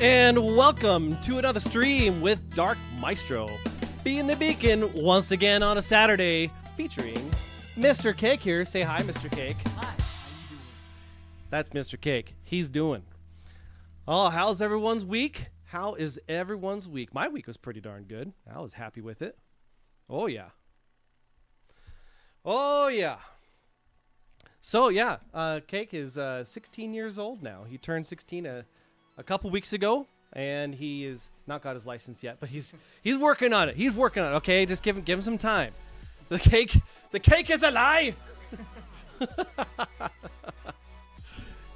And welcome to another stream with Dark Maestro, being the beacon once again on a Saturday, featuring Mr. Cake here. Say hi, Mr. Cake. Hi, how you doing? That's Mr. Cake. He's doing. Oh, how's everyone's week? How is everyone's week? My week was pretty darn good. I was happy with it. Oh, yeah. Oh, yeah. So, yeah, Cake is 16 years old now. He turned 16 a couple weeks ago, and he is not got his license yet, but he's working on it. He's working on it. Okay, just give him some time. The cake is a lie.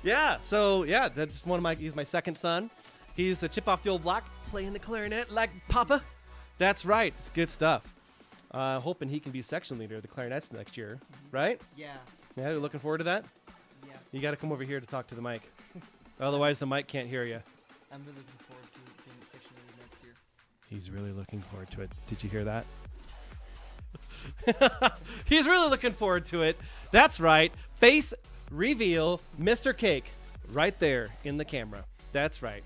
Yeah. So yeah, that's he's my second son. He's the chip off the old block, playing the clarinet like Papa. That's right. It's good stuff. Hoping he can be section leader of the clarinets next year, right? Yeah. Yeah, you're looking forward to that. Yeah. You got to come over here to talk to the mic. Otherwise, the mic can't hear you. I'm really looking forward to being a section leader next year. He's really looking forward to it. Did you hear that? He's really looking forward to it. That's right. Face reveal, Mr. Cake, right there in the camera. That's right.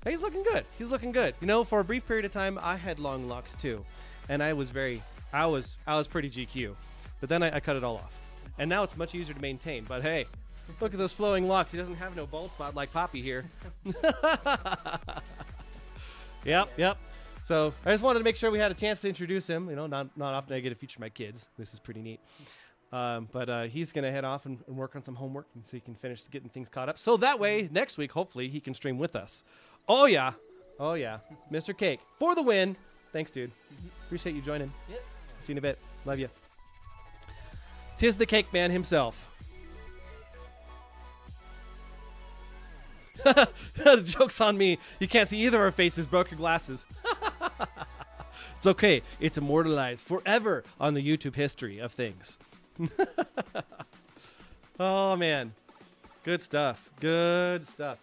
He's looking good. He's looking good. You know, for a brief period of time, I had long locks too, and I was pretty GQ. But then I cut it all off, and now it's much easier to maintain. But hey. Look at those flowing locks. He doesn't have no bald spot like Poppy here. Yep. So I just wanted to make sure we had a chance to introduce him. You know, not often I get to feature my kids. This is pretty neat. But he's going to head off and work on some homework and so he can finish getting things caught up. So that way, next week, hopefully, he can stream with us. Oh, yeah. Mr. Cake, for the win. Thanks, dude. Appreciate you joining. Yep. See you in a bit. Love you. 'Tis the Cake Man himself. The joke's on me. You can't see either of our faces. Broke your glasses. It's okay. It's immortalized forever on the YouTube history of things. Oh, man. Good stuff. Yeah,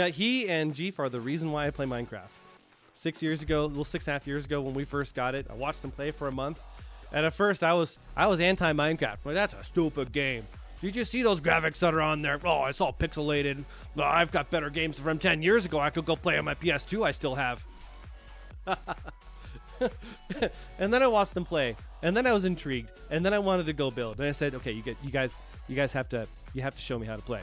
he and Jeef are the reason why I play Minecraft. 6 years ago, 6.5 years ago when we first got it, I watched them play for a month. And at first, I was anti-Minecraft. Like, that's a stupid game. Did you see those graphics that are on there? Oh, it's all pixelated. I've got better games from 10 years ago. I could go play on my PS2 I still have. And then I watched them play. And then I was intrigued. And then I wanted to go build. And I said, okay, you guys have to show me how to play.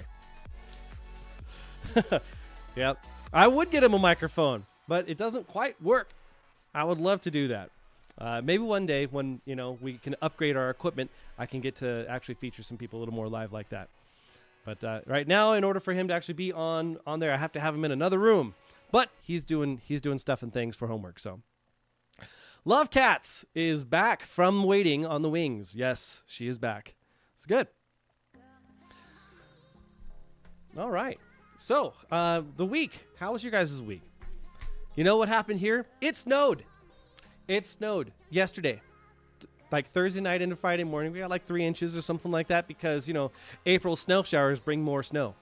Yep. I would get him a microphone, but it doesn't quite work. I would love to do that. Maybe one day when, you know, we can upgrade our equipment, I can get to actually feature some people a little more live like that. But right now, in order for him to actually be on there, I have to have him in another room. But he's doing stuff and things for homework. So, Love Cats is back from waiting on the wings. Yes, she is back. It's good. All right. So the week. How was your guys' week? You know what happened here? It snowed. It snowed yesterday, like Thursday night into Friday morning. We got like 3 inches or something like that because, you know, April snow showers bring more snow.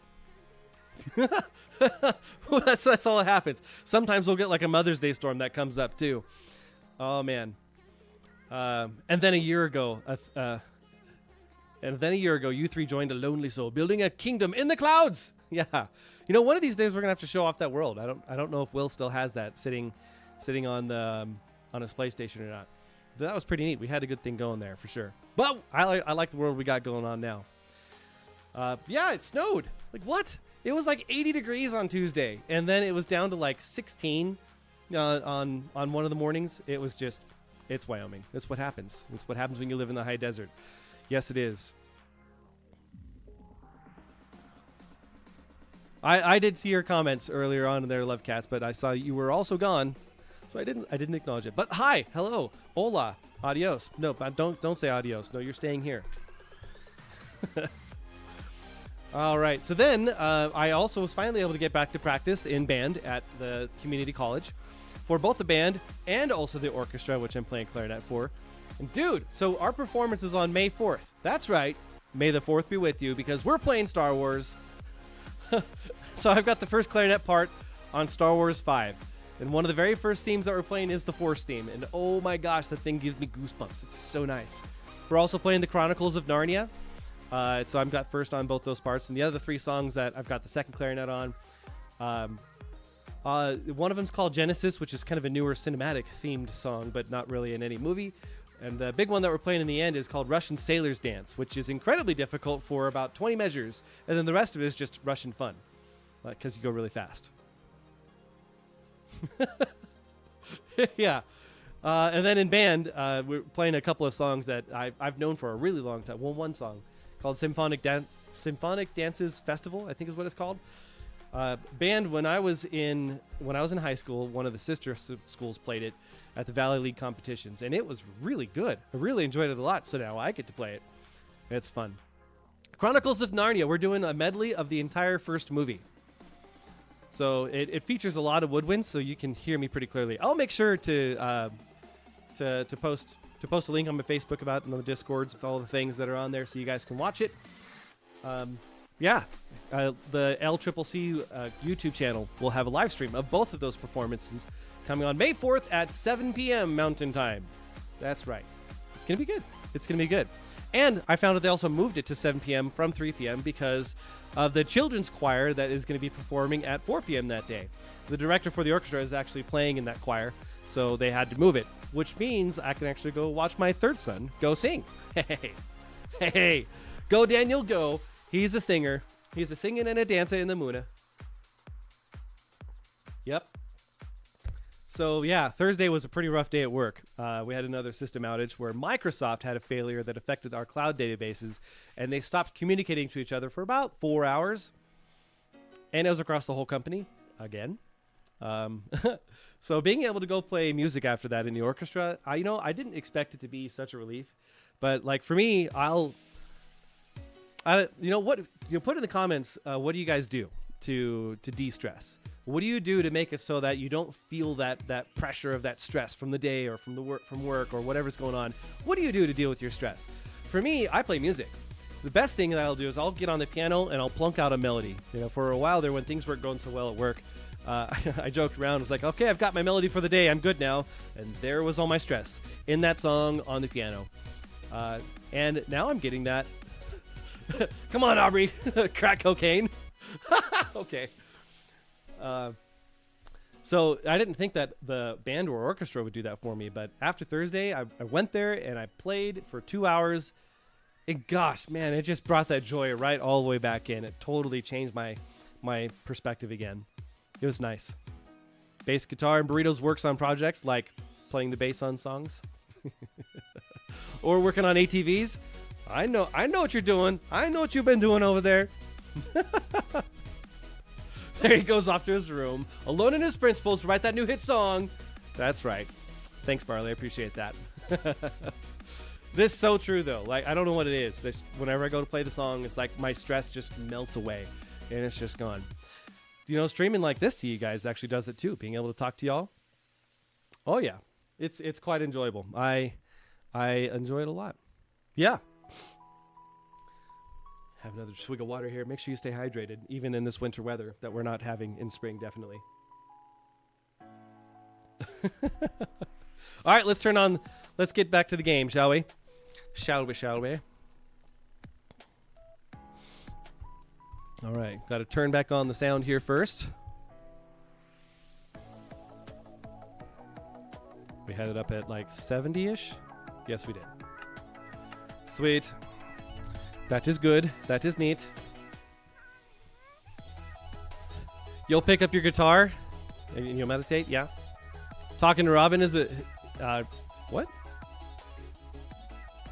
That's all that happens. Sometimes we'll get like a Mother's Day storm that comes up too. Oh, man. And then a year ago, you three joined a lonely soul, building a kingdom in the clouds. Yeah. You know, one of these days we're going to have to show off that world. I don't know if Will still has that sitting on the... on his PlayStation or not. That was pretty neat. We had a good thing going there for sure. But I like the world we got going on now. Yeah, it snowed. Like what? It was like 80 degrees on Tuesday, and then it was down to like 16 on one of the mornings. It was just, it's Wyoming. That's what happens. It's what happens when you live in the high desert. Yes, it is. I did see your comments earlier on in there, Love Cats, but I saw you were also gone. So I didn't acknowledge it. But hi, hello, hola, adios. No, don't say adios. No, you're staying here. All right. So then I also was finally able to get back to practice in band at the community college for both the band and also the orchestra, which I'm playing clarinet for. And dude, so our performance is on May 4th. That's right. May the 4th be with you because we're playing Star Wars. So I've got the first clarinet part on Star Wars 5. And one of the very first themes that we're playing is the Force theme. And oh my gosh, that thing gives me goosebumps. It's so nice. We're also playing the Chronicles of Narnia. So I've got first on both those parts, and the other 3 songs that I've got the second clarinet on. One of them's called Genesis, which is kind of a newer cinematic themed song, but not really in any movie. And the big one that we're playing in the end is called Russian Sailor's Dance, which is incredibly difficult for about 20 measures, and then the rest of it is just Russian fun, because you go really fast. Yeah. And then in band, we're playing a couple of songs that I've known for a really long time. Well, one song called Symphonic Dances Festival, I think is what it's called. Band, when I was in high school, one of the sister schools played it at the Valley League competitions, and it was really good. I really enjoyed it a lot, so now I get to play it. It's fun. Chronicles of Narnia. We're doing a medley of the entire first movie. So it features a lot of woodwinds, so you can hear me pretty clearly. I'll make sure to post a link on my Facebook about it and on the Discords with all the things that are on there, so you guys can watch it. The LCCC YouTube channel will have a live stream of both of those performances coming on May 4th at 7 p.m. Mountain Time. That's right. It's going to be good. It's going to be good. And I found that they also moved it to 7 p.m. from 3 p.m. because of the children's choir that is going to be performing at 4 p.m. that day. The director for the orchestra is actually playing in that choir, so they had to move it, which means I can actually go watch my third son go sing. Hey, go Daniel, go. He's a singer. He's a singing and a dancer in the Muna. Yep. So yeah, Thursday was a pretty rough day at work. We had another system outage where Microsoft had a failure that affected our cloud databases, and they stopped communicating to each other for about 4 hours. And it was across the whole company again. So being able to go play music after that in the orchestra, I didn't expect it to be such a relief, but like for me, put in the comments, what do you guys do to de-stress? What do you do to make it so that you don't feel that pressure of that stress from the day or from work or whatever's going on? What do you do to deal with your stress? For me, I play music. The best thing that I'll do is I'll get on the piano and I'll plunk out a melody. For a while there, when things weren't going so well at work, I joked around. I was like, okay, I've got my melody for the day. I'm good now. And there was all my stress in that song on the piano. And now I'm getting that. Come on, Aubrey. Crack cocaine. Okay. So I didn't think that the band or orchestra would do that for me, but after Thursday, I went there and I played for 2 hours. And gosh, man, it just brought that joy right all the way back in. It totally changed my perspective again. It was nice. Bass guitar and burritos works on projects like playing the bass on songs or working on ATVs. I know what you're doing. I know what you've been doing over there. There he goes off to his room, alone in his principles to write that new hit song. That's right. Thanks, Barley. I appreciate that. This is so true, though. Like, I don't know what it is. Whenever I go to play the song, it's like my stress just melts away, and it's just gone. Streaming like this to you guys actually does it, too. Being able to talk to y'all. Oh, yeah. It's quite enjoyable. I enjoy it a lot. Yeah. Have another swig of water here. Make sure you stay hydrated, even in this winter weather that we're not having in spring, definitely. All right, let's get back to the game, shall we? Shall we? All right, got to turn back on the sound here first. We had it up at like 70-ish. Yes, we did. Sweet. That is good. That is neat. You'll pick up your guitar and you'll meditate? Yeah. Talking to Robin is what?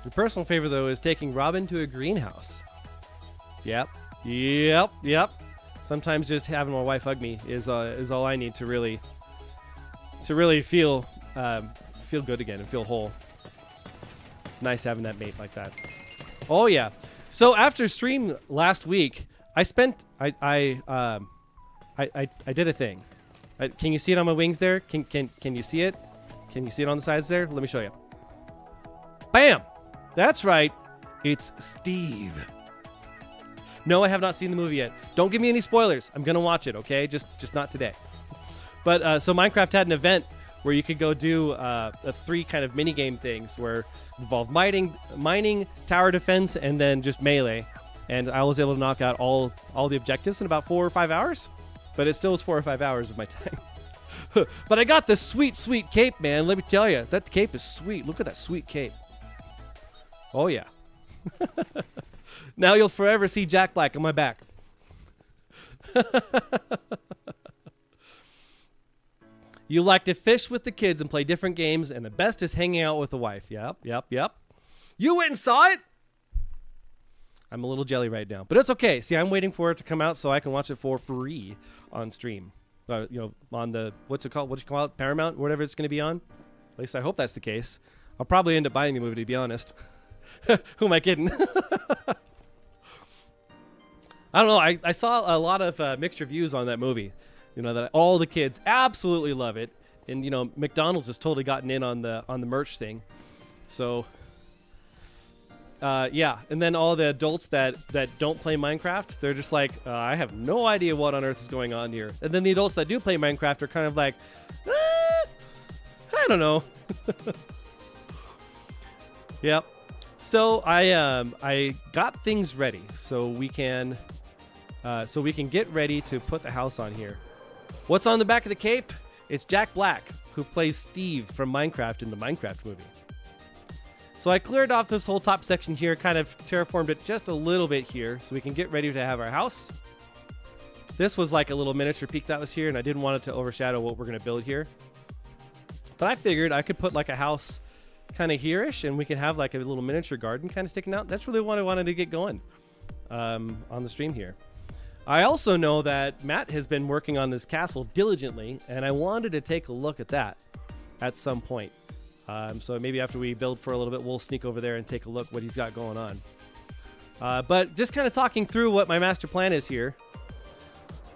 Your personal favorite, though, is taking Robin to a greenhouse. Yep. Sometimes just having my wife hug me is all I need to really feel good again and feel whole. It's nice having that mate like that. Oh yeah. So after stream last week, I did a thing. Can you see it on my wings there? Can you see it? Can you see it on the sides there? Let me show you. Bam! That's right. It's Steve. No, I have not seen the movie yet. Don't give me any spoilers. I'm gonna watch it, okay? Just not today. But so Minecraft had an event where you could go do 3 kind of mini game things where involve mining, tower defense, and then just melee. And I was able to knock out all the objectives in about 4 or 5 hours, but it still was 4 or 5 hours of my time. But I got this sweet cape, man. Let me tell you, that cape is sweet. Look at that sweet cape. Oh yeah. Now you'll forever see Jack Black on my back. You like to fish with the kids and play different games, and the best is hanging out with the wife. Yep. You went and saw it? I'm a little jelly right now, but it's okay. See, I'm waiting for it to come out so I can watch it for free on stream. On the, what's it called? What do you call it? Paramount, whatever it's going to be on. At least I hope that's the case. I'll probably end up buying the movie, to be honest. Who am I kidding? I don't know. I saw a lot of mixed reviews on that movie. That all the kids absolutely love it, and McDonald's has totally gotten in on the merch thing. So yeah, and then all the adults that don't play Minecraft, they're just like, I have no idea what on earth is going on here. And then the adults that do play Minecraft are kind of like, I don't know. Yep. So I got things ready so we can get ready to put the house on here. What's on the back of the cape? It's Jack Black, who plays Steve from Minecraft in the Minecraft movie. So I cleared off this whole top section here, kind of terraformed it just a little bit here so we can get ready to have our house. This was like a little miniature peak that was here, and I didn't want it to overshadow what we're going to build here. But I figured I could put like a house kind of here-ish, and we can have like a little miniature garden kind of sticking out. That's really what I wanted to get going on the stream here. I also know that Matt has been working on this castle diligently, and I wanted to take a look at that at some point. So maybe after we build for a little bit, we'll sneak over there and take a look what he's got going on. But just kind of talking through what my master plan is here.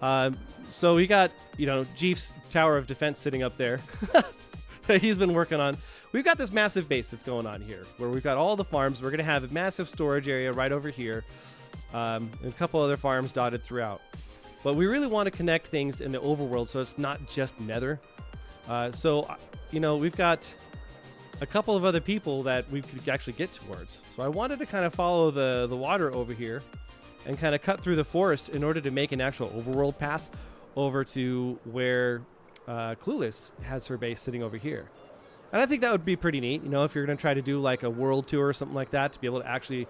So we got, Jeef's Tower of Defense sitting up there that he's been working on. We've got this massive base that's going on here where we've got all the farms. We're going to have a massive storage area right over here. And a couple other farms dotted throughout. But we really want to connect things in the overworld so it's not just Nether. We've got a couple of other people that we could actually get towards. So I wanted to kind of follow the water over here and kind of cut through the forest in order to make an actual overworld path over to where Clueless has her base sitting over here. And I think that would be pretty neat, if you're going to try to do like a world tour or something like that, to be able to actually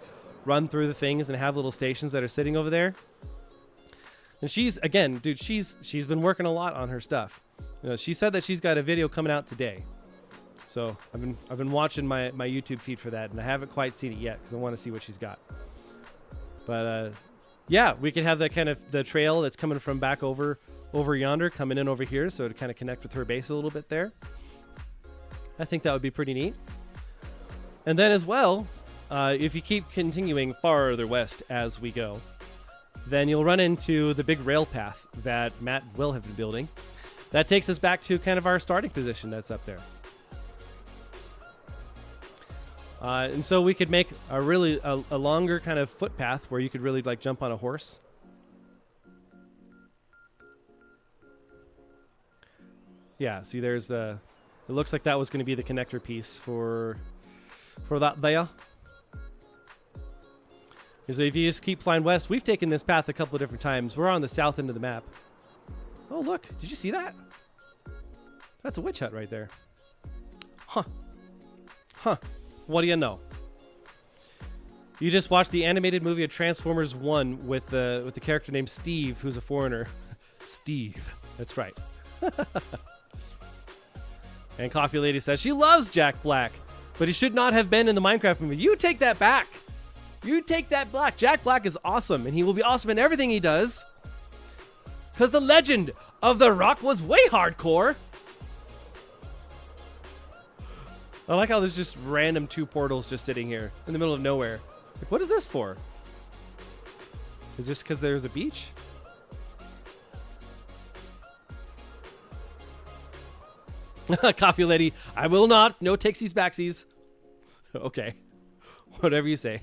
run through the things and have little stations that are sitting over there. And she's been working a lot on her stuff. She said that she's got a video coming out today. So I've been watching my YouTube feed for that, and I haven't quite seen it yet because I want to see what she's got. But yeah, we could have that kind of the trail that's coming from back over yonder coming in over here, so to kind of connect with her base a little bit there. I think that would be pretty neat. And then as well, if you keep continuing farther west as we go, then you'll run into the big rail path that Matt will have been building. That takes us back to kind of our starting position that's up there. And so we could make a really a longer kind of footpath where you could really like jump on a horse. Yeah, see there's it looks like that was going to be the connector piece for that there. So if you just keep flying west, we've taken this path a couple of different times. We're on the south end of the map. Oh, look. Did you see that? That's a witch hut right there. Huh. What do you know? You just watched the animated movie of Transformers 1 with the character named Steve, who's a foreigner. Steve. That's right. And Coffee Lady says she loves Jack Black, but he should not have been in the Minecraft movie. You take that back. You take that back. Jack Black is awesome, and he will be awesome in everything he does. Because the legend of The Rock was way hardcore. I like how there's just random 2 portals just sitting here in the middle of nowhere. Like, what is this for? Is this because there's a beach? Coffee Lady, I will not. No takesies backsies. Okay. Whatever you say.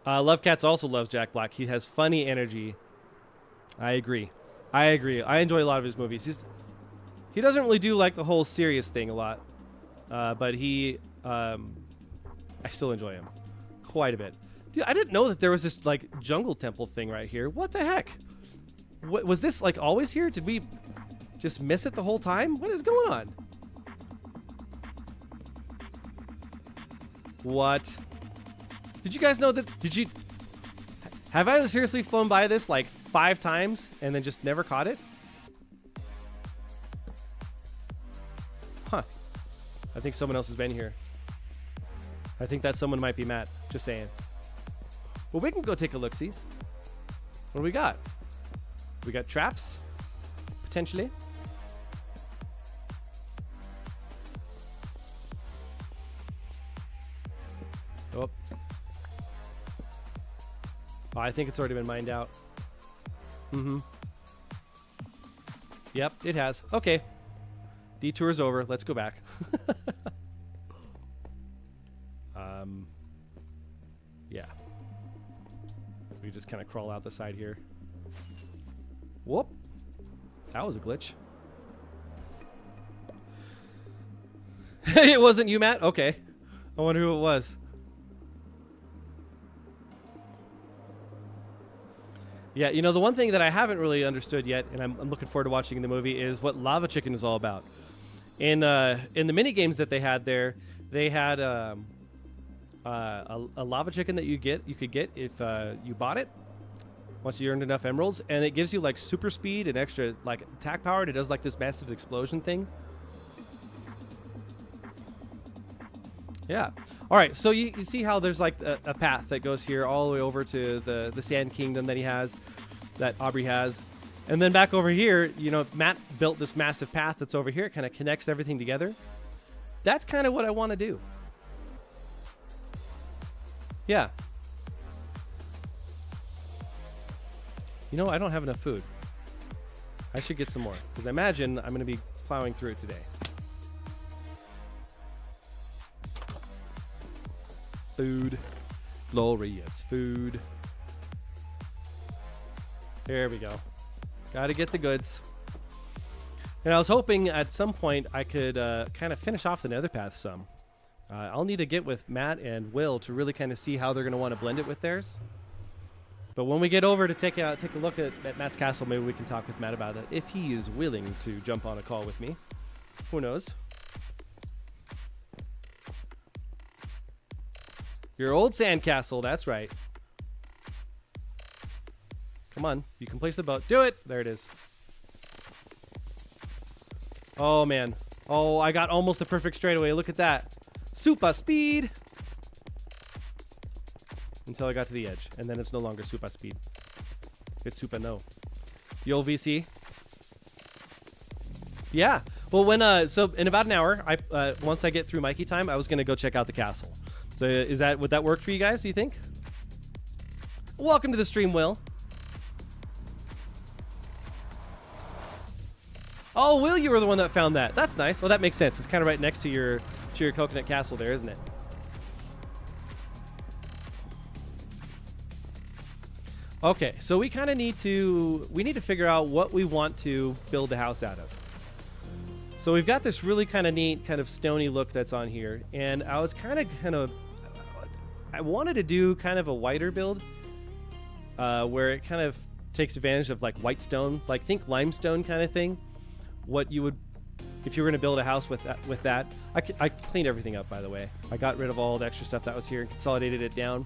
Love Cats also loves Jack Black. He has funny energy. I agree. I agree. I enjoy a lot of his movies. He doesn't really do like the whole serious thing a lot, but I still enjoy him quite a bit. Dude, I didn't know that there was this like jungle temple thing right here. What the heck? What was this like always here? Did we just miss it the whole time? What is going on? What? Did you guys know that? Have I seriously flown by this like 5 times and then just never caught it? Huh. I think someone else has been here. I think that someone might be Matt. Just saying. Well, we can go take a look-sees. What do we got? We got traps, potentially. Oh. Oh, I think it's already been mined out. Mm-hmm. Yep, it has. Okay. Detour's over. Let's go back. Yeah. We just kind of crawl out the side here. Whoop. That was a glitch. It wasn't you, Matt? Okay. I wonder who it was. Yeah, you know, the one thing that I haven't really understood yet, and I'm looking forward to watching in the movie, is what Lava Chicken is all about. In the mini games that they had there, they had a lava chicken that you could get if you bought it once you earned enough emeralds, and it gives you like super speed and extra like attack power, and it does like this massive explosion thing. Yeah. All right, so you see how there's like a path that goes here all the way over to the Sand Kingdom that Aubrey has. And then back over here, you know, Matt built this massive path that's over here. It kind of connects everything together. That's kind of what I want to do. Yeah. You know, I don't have enough food. I should get some more, because I imagine I'm going to be plowing through it today. Food. Glorious food. There we go. Got to get the goods. And I was hoping at some point I could kind of finish off the nether path some. I'll need to get with Matt and Will to really kind of see how they're going to want to blend it with theirs. But when we get over to take a look at Matt's castle, maybe we can talk with Matt about it, if he is willing to jump on a call with me. Who knows? Your old sandcastle, that's right. Come on, you can place the boat. Do it! There it is. Oh, man. Oh, I got almost a perfect straightaway. Look at that. Super speed! Until I got to the edge, and then it's no longer super speed. It's super no. The old VC. Yeah. Well, so in about an hour, once I get through Mikey time, I was going to go check out the castle. So would that work for you guys, do you think? Welcome to the stream, Will. Oh, Will, you were the one that found that. That's nice. Well, that makes sense. It's kind of right next to your coconut castle there, isn't it? Okay, so we kind of need to figure out what we want to build the house out of. So we've got this really kind of neat, kind of stony look that's on here, and I was I wanted to do kind of a whiter build, where it kind of takes advantage of like white stone, like think limestone kind of thing. What you would, if you were going to build a house with that. I cleaned everything up, by the way. I got rid of all the extra stuff that was here and consolidated it down,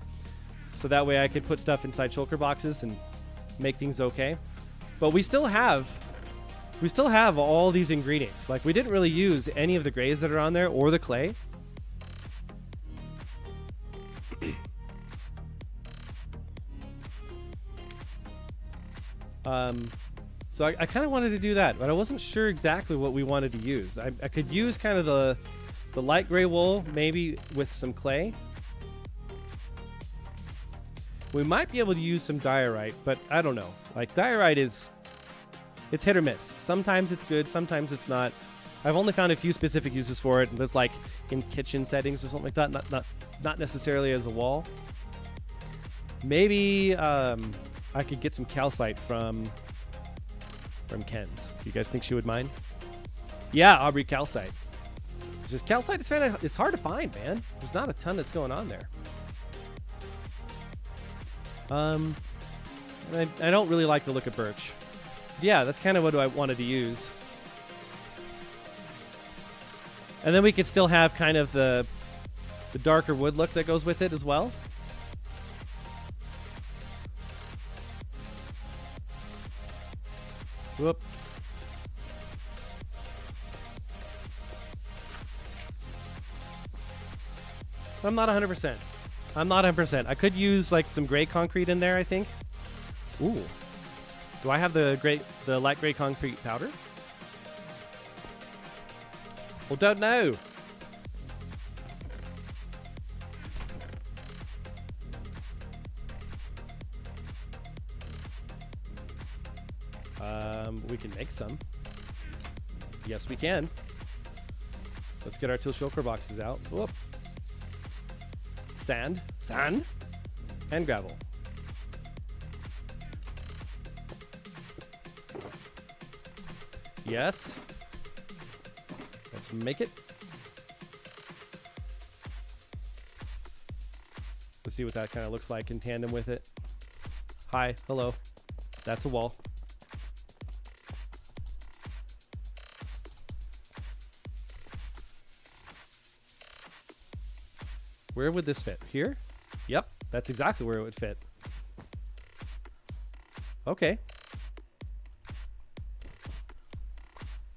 so that way I could put stuff inside shulker boxes and make things okay. But we still have all these ingredients. Like, we didn't really use any of the grays that are on there or the clay. So I kind of wanted to do that, but I wasn't sure exactly what we wanted to use. I could use kind of the light gray wool, maybe with some clay. We might be able to use some diorite, but I don't know. Like, diorite it's hit or miss. Sometimes it's good, sometimes it's not. I've only found a few specific uses for it, and that's like in kitchen settings or something like that, not necessarily as a wall. Maybe I could get some calcite from from Ken's. Do you guys think she would mind? Yeah, Aubrey, calcite. It's just calcite is it's hard to find, man. There's not a ton that's going on there. I don't really like the look of birch. Yeah, that's kind of what I wanted to use. And then we could still have kind of the darker wood look that goes with it as well. Whoop. I'm not 100%. I'm not 100%. I could use like some gray concrete in there, I think. Ooh. Do I have the light gray concrete powder? Well, don't know. We can make some. Yes, we can. Let's get our two shulker boxes out. Whoop. Sand, and gravel. Yes. Let's make it. Let's see what that kind of looks like in tandem with it. Hi, hello. That's a wall. Where would this fit? Here? Yep, that's exactly where it would fit. Okay.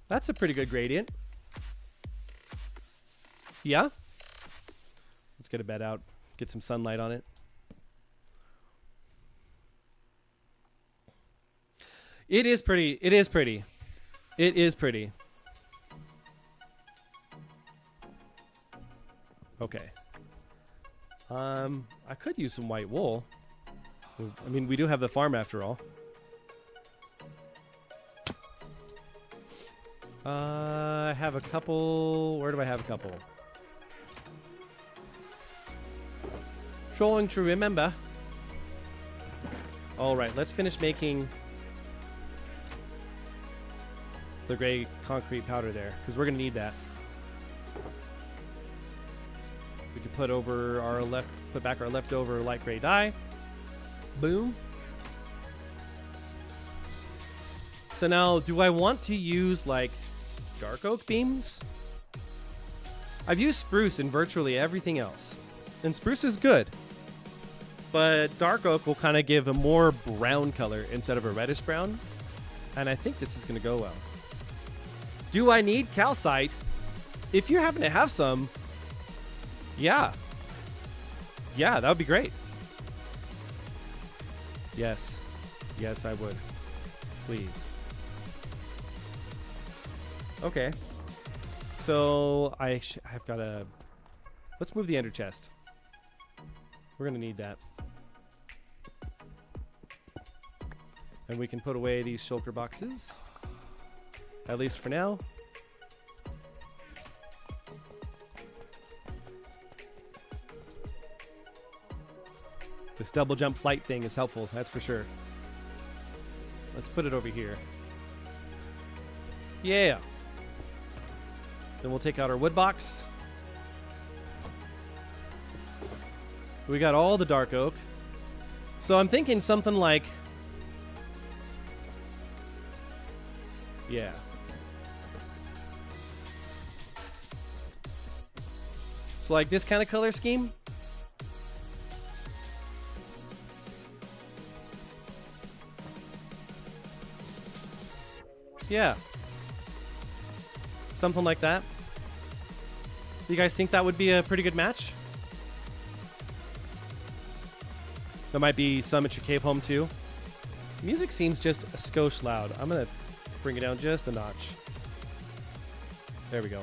That's a pretty good gradient. Yeah? Let's get a bed out, get some sunlight on it. It is pretty. It is pretty. It is pretty. Okay. I could use some white wool. I mean, we do have the farm after all. I have a couple. Where do I have a couple? Trying to remember. All right, let's finish making the gray concrete powder there, because we're gonna need that. We can put back our leftover light gray dye. Boom. So now, do I want to use like dark oak beams? I've used spruce in virtually everything else, and spruce is good, but dark oak will kind of give a more brown color instead of a reddish brown, and I think this is going to go well. Do I need calcite? If you happen to have some, yeah, that would be great. Yes, I would. Please. Okay. So I've got to. Let's move the ender chest. We're gonna need that, and we can put away these shulker boxes, at least for now. This double jump flight thing is helpful, that's for sure. Let's put it over here. Yeah. Then we'll take out our wood box. We got all the dark oak. So I'm thinking something like... Yeah. So like this kind of color scheme. Yeah. Something like that. Do you guys think that would be a pretty good match? There might be some at your cave home too. Music seems just a skosh loud. I'm gonna bring it down just a notch. There we go.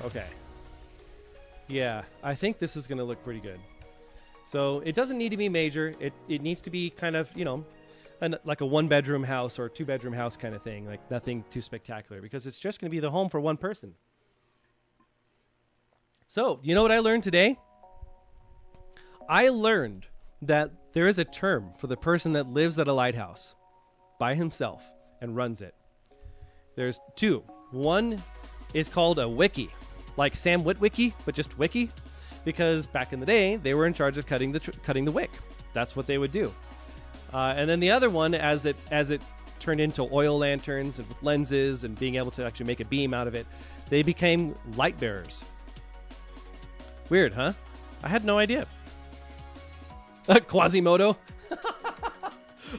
Okay. Yeah, I think this is gonna look pretty good. So it doesn't need to be major. It needs to be kind of, you know, like a 1-bedroom house or a 2-bedroom house kind of thing. Like nothing too spectacular, because it's just going to be the home for one person. So, you know what I learned today? I learned that There is a term for the person that lives at a lighthouse by himself and runs it. There's two. One is called a wiki, like Sam Witwicky, but just wiki, because back in the day they were in charge of cutting the wick. That's what they would do. And then the other one, as it turned into oil lanterns and with lenses and being able to actually make a beam out of it, they became light bearers. Weird, huh? I had no idea. Quasimodo.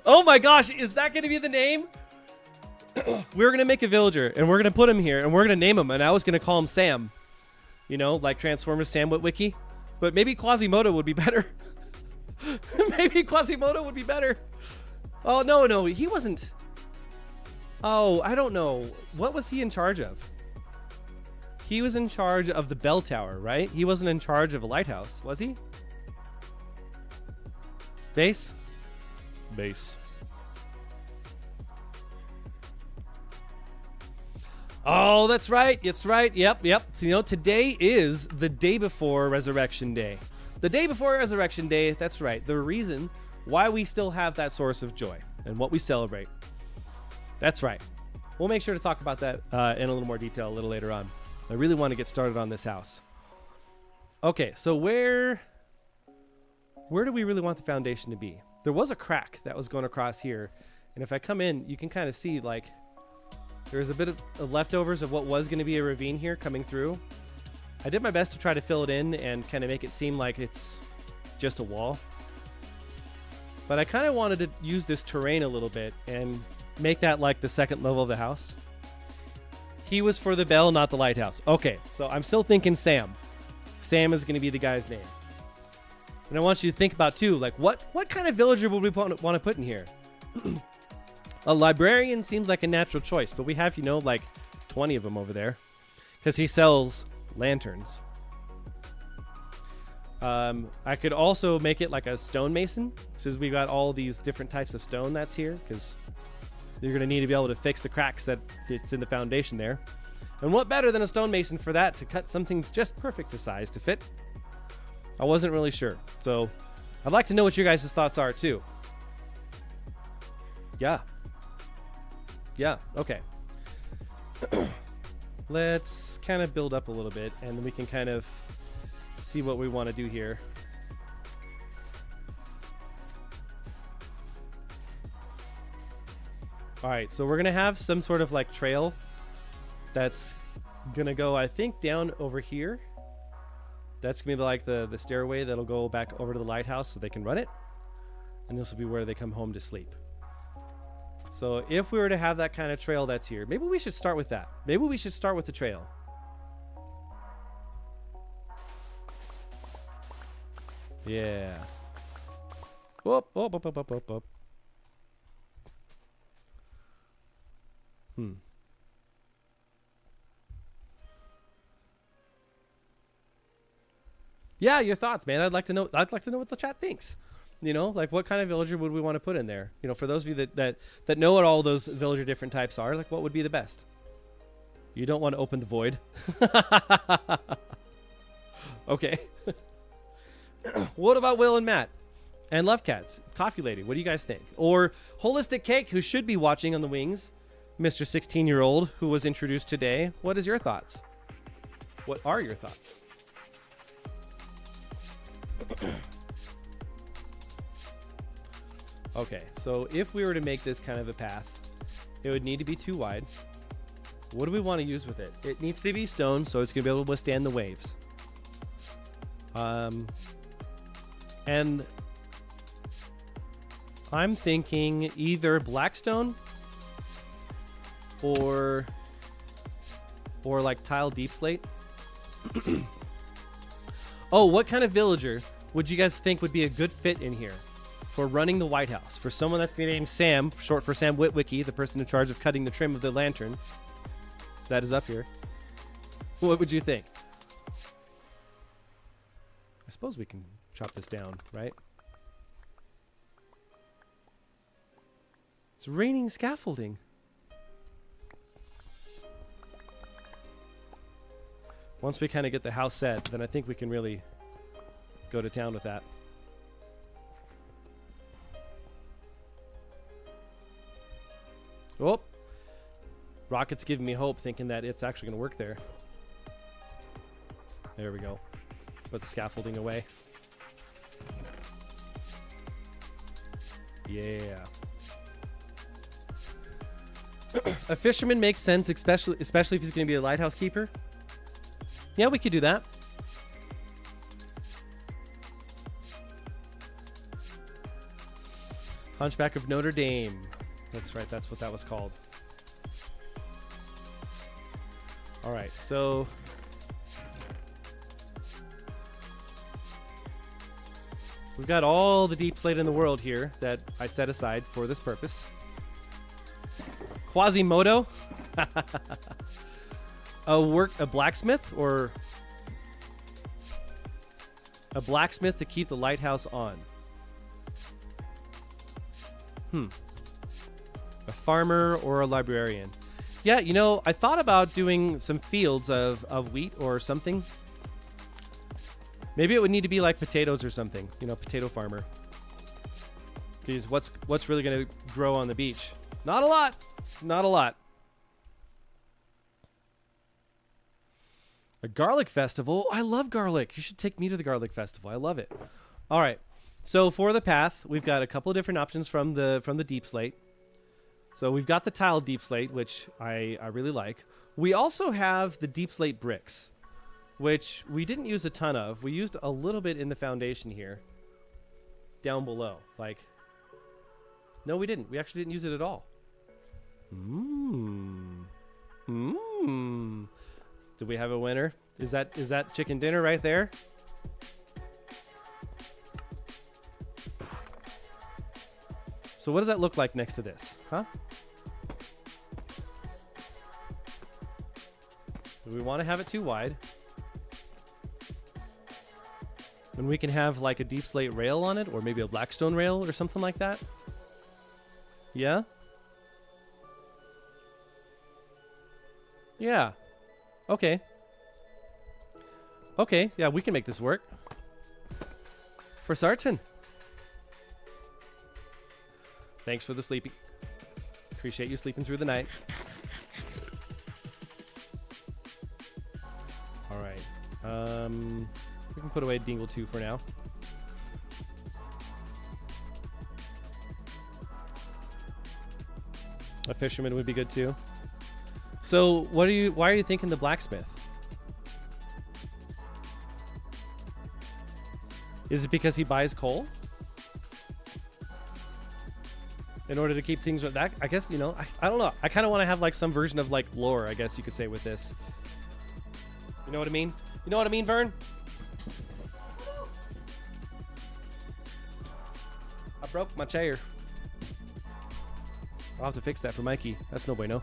Oh my gosh, is that going to be the name? We're going to make a villager, and we're going to put him here, and we're going to name him, and I was going to call him Sam. You know, like Transformers Sam Witwicky. But maybe Quasimodo would be better. Maybe Quasimodo would be better. Oh, no, he wasn't. Oh, I don't know. What was he in charge of? He was in charge of the bell tower, right? He wasn't in charge of a lighthouse, was he? Base? Base. Oh, that's right. It's right. Yep. So, you know, today is the day before Resurrection Day. The day before Resurrection Day, that's right. The reason why we still have that source of joy and what we celebrate. That's right. We'll make sure to talk about that in a little more detail a little later on. I really want to get started on this house. Okay, so where do we really want the foundation to be? There was a crack that was going across here. And if I come in, you can kind of see, like, there's a bit of leftovers of what was going to be a ravine here coming through. I did my best to try to fill it in and kind of make it seem like it's just a wall. But I kind of wanted to use this terrain a little bit and make that like the second level of the house. He was for the bell, not the lighthouse. Okay, so I'm still thinking Sam. Sam is going to be the guy's name. And I want you to think about, too, like, what kind of villager would we want to put in here? A librarian seems like a natural choice, but we have, you know, like 20 of them over there because he sells lanterns. I could also make it like a stonemason, since we've got all these different types of stone that's here, because you're going to need to be able to fix the cracks that it's in the foundation there. And what better than a stonemason for that, to cut something just perfect to size to fit? I wasn't really sure. So I'd like to know what your guys' thoughts are too. Yeah, okay. Let's kind of build up a little bit, and then we can kind of see what we want to do here. All right, so we're going to have some sort of like trail that's going to go, I think, down over here. That's going to be like the stairway that'll go back over to the lighthouse so they can run it. And this will be where they come home to sleep. So if we were to have that kind of trail that's here, maybe we should start with that. Maybe we should start with the trail. Yeah. Whoop. Yeah, your thoughts, man. I'd like to know what the chat thinks. You know, like what kind of villager would we want to put in there? You know, for those of you that know what all those villager different types are, like what would be the best? You don't want to open the void. Okay. What about Will and Matt? And Love Cats? Coffee Lady, what do you guys think? Or Holistic Cake, who should be watching on the wings, Mr. 16-year-old, who was introduced today. What is your thoughts? What are your thoughts? Okay, so if we were to make this kind of a path, it would need to be too wide. What do we want to use with it? It needs to be stone, so it's going to be able to withstand the waves. And I'm thinking either blackstone or like tile deep slate. Oh, what kind of villager would you guys think would be a good fit in here for running the White House? For someone that's going to be named Sam, short for Sam Witwicky, the person in charge of cutting the trim of the lantern that is up here. What would you think? I suppose we can chop this down, right? It's raining scaffolding. Once we kind of get the house set, then I think we can really go to town with that. Oh, Rocket's giving me hope, thinking that it's actually going to work there. There we go. Put the scaffolding away. Yeah. A fisherman makes sense, especially if he's going to be a lighthouse keeper. Yeah, we could do that. Hunchback of Notre Dame. That's right. That's what that was called. All right. So we've got all the deep slate in the world here that I set aside for this purpose. Quasimodo. A blacksmith or a blacksmith to keep the lighthouse on. A farmer or a librarian. Yeah, you know, I thought about doing some fields of wheat or something. Maybe it would need to be like potatoes or something. You know, potato farmer. Because what's really going to grow on the beach? Not a lot. Not a lot. A garlic festival? I love garlic. You should take me to the garlic festival. I love it. All right. So for the path, we've got a couple of different options from the deep slate. So we've got the tile deep slate, which I really like. We also have the deep slate bricks, which we didn't use a ton of. We used a little bit in the foundation here, down below. Like, no, we didn't. We actually didn't use it at all. Do we have a winner? Is that chicken dinner right there? So what does that look like next to this? Huh? Do we want to have it too wide? And we can have like a deep slate rail on it, or maybe a blackstone rail or something like that. Yeah? Yeah. Okay. Okay, yeah, we can make this work. For Sarton. Thanks for the sleeping. Appreciate you sleeping through the night. All right. We can put away Dingle 2 for now. A fisherman would be good too. So, why are you thinking the blacksmith? Is it because he buys coal? In order to keep things with that? I guess, you know, I don't know. I kind of want to have like some version of like lore, I guess you could say, with this. You know what I mean? You know what I mean, Vern? I broke my chair. I'll have to fix that for Mikey. That's no bueno.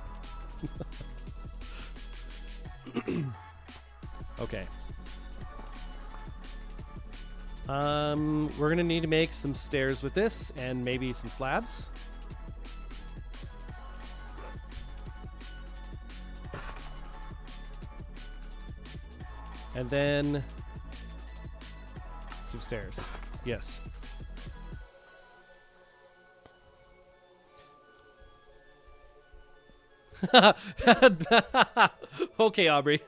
Okay. We're gonna need to make some stairs with this and maybe some slabs. And then some stairs. Yes. Okay, Aubrey.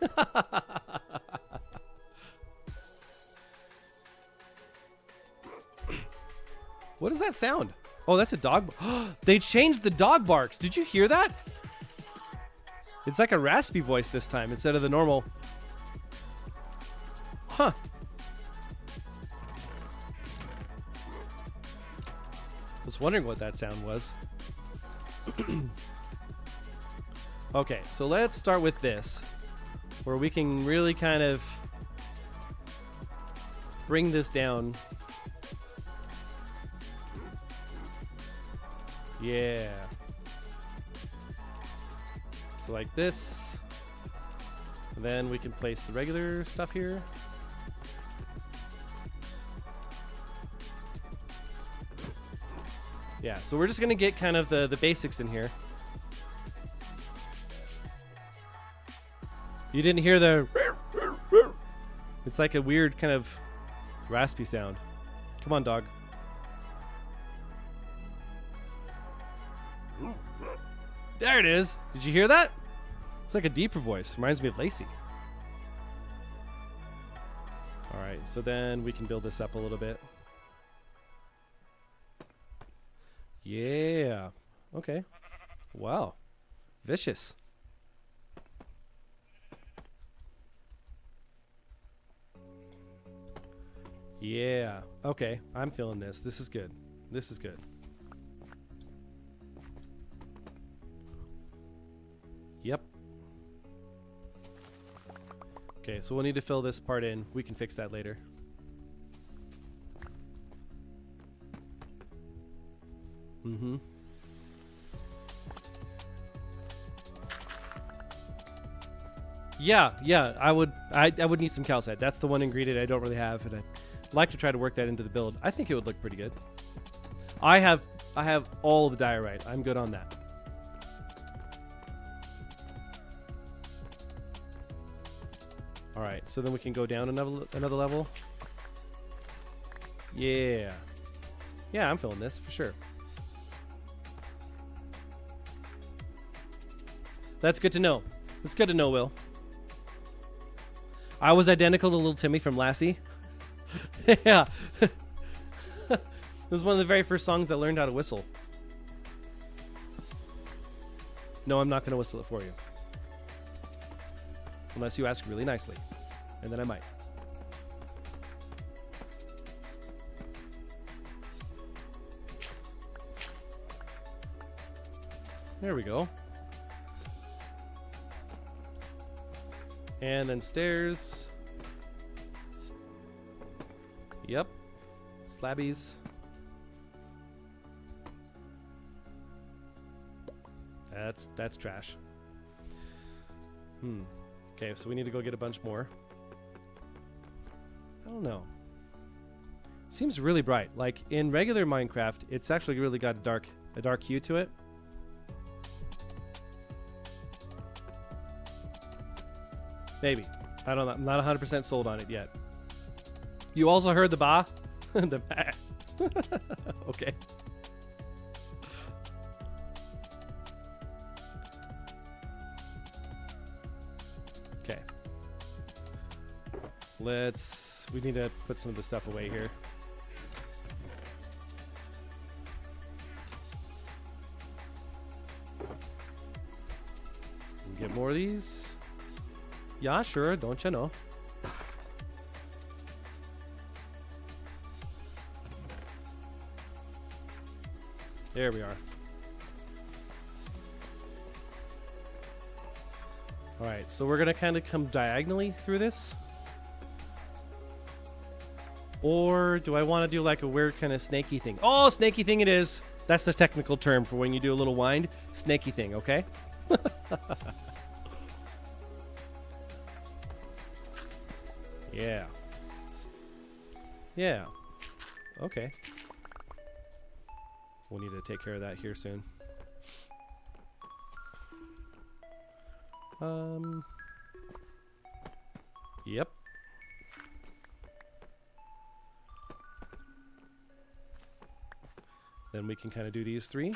What is that sound? Oh, that's a dog. They changed the dog barks. Did you hear that? It's like a raspy voice this time instead of the normal. Huh. I was wondering what that sound was. Okay, so let's start with this, where we can really kind of bring this down. Yeah. So like this. And then we can place the regular stuff here. Yeah, so we're just going to get kind of the basics in here. You didn't hear the... It's like a weird kind of raspy sound. Come on, dog. There it is. Did you hear that? It's like a deeper voice. Reminds me of Lacey. All right, so then we can build this up a little bit. Yeah. Okay. Wow. Vicious. Yeah. Okay. I'm feeling this. This is good. This is good. Yep. Okay, so we'll need to fill this part in. We can fix that later. Mm-hmm. Yeah, I would need some calcite. That's the one ingredient I don't really have, and I'd like to try to work that into the build. I think it would look pretty good. I have all the diorite. I'm good on that. All right, so then we can go down another level. Yeah. Yeah, I'm feeling this for sure. That's good to know. That's good to know, Will. I was identical to little Timmy from Lassie. Yeah. It was one of the very first songs I learned how to whistle. No, I'm not going to whistle it for you. Unless you ask really nicely. And then I might. There we go. And then stairs. Yep. Slabbies. That's trash. Okay, so we need to go get a bunch more. I don't know. Seems really bright. Like in regular Minecraft, it's actually really got a dark hue to it. Maybe. I don't know. I'm not 100% sold on it yet. You also heard the ba? The ba. Okay. Okay. We need to put some of the stuff away here. Get more of these. Yeah, sure. Don't you know? There we are. All right, so we're gonna kind of come diagonally through this. Or do I want to do like a weird kind of snaky thing? Oh, snaky thing it is. That's the technical term for when you do a little wind. Snaky thing, okay? Yeah. Yeah. Okay. We'll need to take care of that here soon. Yep. Then we can kind of do these three.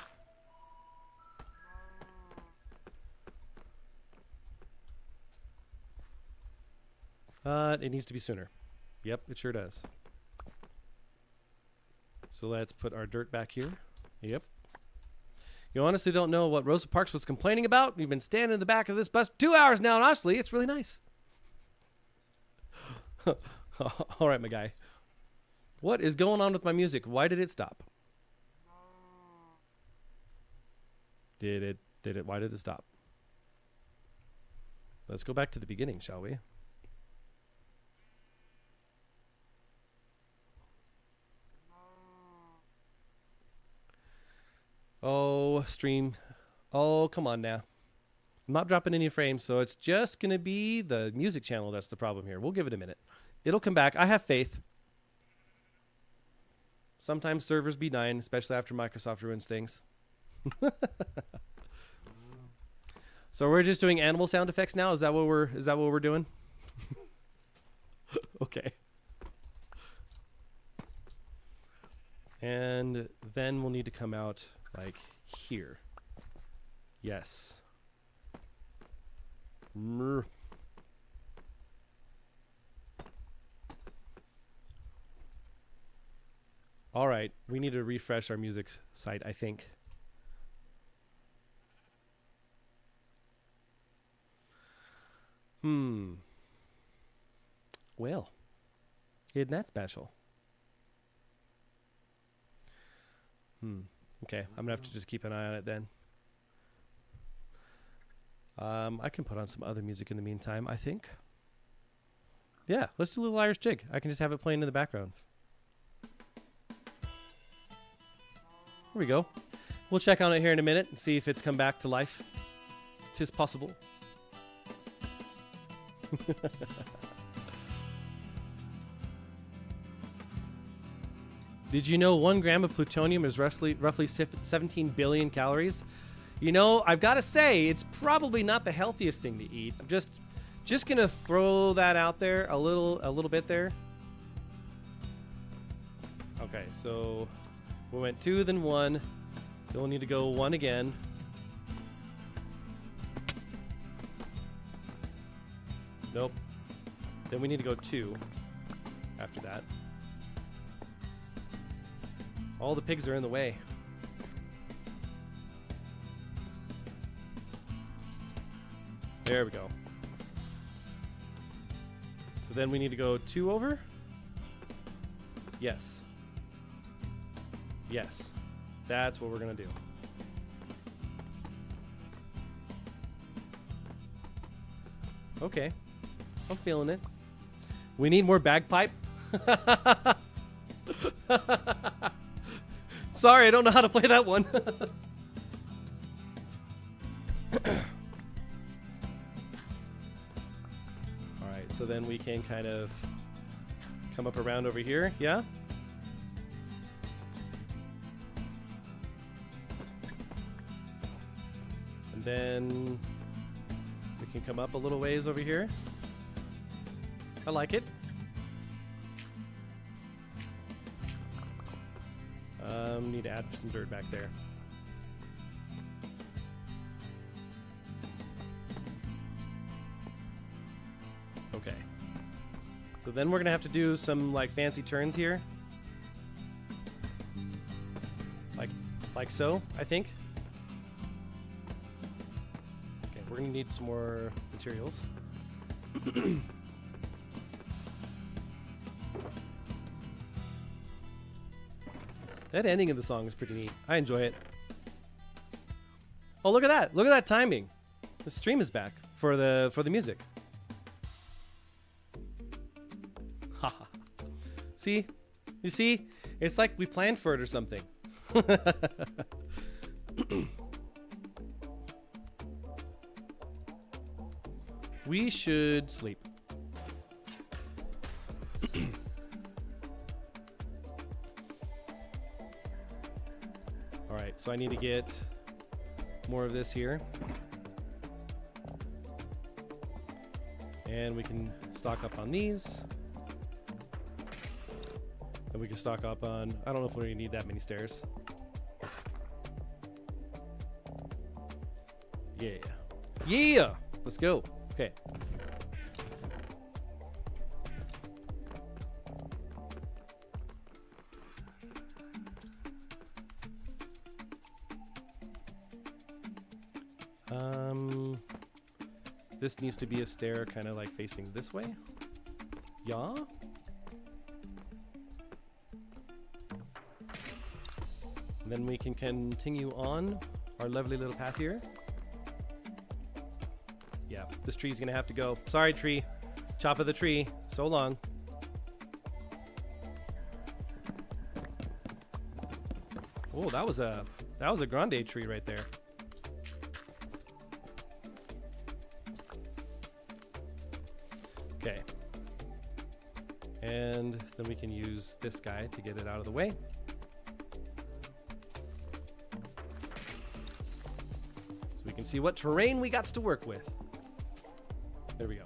It needs to be sooner. Yep, it sure does. So let's put our dirt back here. Yep. You honestly don't know what Rosa Parks was complaining about? We've been standing in the back of this bus 2 hours now, and honestly, it's really nice. All right, my guy. What is going on with my music? Why did it stop? Why did it stop? Let's go back to the beginning, shall we? Oh, stream. Oh, come on now. I'm not dropping any frames, so it's just going to be the music channel that's the problem here. We'll give it a minute. It'll come back. I have faith. Sometimes servers be dying, especially after Microsoft ruins things. So we're just doing animal sound effects now? Is that what we're doing? Okay. And then we'll need to come out like here. Yes. Mrr. All right, we need to refresh our music site, I think. Well, isn't that special? Okay, I'm gonna have to just keep an eye on it then. I can put on some other music in the meantime, I think. Yeah, let's do a little Irish jig. I can just have it playing in the background. Here we go. We'll check on it here in a minute and see if it's come back to life. 'Tis possible. Did you know 1 gram of plutonium is roughly 17 billion calories? You know, I've got to say, it's probably not the healthiest thing to eat. I'm just gonna throw that out there a little bit there. Okay, so we went 2, then 1. Then we'll need to go 1 again. Nope. Then we need to go 2 after that. All the pigs are in the way. There we go. So then we need to go 2 over. Yes. Yes. That's what we're going to do. Okay. I'm feeling it. We need more bagpipe. Sorry, I don't know how to play that one. Alright, so then we can kind of come up around over here, yeah? And then we can come up a little ways over here. I like it. Need to add some dirt back there. Okay. So then we're gonna have to do some like fancy turns here. Like so, I think. Okay, we're gonna need some more materials. That ending of the song is pretty neat. I enjoy it. Oh, look at that. Look at that timing. The stream is back for the music. Haha. See? You see? It's like we planned for it or something. We should sleep. Alright, so I need to get more of this here. And we can stock up on these. And we can stock up on... I don't know if we need that many stairs. Yeah. Yeah! Let's go. Okay. This needs to be a stair kind of like facing this way. Yeah. And then we can continue on our lovely little path here. Yeah, this tree's gonna have to go. Sorry, tree. Chop of the tree. So long. Oh, that was a grande tree right there. Okay. And then we can use this guy to get it out of the way. So we can see what terrain we got to work with. There we go.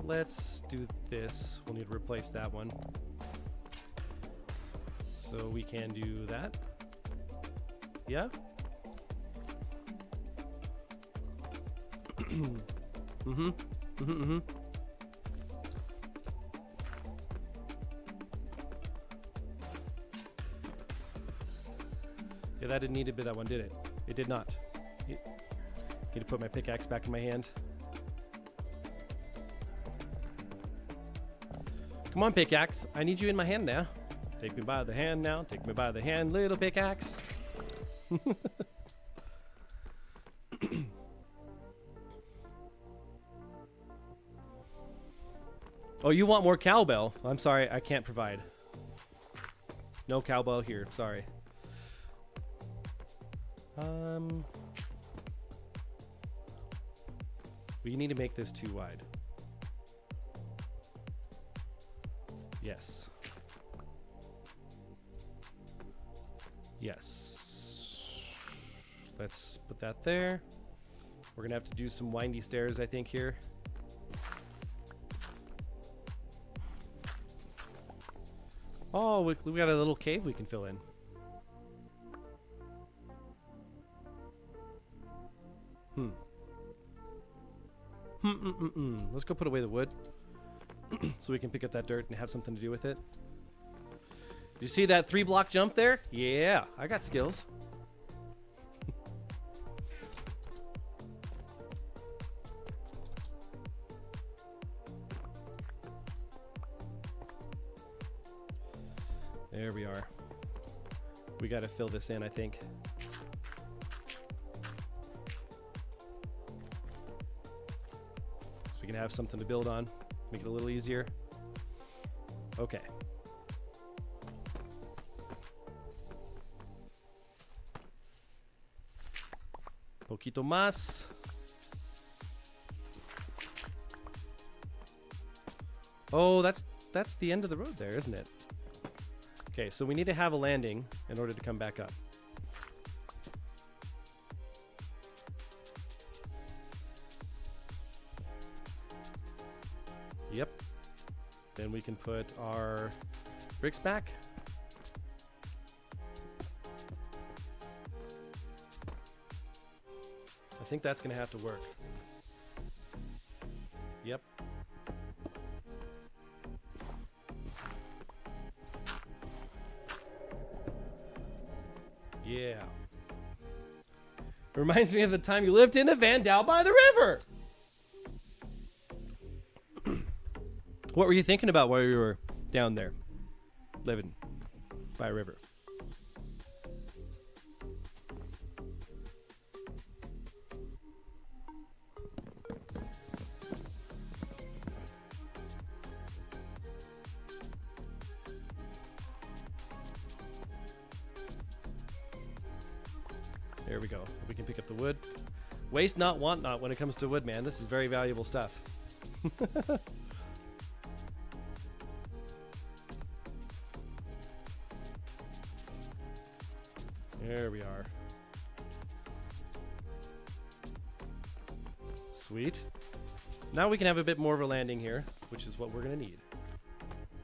Let's do this. We'll need to replace that one. So we can do that. Yeah? Mm-hmm. Mm-hmm, mm-hmm. Yeah, that didn't need to be that one, did it? It did not. Need to put my pickaxe back in my hand. Come on, pickaxe. I need you in my hand now. Take me by the hand now. Take me by the hand, little pickaxe. Oh, you want more cowbell? I'm sorry, I can't provide. No cowbell here, sorry. We need to make this too wide. Yes. Yes. Let's put that there. We're gonna have to do some windy stairs, I think, here. Oh, we got a little cave we can fill in. Let's go put away the wood so we can pick up that dirt and have something to do with it. Did you see that 3-block jump there? Yeah, I got skills. There we are. We got to fill this in, I think. So we can have something to build on. Make it a little easier. Okay. Poquito más. Oh, that's the end of the road there, isn't it? Okay, so we need to have a landing in order to come back up. Yep. Then we can put our bricks back. I think that's going to have to work. Yep. Yeah. Reminds me of the time you lived in a van down by the river. What were you thinking about while you were down there, living by a river? There we go. We can pick up the wood. Waste not, want not when it comes to wood, man. This is very valuable stuff. There we are. Sweet. Now we can have a bit more of a landing here, which is what we're going to need.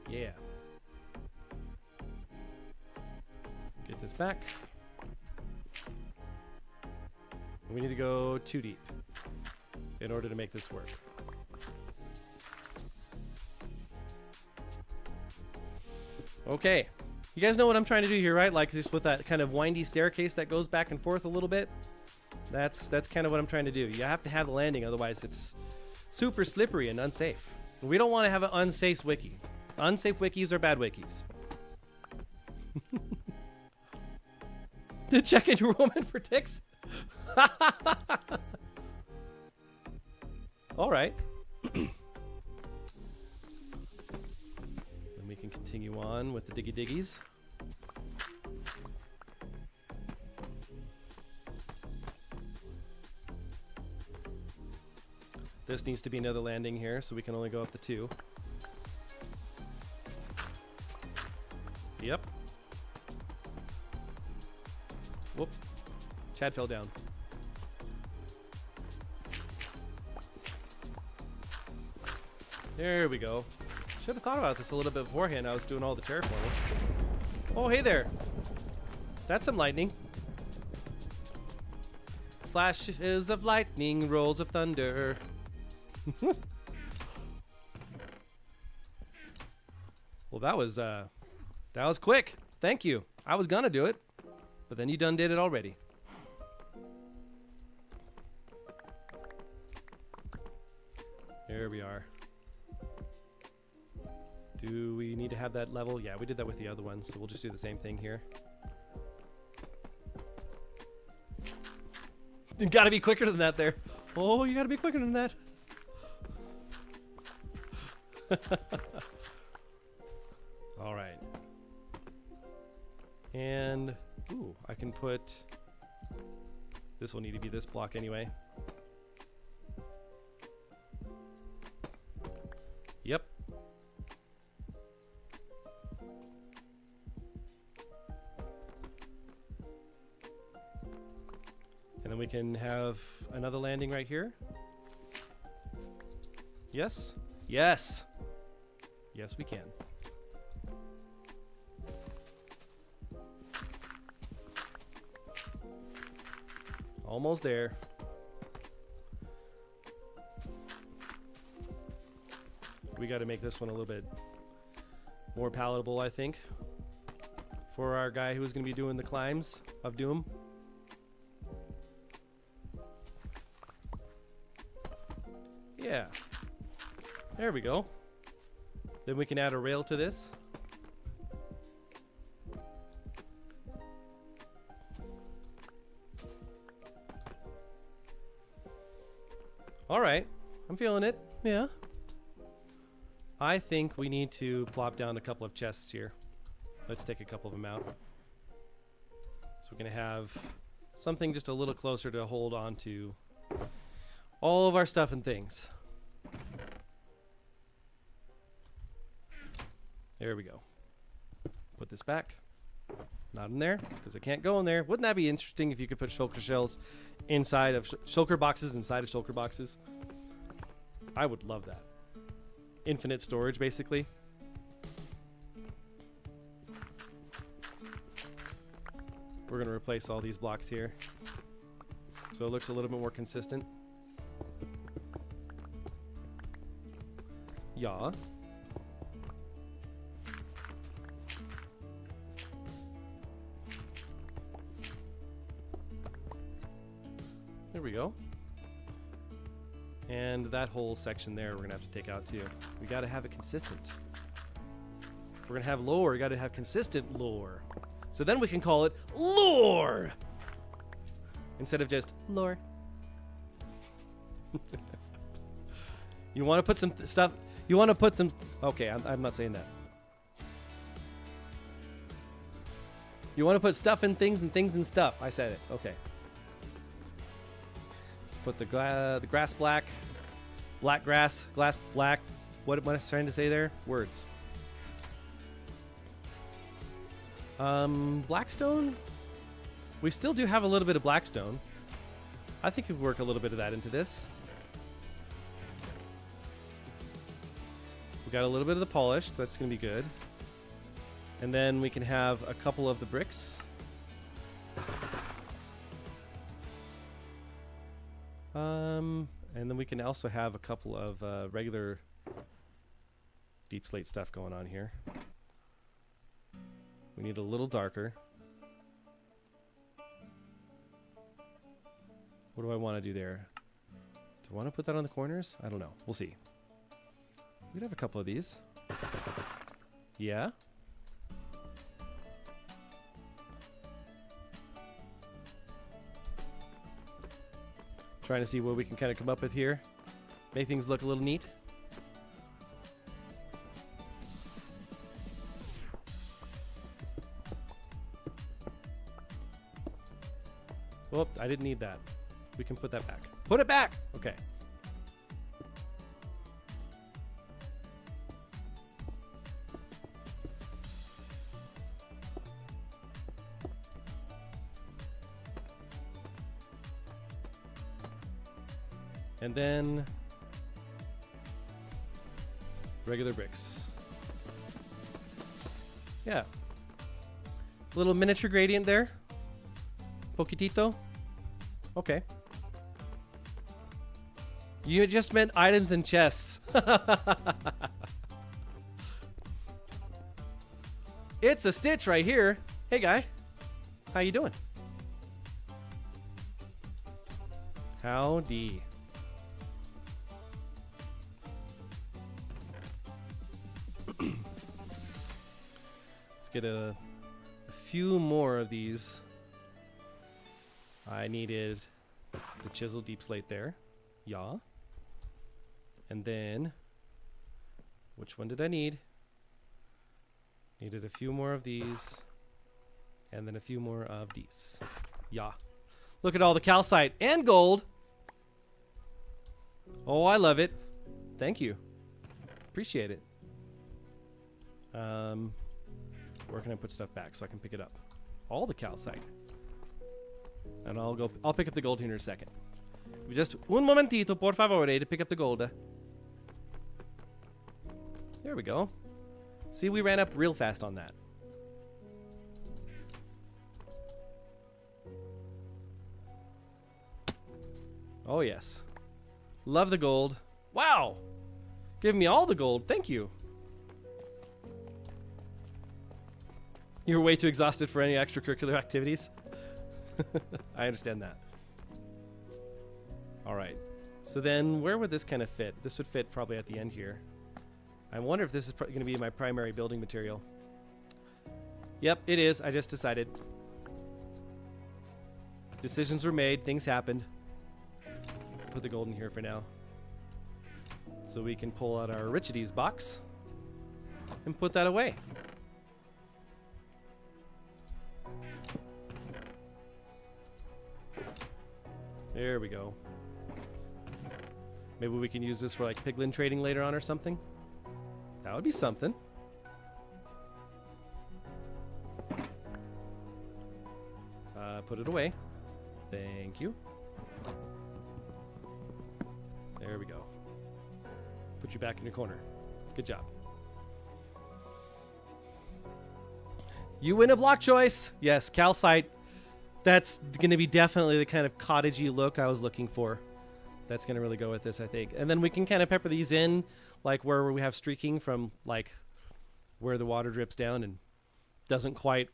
Yeah. Get this back. We need to go too deep in order to make this work. Okay. You guys know what I'm trying to do here, right? Like just with that kind of windy staircase that goes back and forth a little bit. That's kind of what I'm trying to do. You have to have the landing, otherwise it's super slippery and unsafe. We don't want to have an unsafe wiki. Unsafe wikis are bad wikis. Did check in your woman for ticks? All right. Then we can continue on with the diggy diggies. This needs to be another landing here, so we can only go up to 2. Yep. Whoop. Chad fell down. There we go. Should have thought about this a little bit beforehand. I was doing all the terraforming. Oh, hey there. That's some lightning. Flashes of lightning, rolls of thunder. Well, that was quick. Thank you. I was gonna do it, but then you done did it already. There we are. Do we need to have that level? Yeah, we did that with the other ones, so we'll just do the same thing here. You gotta be quicker than that there. Oh, you gotta be quicker than that. All right. And, ooh, I can put, this will need to be this block anyway. Yep. And then we can have another landing right here. Yes? Yes! Yes, we can. Almost there. We got to make this one a little bit more palatable, I think, for our guy who's going to be doing the climbs of Doom. Yeah. There we go. Then we can add a rail to this. All right. I'm feeling it. Yeah. I think we need to plop down a couple of chests here. Let's take a couple of them out. So we're going to have something just a little closer to hold on to all of our stuff and things. There we go. Put this back. Not in there, because it can't go in there. Wouldn't that be interesting if you could put shulker shells inside of shulker boxes inside of shulker boxes? I would love that. Infinite storage, basically. We're going to replace all these blocks here, so it looks a little bit more consistent. Yeah. There we go. And that whole section there we're going to have to take out too. We got to have it consistent. If we're going to have lore, we got to have consistent lore. So then we can call it lore instead of just lore. You want to put some stuff, you want to put some, okay, I'm not saying that. You want to put stuff in things and things in stuff. I said it. Okay. Let's put the grass black, black grass, glass black. What am I trying to say there? Words. Blackstone? We still do have a little bit of blackstone. I think we could work a little bit of that into this. We got a little bit of the polished. That's going to be good. And then we can have a couple of the bricks. And then we can also have a couple of regular deep slate stuff going on here. We need a little darker. What do I want to do there? Do I want to put that on the corners? I don't know. We'll see. We could have a couple of these. Yeah. Trying to see what we can kind of come up with here. Make things look a little neat. Well, I didn't need that. We can put that back. Put it back! Okay. And then regular bricks. Yeah. Little miniature gradient there. Poquitito. Okay. You just meant items and chests. It's a Stitch right here. Hey, guy. How you doing? Howdy. Let's get a few more of these. I needed the chisel deep slate there. Yeah. And then, which one did I need? Needed a few more of these. And then a few more of these. Yeah. Look at all the calcite and gold. Oh, I love it. Thank you. Appreciate it. Where can I put stuff back so I can pick it up? All the calcite. And I'll pick up the gold here in a second. Just un momentito, por favor, to pick up the gold. There we go. See, we ran up real fast on that. Oh, yes. Love the gold. Wow. Give me all the gold. Thank you. You're way too exhausted for any extracurricular activities. I understand that. All right. So then where would this kind of fit? This would fit probably at the end here. I wonder if this is going to be my primary building material. Yep, it is. I just decided. Decisions were made. Things happened. Put the gold in here for now. So we can pull out our Richides box and put that away. There we go. Maybe we can use this for like piglin trading later on or something. That would be something. Put it away. Thank you. There we go. Put you back in your corner. Good job. You win a block choice. Yes, calcite. That's going to be definitely the kind of cottagey look I was looking for. That's going to really go with this, I think. And then we can kind of pepper these in, like where we have streaking from, like where the water drips down and doesn't quite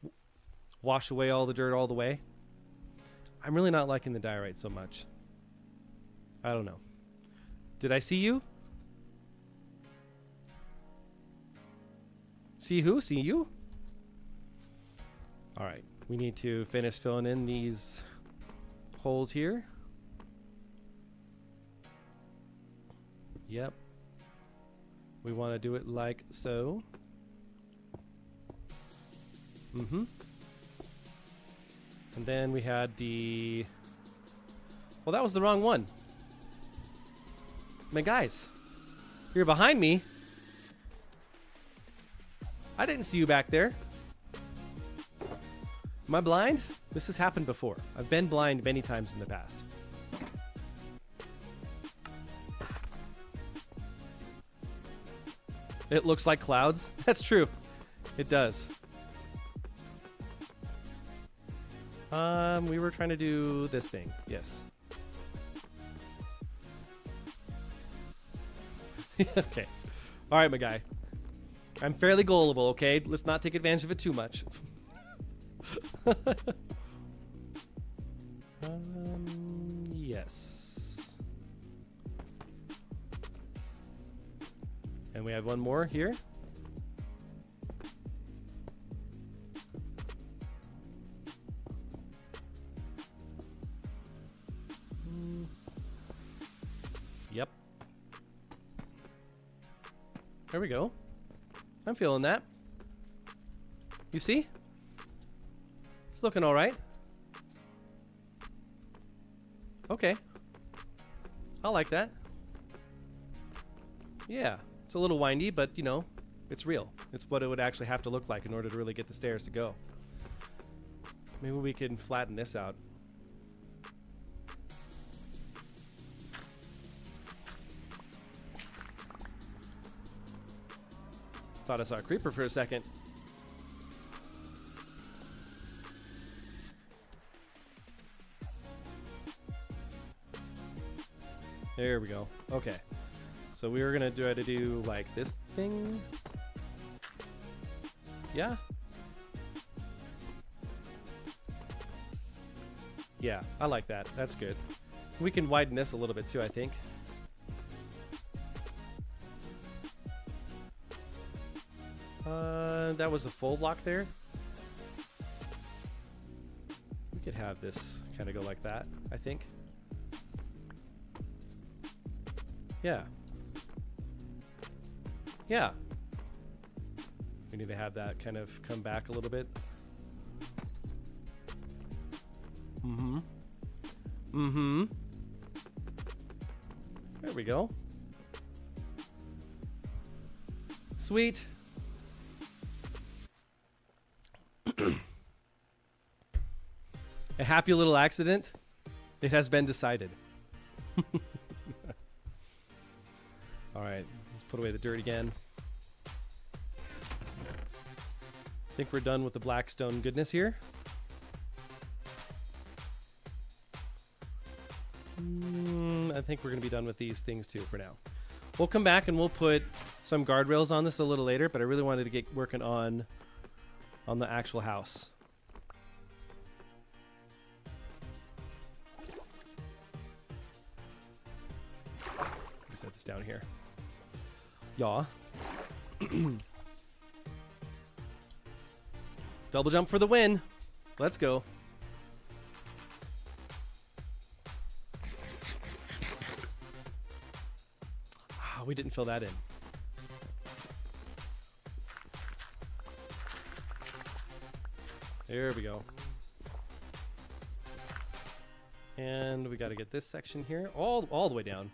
wash away all the dirt all the way. I'm really not liking the diorite so much. I don't know. Did I see you? See who? See you? All right. We need to finish filling in these holes here. Yep. We want to do it like so. Mm-hmm. And then we had the... Well, that was the wrong one. Man, guys, you're behind me. I didn't see you back there. Am I blind? This has happened before. I've been blind many times in the past. It looks like clouds. That's true. It does. We were trying to do this thing. Yes. Okay. All right, my guy. I'm fairly gullible, okay? Let's not take advantage of it too much. Yes. And we have one more here. Yep. There we go. I'm feeling that. You see? It's looking all right. Okay. I like that. Yeah. It's a little windy, but, you know, it's real. It's what it would actually have to look like in order to really get the stairs to go. Maybe we can flatten this out. Thought I saw a creeper for a second. There we go. Okay. So we were going to try to do like this thing. Yeah. Yeah, I like that. That's good. We can widen this a little bit too, I think. That was a full block there. We could have this kind of go like that, I think. Yeah. Yeah. We need to have that kind of come back a little bit. Mm-hmm. Mm-hmm. There we go. Sweet. A happy little accident. It has been decided. All right, let's put away the dirt again. I think we're done with the blackstone goodness here. I think we're going to be done with these things too for now. We'll come back and we'll put some guardrails on this a little later, but I really wanted to get working on the actual house. Let me set this down here. Yeah. Double jump for the win. Let's go. We didn't fill that in. There we go. And we got to get this section here all the way down.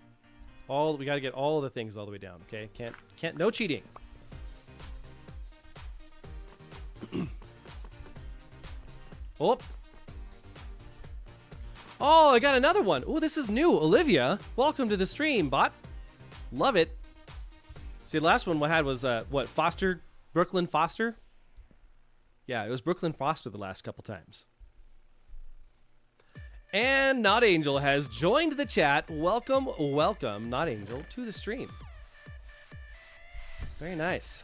We got to get all of the things all the way down. Okay, can't no cheating. Oh. Oh, I got another one. Oh, this is new. Olivia, welcome to the stream, bot. Love it. See, the last one we had was what, Foster, Brooklyn Foster? Yeah, it was Brooklyn Foster the last couple times. And Not Angel has joined the chat. Welcome, welcome, Not Angel, to the stream. Very nice.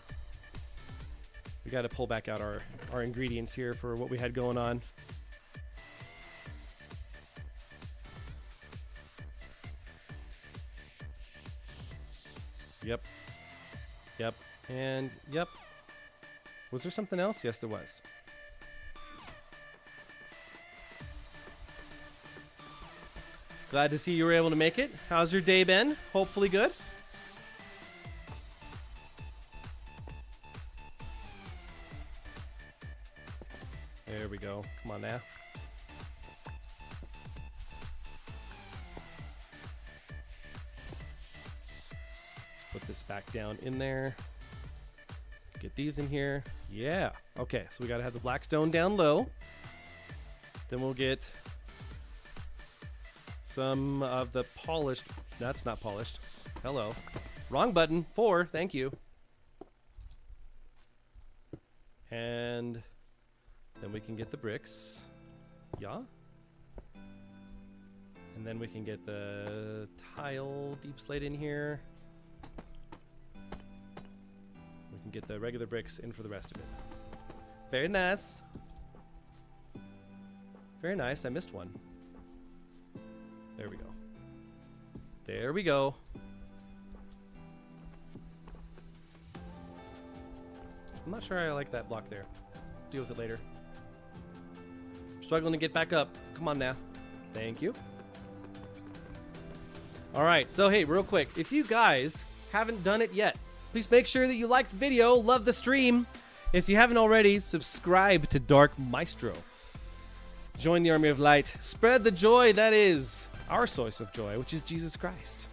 We got to pull back out our ingredients here for what we had going on. Yep. Yep. And yep. Was there something else? Yes, there was. Glad to see you were able to make it. How's your day been? Hopefully good. There we go. Come on now. Put this back down in there. Get these in here. Yeah. Okay, so we got to have the black stone down low. Then we'll get some of the polished. That's not polished. Hello. Wrong button. 4. Thank you. And then we can get the bricks. Yeah. And then we can get the tile deep slate in here. We can get the regular bricks in for the rest of it. Very nice. Very nice. I missed one. There we go. There we go. I'm not sure I like that block there. Deal with it later. Struggling to get back up. Come on now. Thank you. All right. So, hey, real quick. If you guys haven't done it yet, please make sure that you like the video, love the stream. If you haven't already, subscribe to Dark Maestro. Join the army of light. Spread the joy that is our source of joy, which is Jesus Christ.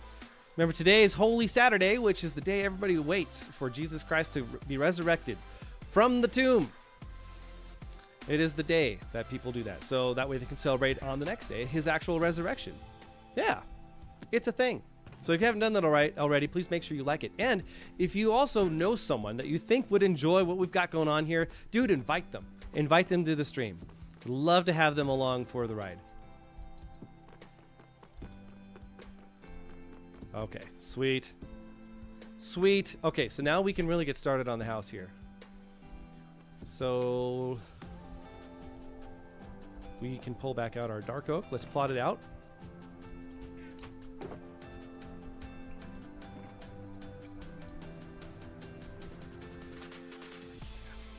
Remember, today is Holy Saturday, which is the day everybody waits for Jesus Christ to be resurrected from the tomb. It is the day that people do that. So that way they can celebrate on the next day his actual resurrection. Yeah, it's a thing. So if you haven't done that already, please make sure you like it. And if you also know someone that you think would enjoy what we've got going on here, dude, invite them. Invite them to the stream. Love to have them along for the ride. Okay, sweet. Sweet. Okay, so now we can really get started on the house here. So we can pull back out our dark oak. Let's plot it out.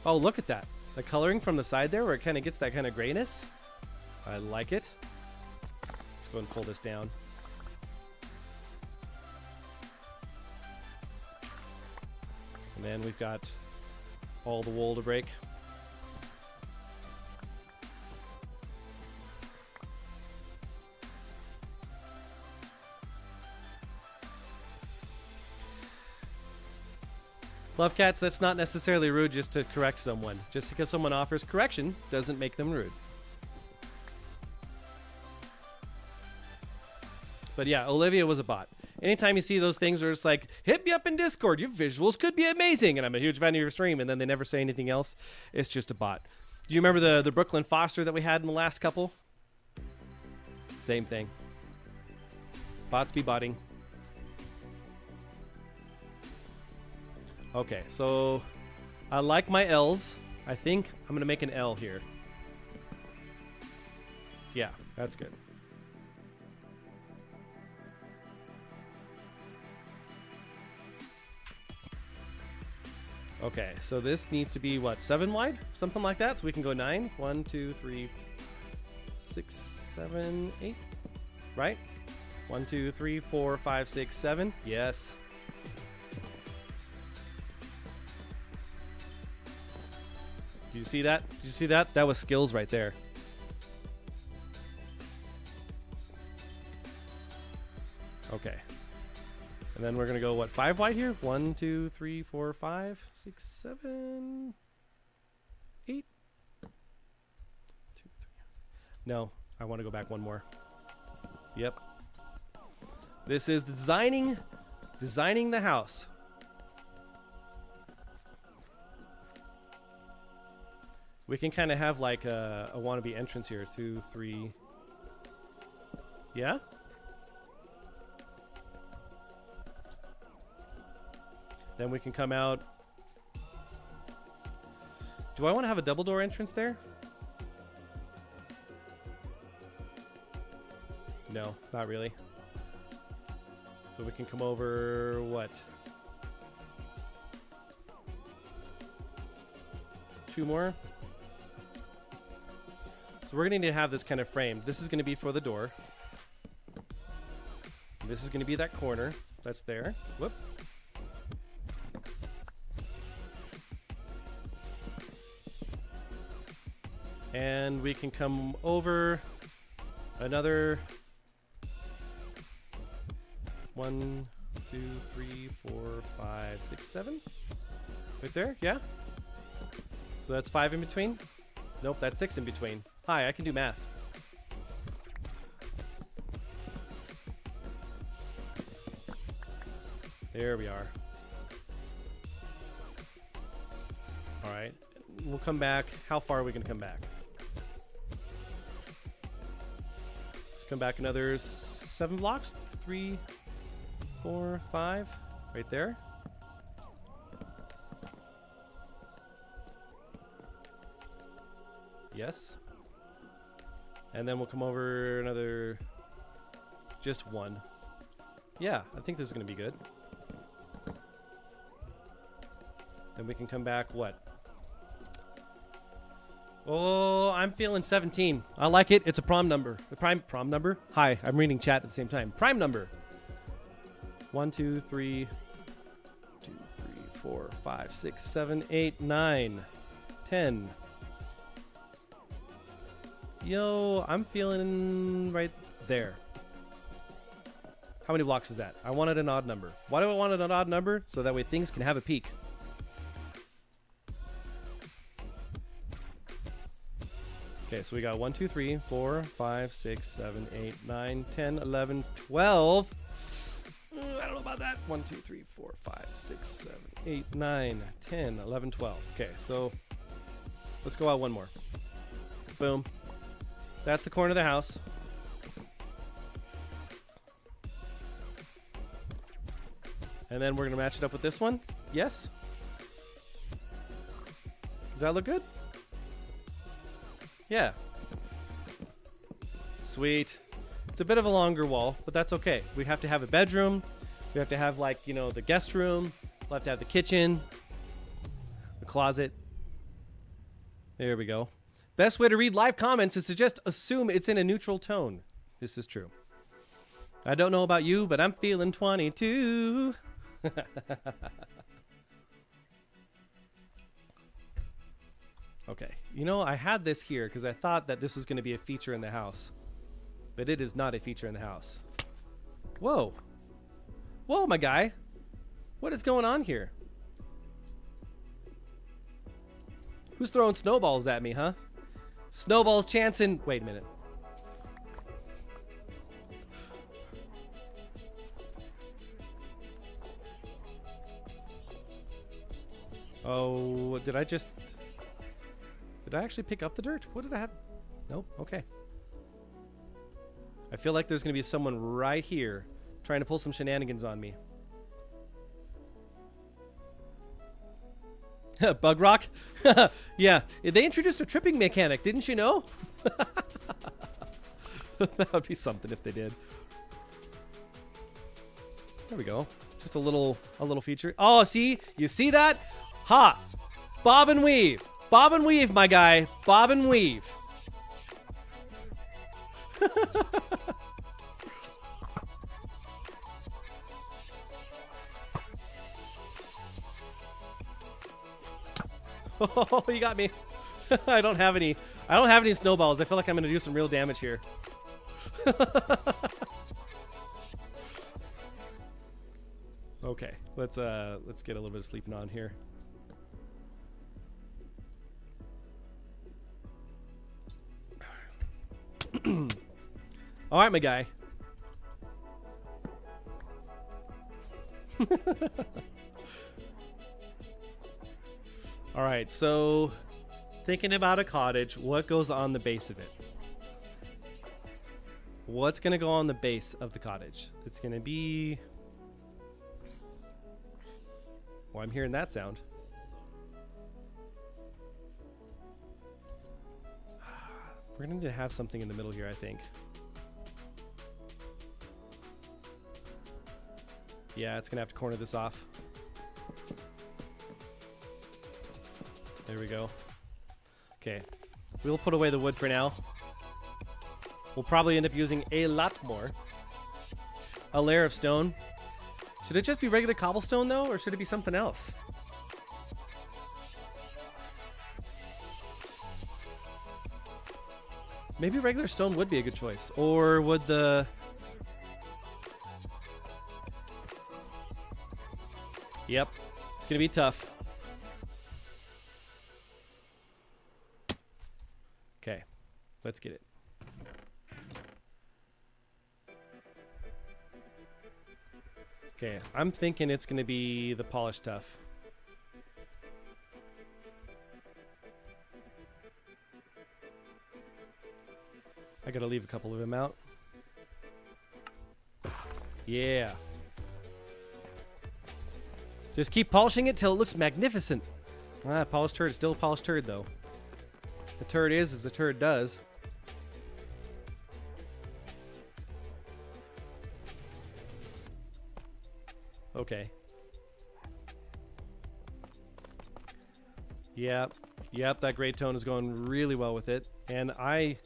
Oh, look at that. The coloring from the side there where it kind of gets that kind of grayness. I like it. Let's go and pull this down. And then we've got all the wool to break. Love cats, that's not necessarily rude just to correct someone. Just because someone offers correction doesn't make them rude. But yeah, Olivia was a bot. Anytime you see those things where it's like, hit me up in Discord, your visuals could be amazing, and I'm a huge fan of your stream, and then they never say anything else, it's just a bot. Do you remember the Brooklyn Foster that we had in the last couple? Same thing. Bots be botting. Okay, so I like my L's. I think I'm going to make an L here. Yeah, that's good. Okay, so this needs to be, what, 7 wide? Something like that, so we can go 9. 1, 2, 3, 6, 7, 8. Right? 1, 2, 3, 4, 5, 6, 7. Yes. Did you see that? Did you see that? That was skills right there. Okay. And then we're going to go, what, 5 wide here? 1, 2, 3, 4, 5, 6, 7, 8. 2, 3. No, I want to go back one more. Yep. This is designing the house. We can kind of have like a wannabe entrance here. 2, 3. Yeah? Then we can come out. Do I want to have a double door entrance there? No, not really. So we can come over, what? 2 more. So we're going to need to have this kind of framed. This is going to be for the door. This is going to be that corner that's there. Whoop. And we can come over another 1, 2, 3, 4, 5, 6, 7. Right there, yeah? So that's 5 in between? Nope, that's 6 in between. Hi, I can do math. There we are. All right, we'll come back. How far are we going to come back? Let's come back another 7 blocks. 3, 4, 5. Right there. Yes. And then we'll come over another, just 1. Yeah, I think this is going to be good. Then we can come back, what? Oh, I'm feeling 17. I like it. It's a prom number. The prom number? Hi, I'm reading chat at the same time. Prime number. 1, 2, 3, 2, 3, 4, 5, 6, 7, 8, 9, 10. Yo, I'm feeling right there. How many blocks is that? I wanted an odd number. Why do I want an odd number? So that way things can have a peak. Okay, so we got 1, 2, 3, 4, 5, 6, 7, 8, 9, 10, 11, 12. I don't know about that. 1, 2, 3, 4, 5, 6, 7, 8, 9, 10, 11, 12. Okay, so let's go out one more. Boom. That's the corner of the house. And then we're going to match it up with this one. Yes? Does that look good? Yeah. Sweet. It's a bit of a longer wall, but that's okay. We have to have a bedroom. We have to have, like, you know, the guest room. We'll have to have the kitchen. The closet. There we go. Best way to read live comments is to just assume it's in a neutral tone. This is true. I don't know about you, but I'm feeling 22. Okay. You know, I had this here because I thought that this was going to be a feature in the house. But it is not a feature in the house. Whoa. Whoa, my guy. What is going on here? Who's throwing snowballs at me, huh? Snowballs chancing. Wait a minute. Oh, did I actually pick up the dirt? What did I have? Nope. Okay. I feel like there's going to be someone right here trying to pull some shenanigans on me. Bug rock? Yeah. They introduced a tripping mechanic, didn't you know? That would be something if they did. There we go. Just a little feature. Oh, see? You see that? Ha! Bob and weave. Bob and weave, my guy. Bob and weave. Oh, you got me. I don't have any snowballs. I feel like I'm going to do some real damage here. Okay, let's get a little bit of sleeping on here. All right, my guy. All right, so thinking about a cottage, what goes on the base of it? What's going to go on the base of the cottage? It's going to be... Well, I'm hearing that sound. We're going to need to have something in the middle here, I think. Yeah, it's going to have to corner this off. There we go. Okay. We'll put away the wood for now. We'll probably end up using a lot more. A layer of stone. Should it just be regular cobblestone, though, or should it be something else? Maybe regular stone would be a good choice. Or would the... Yep. It's going to be tough. Okay. Let's get it. Okay. I'm thinking it's going to be the polished tuff. I gotta leave a couple of them out. Yeah. Just keep polishing it till it looks magnificent. Ah, polished turd is still a polished turd, though. The turd is as the turd does. Okay. Yep. Yep, that gray tone is going really well with it. And I...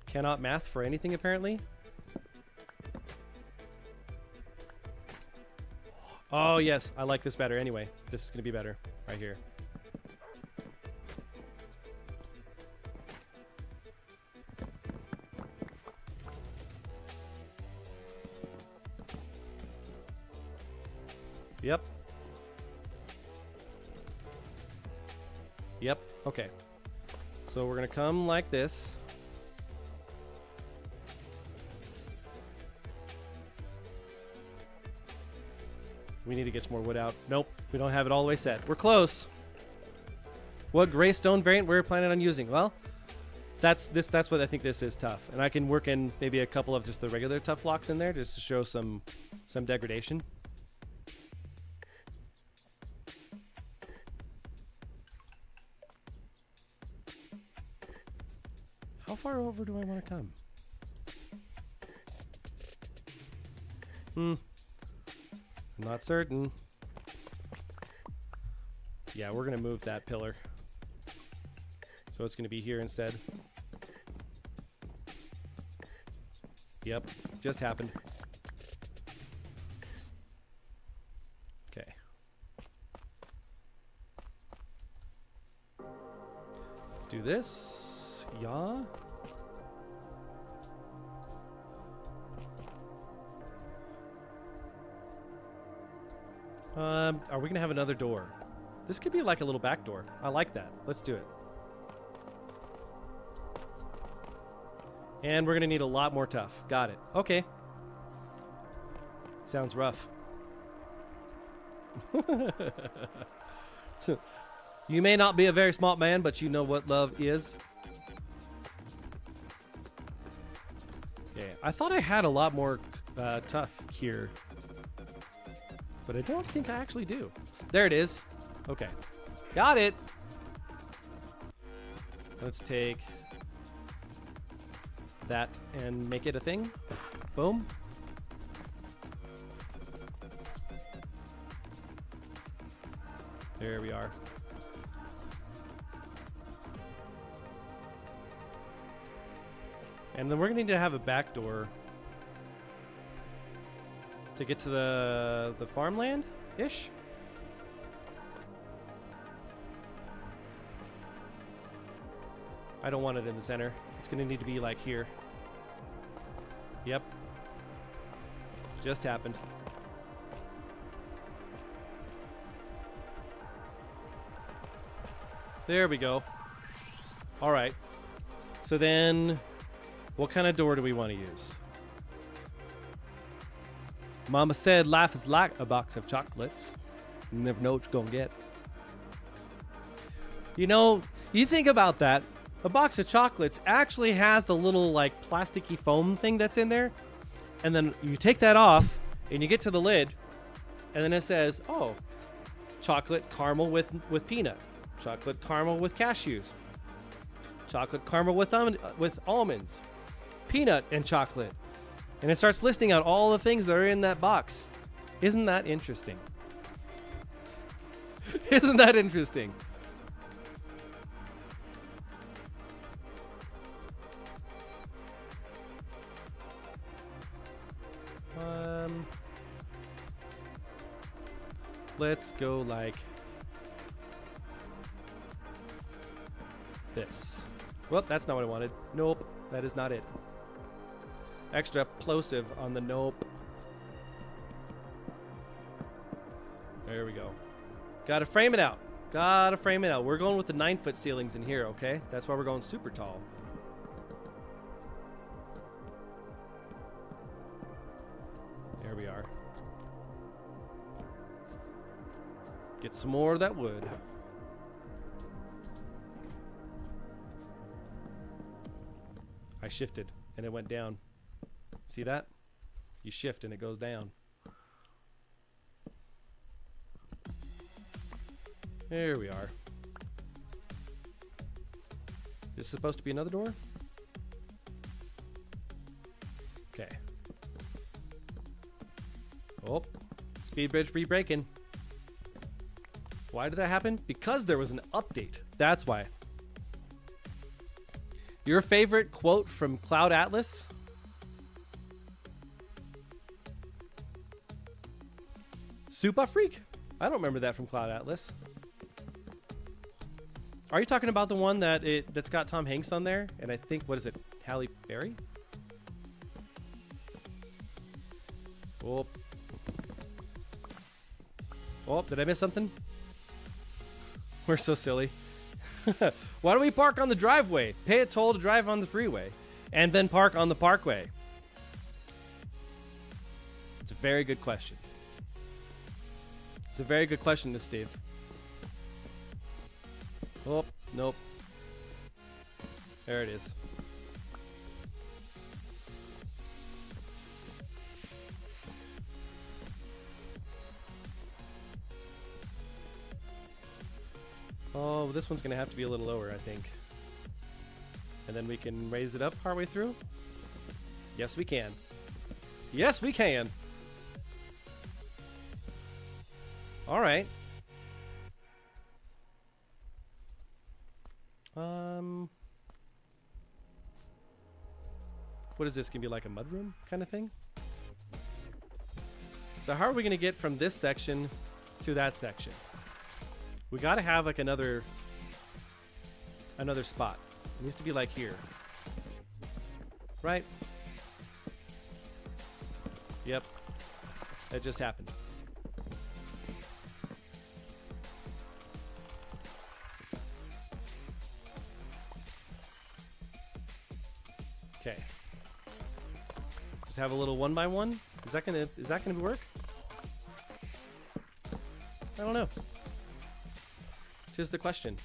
cannot math for anything, apparently. Oh, yes. I like this better anyway. This is going to be better right here. Yep. Yep. Okay. So we're going to come like this. We need to get some more wood out. Nope, we don't have it all the way set. We're close. What gray stone variant we're planning on using? Well, That's what I think this is tough. And I can work in maybe a couple of just the regular tough blocks in there just to show some degradation. How far over do I want to come? I'm not certain. Yeah, we're going to move that pillar. So it's going to be here instead. Yep, just happened. Okay. Let's do this. Yeah. Are we going to have another door? This could be like a little back door. I like that. Let's do it. And we're going to need a lot more tough. Got it. Okay. Sounds rough. You may not be a very smart man, but you know what love is. Yeah, I thought I had a lot more tough here. But I don't think I actually do. There it is. Okay. Got it. Let's take that and make it a thing. Boom. There we are. And then we're going to need to have a back door to get to the farmland-ish. I don't want it in the center. It's going to need to be like here. Yep. Just happened. There we go. All right. So then, what kind of door do we want to use? Mama said life is like a box of chocolates. You never know what you're going to get. You know, you think about that. A box of chocolates actually has the little like plasticky foam thing that's in there. And then you take that off and you get to the lid and then it says, oh, chocolate caramel with peanut, chocolate caramel with cashews, chocolate caramel with almonds, peanut and chocolate. And it starts listing out all the things that are in that box. Isn't that interesting? Isn't that interesting? Let's go like this. Well, that's not what I wanted. Nope, that is not it. Extra plosive on the nope. There we go. Gotta frame it out. Gotta frame it out. We're going with the 9-foot ceilings in here, okay? That's why we're going super tall. There we are. Get some more of that wood. I shifted and it went down. See that? You shift and it goes down. There we are. This is supposed to be another door? Okay. Oh, speed bridge re-breaking. Why did that happen? Because there was an update. That's why. Your favorite quote from Cloud Atlas? Super Freak? I don't remember that from Cloud Atlas. Are you talking about the one that's got Tom Hanks on there? And I think, what is it? Halle Berry? Oh. Oh, did I miss something? We're so silly. Why don't we park on the driveway? Pay a toll to drive on the freeway. And then park on the parkway. It's a very good question. It's a very good question, this Steve. Oh, nope. There it is. Oh, this one's going to have to be a little lower, I think. And then we can raise it up partway through. Yes, we can. Yes, we can. All right. What is this? Gonna be like a mudroom kind of thing? So how are we gonna get from this section to that section? We gotta have like another spot. It needs to be like here. Right? Yep. That just happened. Okay. Just have a little 1x1. Is that gonna work? I don't know. Tis the question.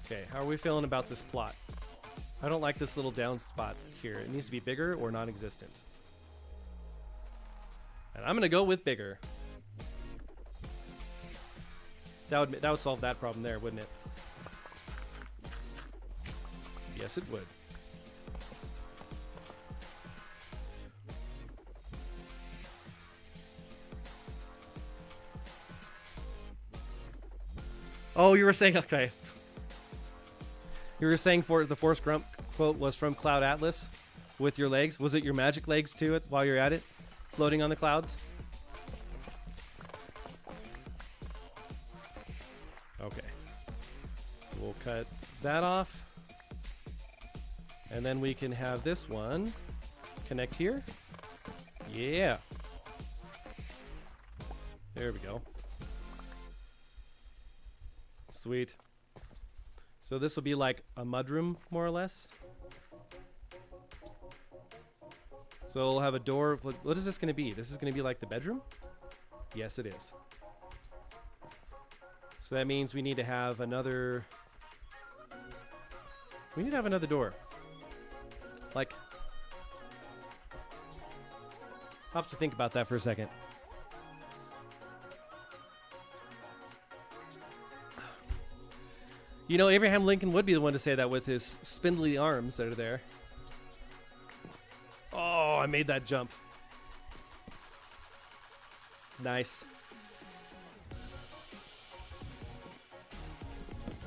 Okay, how are we feeling about this plot? I don't like this little down spot here. It needs to be bigger or non-existent. And I'm gonna go with bigger. That would solve that problem there, wouldn't it? Yes, it would. Oh, you were saying, okay. You were saying the Forrest Gump quote was from Cloud Atlas with your legs. Was it your magic legs too while you're at it? Floating on the clouds? Okay. So we'll cut that off. And then we can have this one connect here. Yeah. There we go. Sweet. So this will be like a mudroom, more or less. So we'll have a door. What is this going to be? This is going to be like the bedroom? Yes, it is. So that means we need to have another... We need to have another door. Like... I'll have to think about that for a second. You know, Abraham Lincoln would be the one to say that with his spindly arms that are there. Oh, I made that jump. Nice.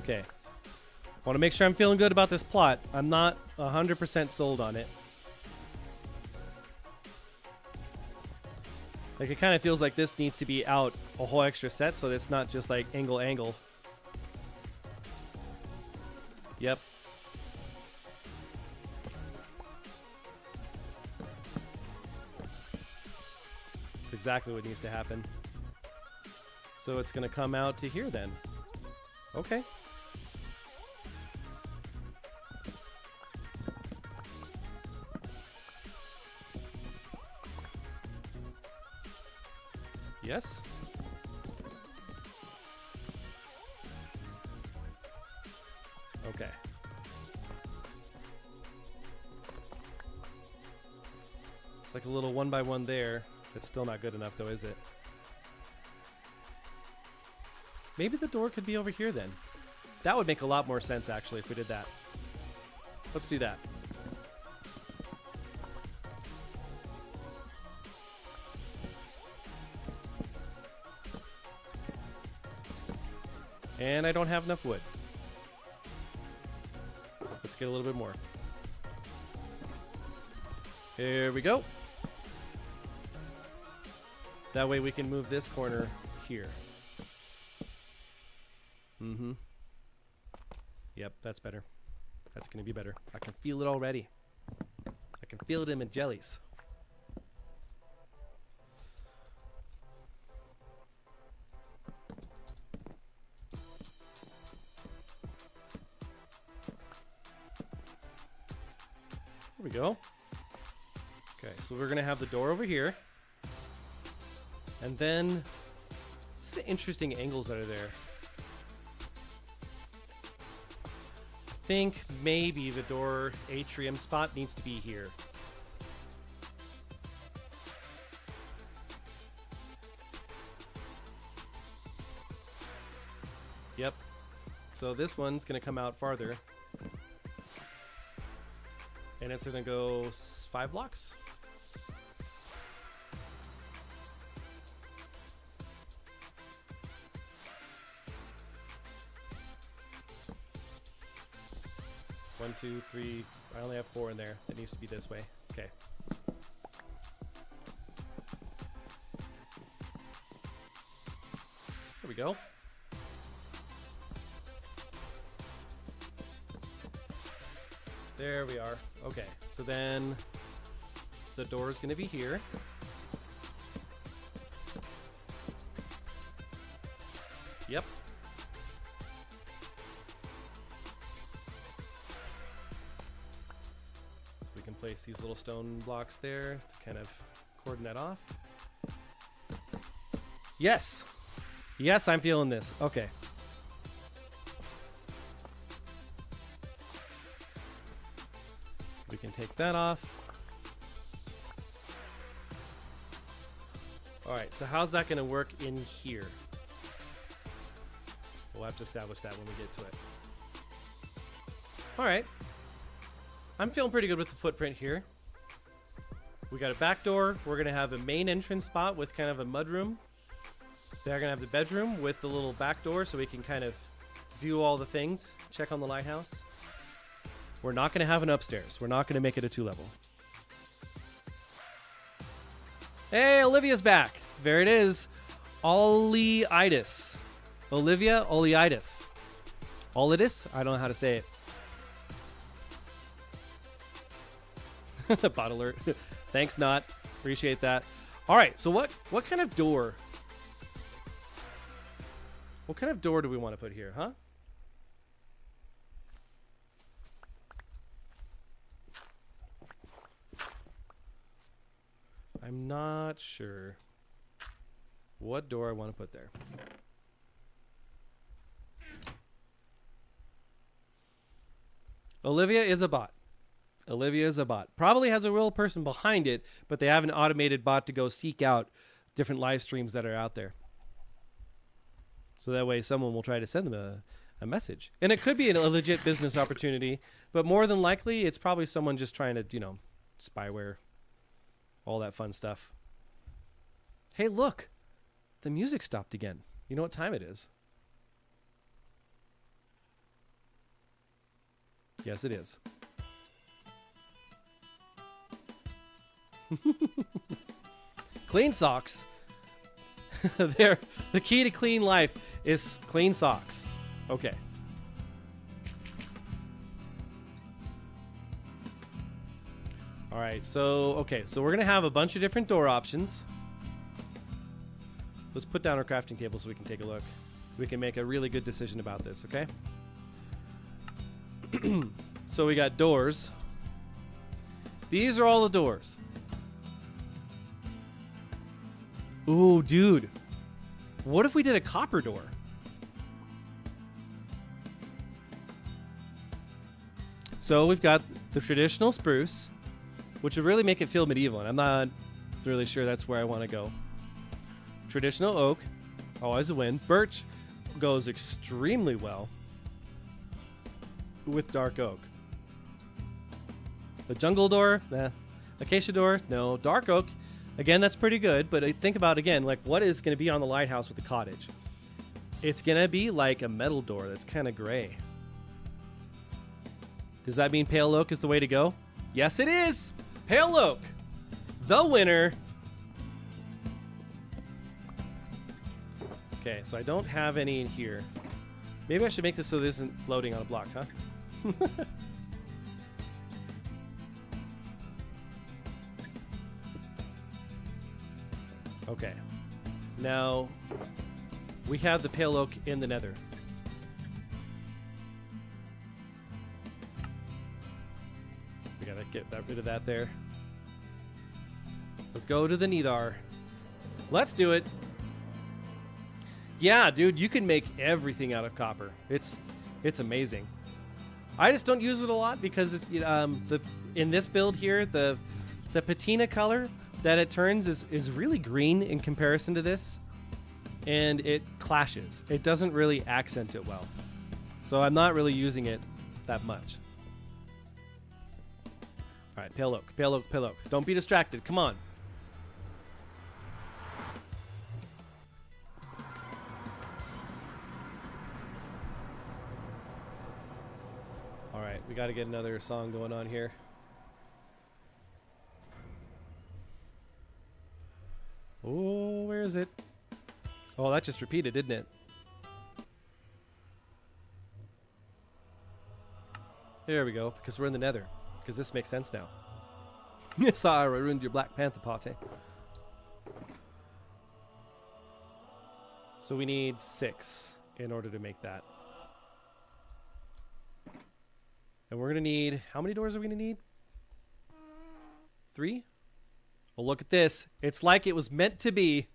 Okay. Want to make sure I'm feeling good about this plot. I'm not 100% sold on it. Like, it kind of feels like this needs to be out a whole extra set, so it's not just like angle. Yep. That's exactly what needs to happen. So it's going to come out to here then. Okay. Yes. Okay. It's like a little 1x1 there. That's still not good enough though, is it? Maybe the door could be over here then. That would make a lot more sense actually if we did that. Let's do that. And I don't have enough wood. Let's get a little bit more. Here we go. That way we can move this corner here. Mm-hmm. Yep, that's better. That's going to be better. I can feel it already. I can feel it in my jellies. There we go. Okay, so we're going to have the door over here. And then, what's the interesting angles that are there? think maybe the door atrium spot needs to be here. Yep. So this one's going to come out farther. And it's going to go 5 blocks. One, two, three. I only have 4 in there. It needs to be this way. Okay. There we go. There we are. Okay. So then the door is going to be here. Yep. Place these little stone blocks there to kind of cordon that off. Yes. Yes, I'm feeling this. Okay. We can take that off. All right, so how's that going to work in here? We'll have to establish that when we get to it. All right. I'm feeling pretty good with the footprint here. We got a back door. We're going to have a main entrance spot with kind of a mudroom. They're going to have the bedroom with the little back door so we can kind of view all the things, check on the lighthouse. We're not going to have an upstairs. We're not going to make it a 2-level. Hey, Olivia's back. There it is. Oleitis. Olivia Oleitis. Olitis? I don't know how to say it. Bot alert. Thanks, Not. Appreciate that. All right, so what kind of door? What kind of door do we want to put here, huh? I'm not sure what door I want to put there. Olivia is a bot. Olivia is a bot. Probably has a real person behind it, but they have an automated bot to go seek out different live streams that are out there. So that way someone will try to send them a message. And it could be a legit business opportunity, but more than likely it's probably someone just trying to, spyware, all that fun stuff. Hey, look, the music stopped again. You know what time it is? Yes, it is. Clean socks. The key to clean life is clean socks. Okay. All right. So we're going to have a bunch of different door options. Let's put down our crafting table so we can take a look. We can make a really good decision about this, okay? So we got doors. These are all the doors. Ooh, dude. What if we did a copper door? So we've got the traditional spruce, which would really make it feel medieval, and I'm not really sure that's where I want to go. Traditional oak, always a win. Birch goes extremely well with dark oak. The jungle door, acacia door, no. Dark oak, again, that's pretty good, but think about, again, like what is going to be on the lighthouse with the cottage? It's going to be like a metal door that's kind of gray. Does that mean pale oak is the way to go? Yes, it is! Pale oak! The winner! Okay, so I don't have any in here. Maybe I should make this so this isn't floating on a block, huh? Okay. Now, we have the pale oak in the nether. We gotta get rid of that there. Let's go to the Nidar. Let's do it. Yeah, dude, you can make everything out of copper. It's amazing. I just don't use it a lot because it's, in this build here, the patina color that it turns is really green in comparison to this, and it clashes. It doesn't really accent it well, so I'm not really using it that much. All right, pale oak, pale oak, pale oak. Don't be distracted. Come on. All right, we got to get another song going on here. Oh, where is it? Oh, that just repeated, didn't it? There we go, because we're in the nether. Because this makes sense now. Sorry, I ruined your Black Panther party. So we need 6 in order to make that. And we're going to need... How many doors are we going to need? 3? Well, look at this. It's like it was meant to be.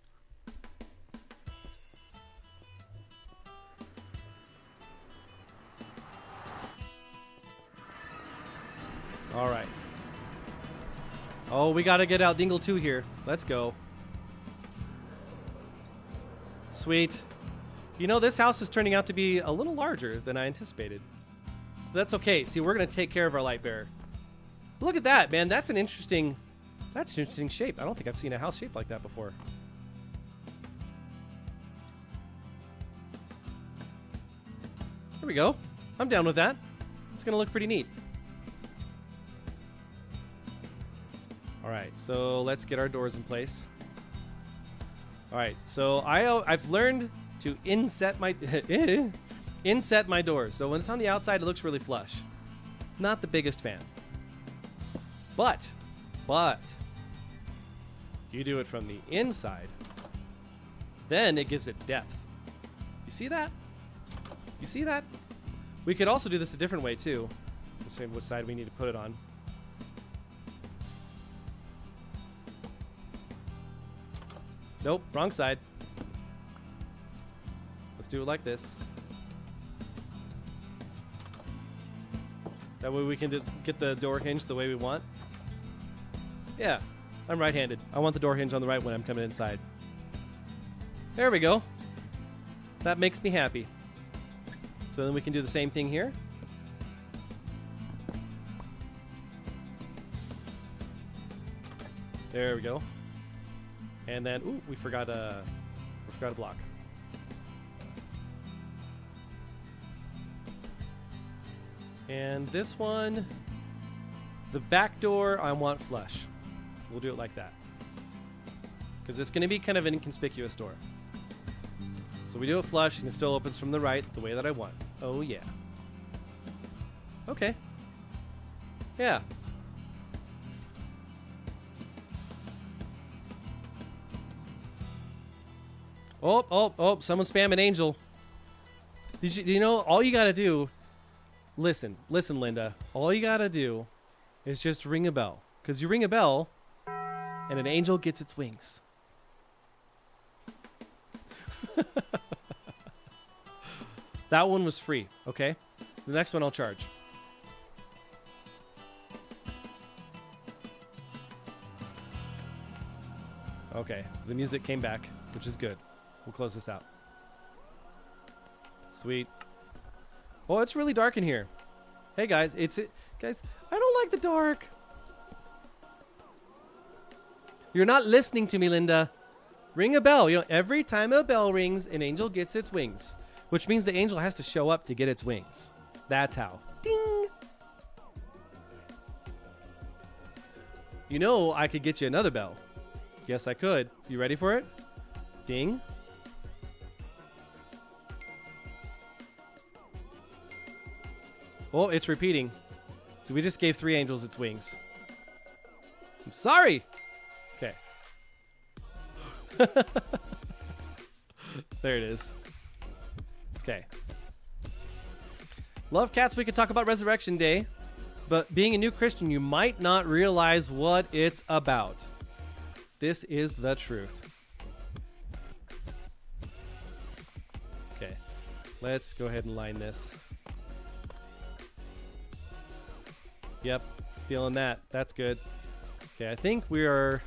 All right. Oh, we got to get out Dingle 2 here. Let's go. Sweet. You know, this house is turning out to be a little larger than I anticipated. That's okay. See, we're going to take care of our Lightbearer. Look at that, man. That's an interesting shape. I don't think I've seen a house shaped like that before. There we go. I'm down with that. It's going to look pretty neat. All right, so let's get our doors in place. All right, so I've learned to inset my doors. So when it's on the outside, it looks really flush. Not the biggest fan. But you do it from the inside, then it gives it depth. You see that? You see that? We could also do this a different way too. Just saying which side we need to put it on. Nope, wrong side. Let's do it like this. That way we can get the door hinge the way we want. Yeah, I'm right-handed. I want the door hinge on the right when I'm coming inside. There we go. That makes me happy. So then we can do the same thing here. There we go. And then, ooh, we forgot a block. And this one, the back door, I want flush. We'll do it like that. Because it's going to be kind of an inconspicuous door. So we do it flush, and it still opens from the right the way that I want. Oh, yeah. Okay. Yeah. Oh, someone's spamming Angel. You know, all you got to do... Listen, Linda. All you got to do is just ring a bell. Because you ring a bell, and an angel gets its wings. That one was free, okay? The next one I'll charge. Okay, so the music came back, which is good. We'll close this out. Sweet. Oh, it's really dark in here. Hey guys, guys, I don't like the dark. You're not listening to me, Linda. Ring a bell. You know, every time a bell rings, an angel gets its wings, which means the angel has to show up to get its wings. That's how. Ding. You know, I could get you another bell. Yes, I could. You ready for it? Ding. Oh, it's repeating. So we just gave 3 angels its wings. I'm sorry. Okay. There it is. Okay. Love cats, we could talk about Resurrection Day, but being a new Christian, you might not realize what it's about. This is the truth. Okay. Let's go ahead and line this. Yep, feeling that. That's good. Okay, I think we are...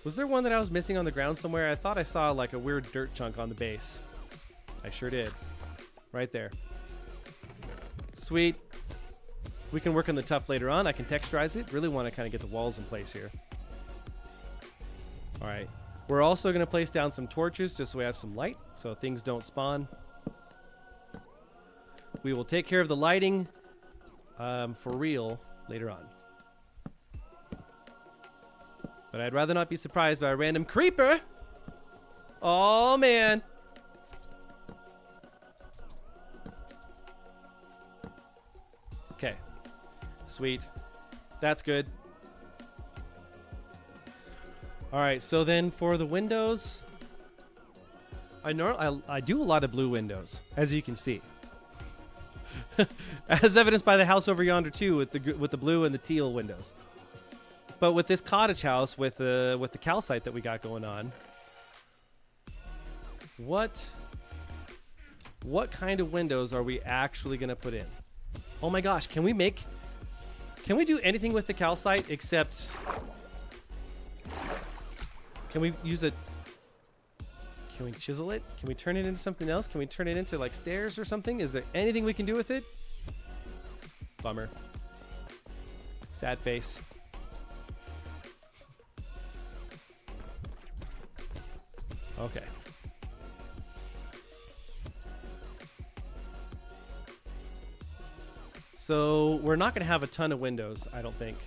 Was there one that I was missing on the ground somewhere? I thought I saw like a weird dirt chunk on the base. I sure did. Right there. Sweet. We can work on the tough later on. I can texturize it. Really want to kind of get the walls in place here. All right. We're also going to place down some torches just so we have some light so things don't spawn. We will take care of the lighting for real later on. But I'd rather not be surprised by a random creeper. Oh, man. Okay. Sweet. That's good. All right, so then for the windows, I do a lot of blue windows, as you can see. As evidenced by the house over yonder too, with the blue and the teal windows. But with this cottage house with the calcite that we got going on, what kind of windows are we actually going to put in? Oh my gosh, can we do anything with the calcite except, can we use it? Can we chisel it? Can we turn it into something else? Can we turn it into like stairs or something? Is there anything we can do with it? Bummer. Sad face. Okay. So we're not going to have a ton of windows, I don't think.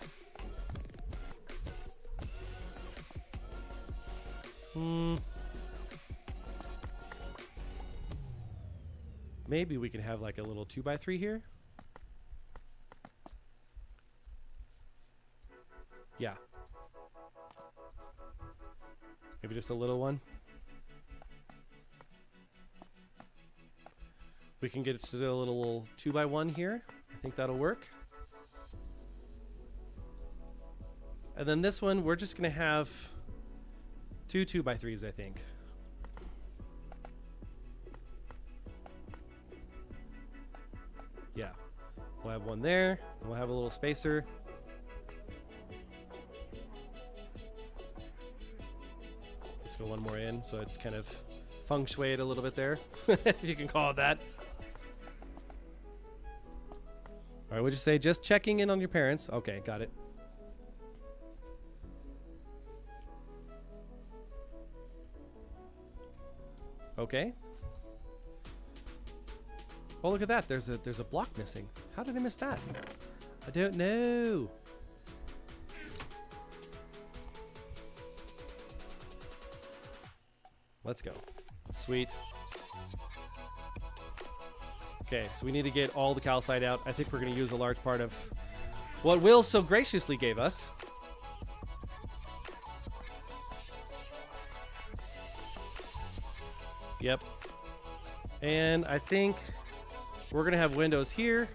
Maybe we can have like a little 2x3 here. Yeah. Maybe just a little one. We can get to a little 2x1 here. I think that'll work. And then this one, we're just going to have two 2x3s, I think. Yeah. We'll have one there. And we'll have a little spacer. Let's go one more in, so it's kind of feng shuied a little bit there, if you can call it that. All right, what'd you say? Just checking in on your parents. Okay, got it. Okay. Oh, look at that. There's a block missing. How did I miss that? I don't know. Let's go. Sweet. Okay, so we need to get all the calcite out. I think we're going to use a large part of what Will so graciously gave us. Yep. And I think we're going to have windows here.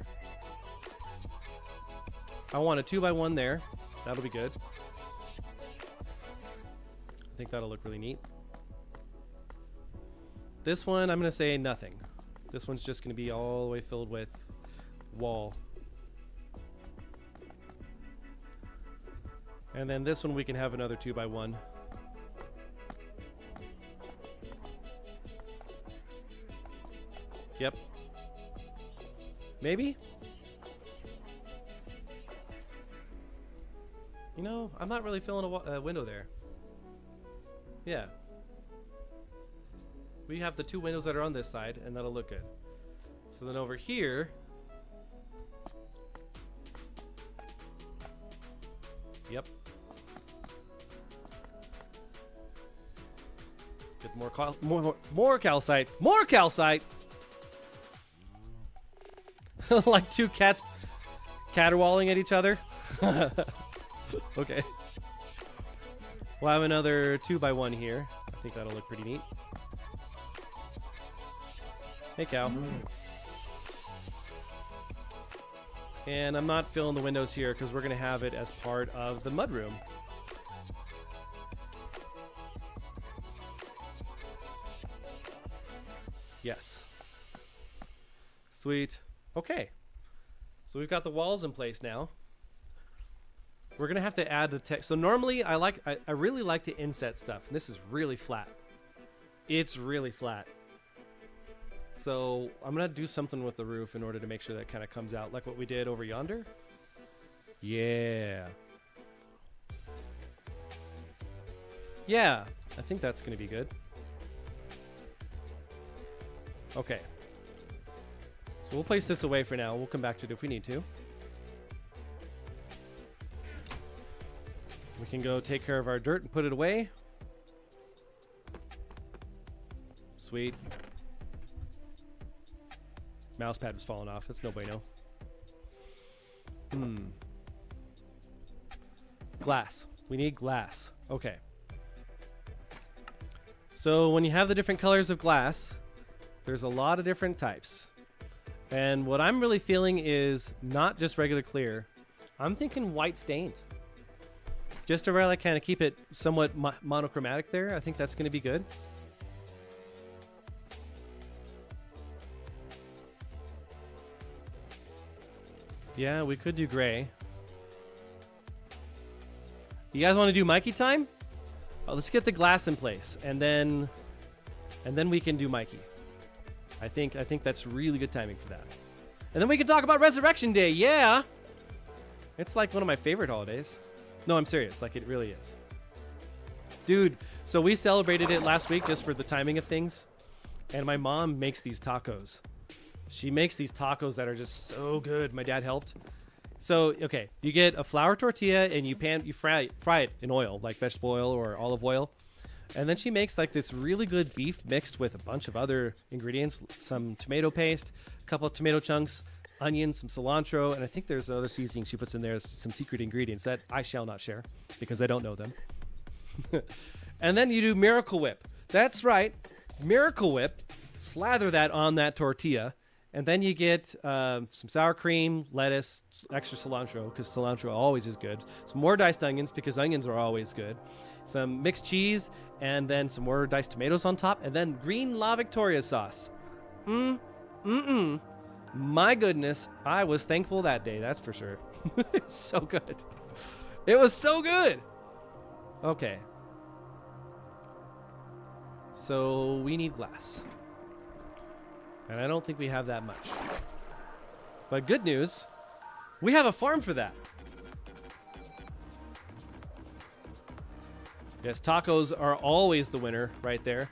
I want a 2x1 there. That'll be good. I think that'll look really neat. This one, I'm going to say nothing. This one's just going to be all the way filled with wall. And then this one we can have another 2x1. Yep. Maybe? You know, I'm not really feeling a window there. Yeah. We have the two windows that are on this side, and that'll look good. So then over here... Yep. Get more calcite. More calcite! Like two cats caterwauling at each other. Okay. We'll have another 2x1 here. I think that'll look pretty neat. Hey, cow. And I'm not filling the windows here because we're going to have it as part of the mudroom. Yes. Sweet. Okay. So we've got the walls in place now. We're gonna have to add the text. So normally I really like to inset stuff. And this is really flat. It's really flat. So I'm gonna do something with the roof in order to make sure that kind of comes out like what we did over yonder. Yeah. Yeah, I think that's gonna be good. Okay. So we'll place this away for now. We'll come back to it if we need to. We can go take care of our dirt and put it away. Sweet. Mouse pad was falling off. That's no bueno. Glass. We need glass. Okay. So when you have the different colors of glass, there's a lot of different types. And what I'm really feeling is not just regular clear. I'm thinking white stained. Just to really kind of keep it somewhat monochromatic there. I think that's going to be good. Yeah, we could do gray. You guys want to do Mikey time? Oh, let's get the glass in place, and then we can do Mikey. I think that's really good timing for that. And then we can talk about Resurrection Day. Yeah, it's like one of my favorite holidays. No, I'm serious. Like, it really is. Dude, so we celebrated it last week just for the timing of things. And my mom makes these tacos. She makes these tacos that are just so good. My dad helped. So, okay, you get a flour tortilla and you fry it in oil, like vegetable oil or olive oil. And then she makes like this really good beef mixed with a bunch of other ingredients. Some tomato paste, a couple of tomato chunks, onions, some cilantro, and I think there's other seasonings she puts in there, some secret ingredients that I shall not share because I don't know them. And then you do Miracle Whip. That's right, Miracle Whip. Slather that on that tortilla, and then you get some sour cream, lettuce, extra cilantro because cilantro always is good. Some more diced onions because onions are always good. Some mixed cheese, and then some more diced tomatoes on top, and then green La Victoria sauce. My goodness, I was thankful that day, that's for sure. It's so good. It was so good. Okay. So we need glass. And I don't think we have that much. But good news, we have a farm for that. Yes, tacos are always the winner right there.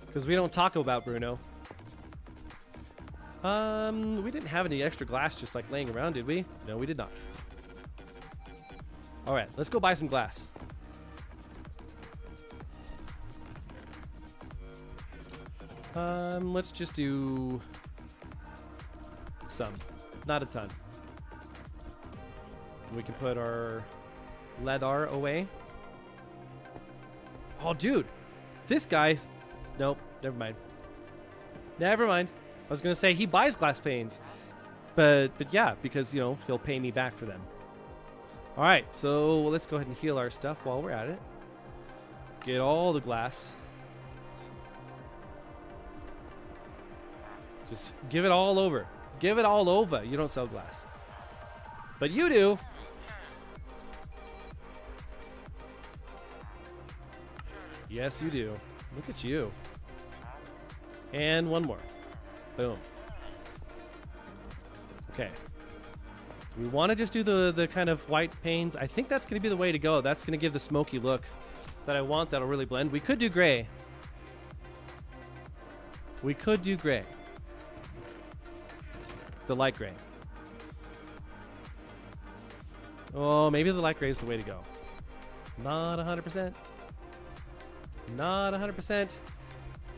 Because we don't taco about Bruno. We didn't have any extra glass just like laying around, did we? No, we did not. All right, let's go buy some glass. Let's just do some, not a ton. We can put our leather away. Oh, dude, this guy's, nope, never mind. Never mind. I was gonna say he buys glass panes, but yeah, because you know he'll pay me back for them. All right, so let's go ahead and heal our stuff while we're at it. Get all the glass. Just give it all over. Give it all over. You don't sell glass, but you do. Yes, you do. Look at you. And one more. Boom. Okay. We want to just do the kind of white panes. I think that's going to be the way to go. That's going to give the smoky look that I want. That'll really blend. We could do gray. We could do gray. The light gray. Oh, maybe the light gray is the way to go. Not 100%. Not 100%.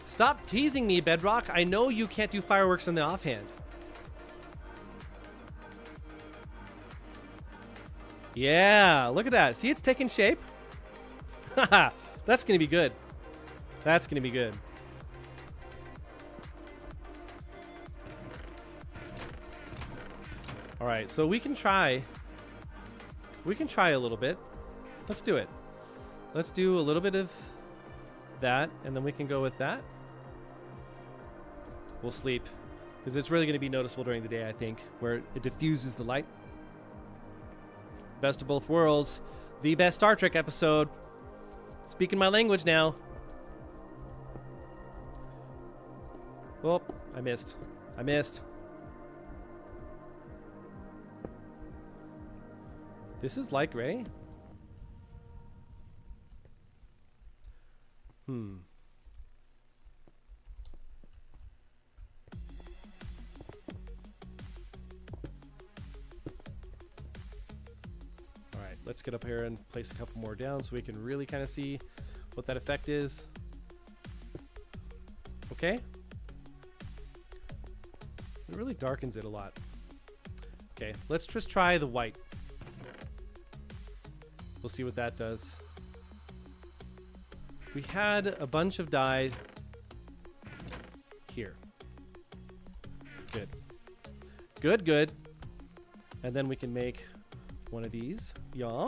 Stop teasing me, Bedrock. I know you can't do fireworks in the offhand. Yeah, look at that. See, it's taking shape. Haha, that's going to be good. That's going to be good. All right, so we can try a little bit. Let's do it. Let's do a little bit of that, and then we can go with that. We'll sleep Because it's really going to be noticeable during the day, I think, where it diffuses the light. Best of both worlds. The best Star Trek episode. Speaking my language now. Oh, I missed. I missed. This is light gray? Alright, let's get up here and place a couple more down so we can really kind of see what that effect is. Okay. It really darkens it a lot. Okay, let's just try the white. We'll see what that does. We had a bunch of dye here. Good. Good, good. And then we can make one of these. Yeah.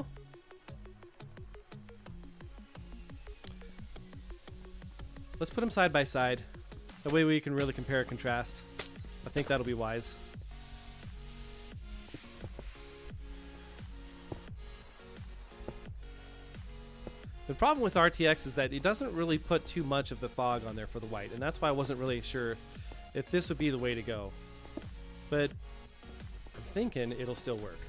Let's put them side by side. That way we can really compare and contrast. I think that'll be wise. The problem with RTX is that it doesn't really put too much of the fog on there for the white, and that's why I wasn't really sure if this would be the way to go. But I'm thinking it'll still work.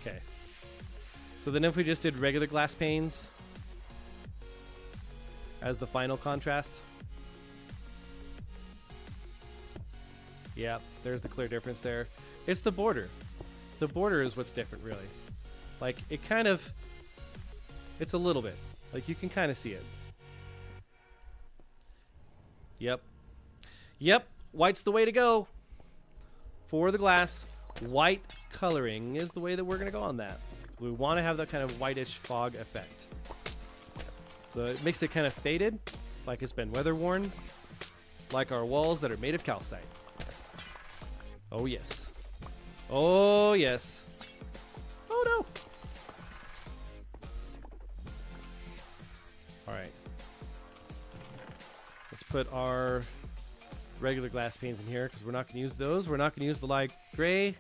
Okay. So then if we just did regular glass panes as the final contrast. Yeah, there's the clear difference there. It's the border. The border is what's different, really. Like, it kind of... It's a little bit. Like, you can kind of see it. Yep. Yep, white's the way to go. For the glass, white coloring is the way that we're going to go on that. We want to have that kind of whitish fog effect. So it makes it kind of faded, like it's been weather worn, like our walls that are made of calcite. Oh, yes. Oh, yes. Oh, no. All right. Let's put our regular glass panes in here because we're not going to use those. We're not going to use the light gray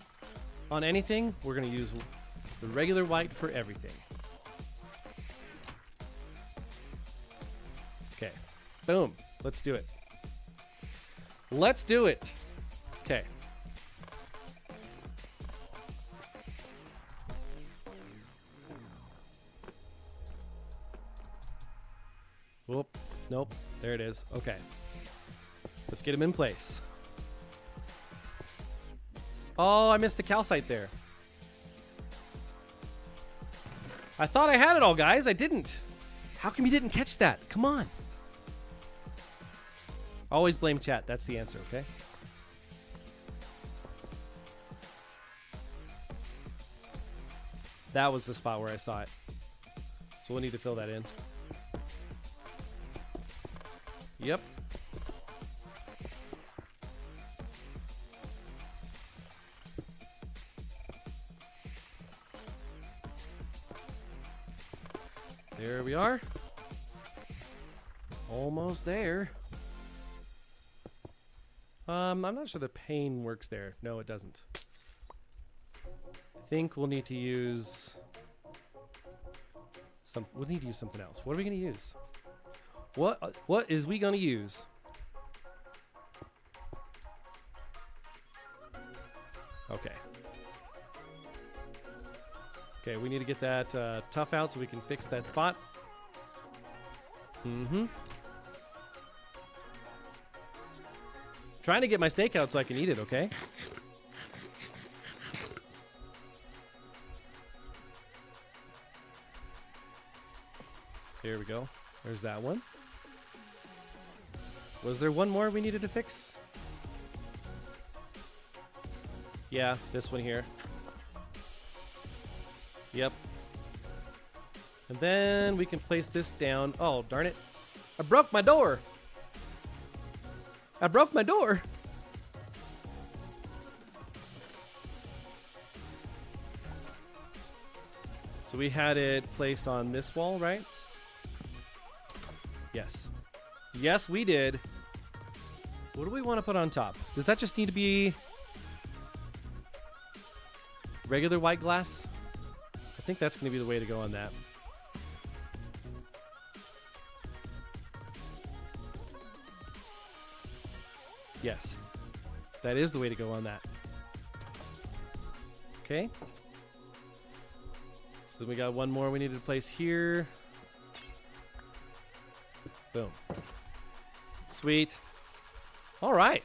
on anything. We're going to use the regular white for everything. Okay. Boom. Let's do it. Let's do it. Okay. Whoop. Nope. There it is. Okay. Let's get him in place. Oh, I missed the calcite there. I thought I had it all, guys. I didn't. How come you didn't catch that? Come on. Always blame chat. That's the answer, okay? That was the spot where I saw it. So we'll need to fill that in. Yep. There we are. Almost there. I'm not sure the pane works there. No, it doesn't. I think we'll need to use we'll need to use something else. What are we going to use? What is we going to use? Okay. Okay, we need to get that tough out so we can fix that spot. Mm-hmm. Trying to get my steak out so I can eat it, okay? Here we go. There's that one. Was there one more we needed to fix? Yeah, this one here. Yep. And then we can place this down. Oh, darn it. I broke my door. I broke my door. So we had it placed on this wall, right? Yes. Yes, we did. What do we want to put on top? Does that just need to be regular white glass? I think that's going to be the way to go on that. Yes. That is the way to go on that. Okay. So then we got one more we need to place here. Boom. Sweet. All right.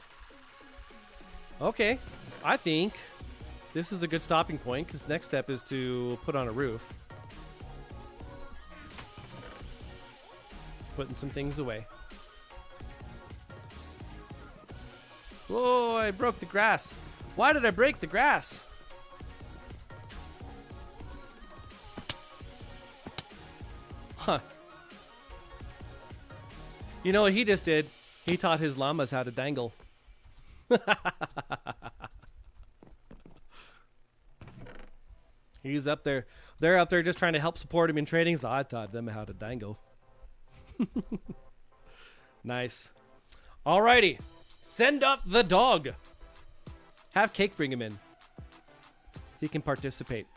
Okay. I think this is a good stopping point because next step is to put on a roof. Just putting some things away. Whoa, I broke the grass. Why did I break the grass? Huh. You know what he just did? He taught his llamas how to dangle. He's up there. They're up there just trying to help support him in training. So I taught them how to dangle. Nice. Alrighty. Send up the dog. Have Cake bring him in. He can participate.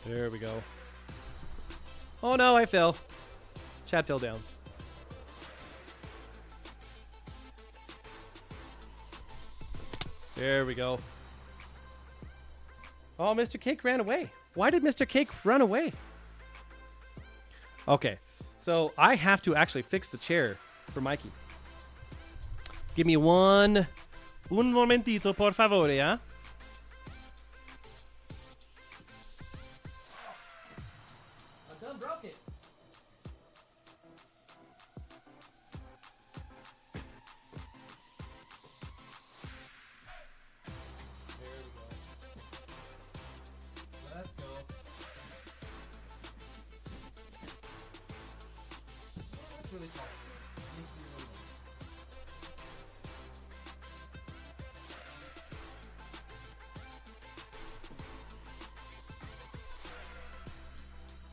There we go. Oh no, I fell. Chad fell down. There we go. Oh, Mr. Cake ran away. Why did Mr. Cake run away? Okay, so I have to actually fix the chair for Mikey. Give me un momentito, por favor, yeah? I done broke it. There we go. Let's go. That's really tight.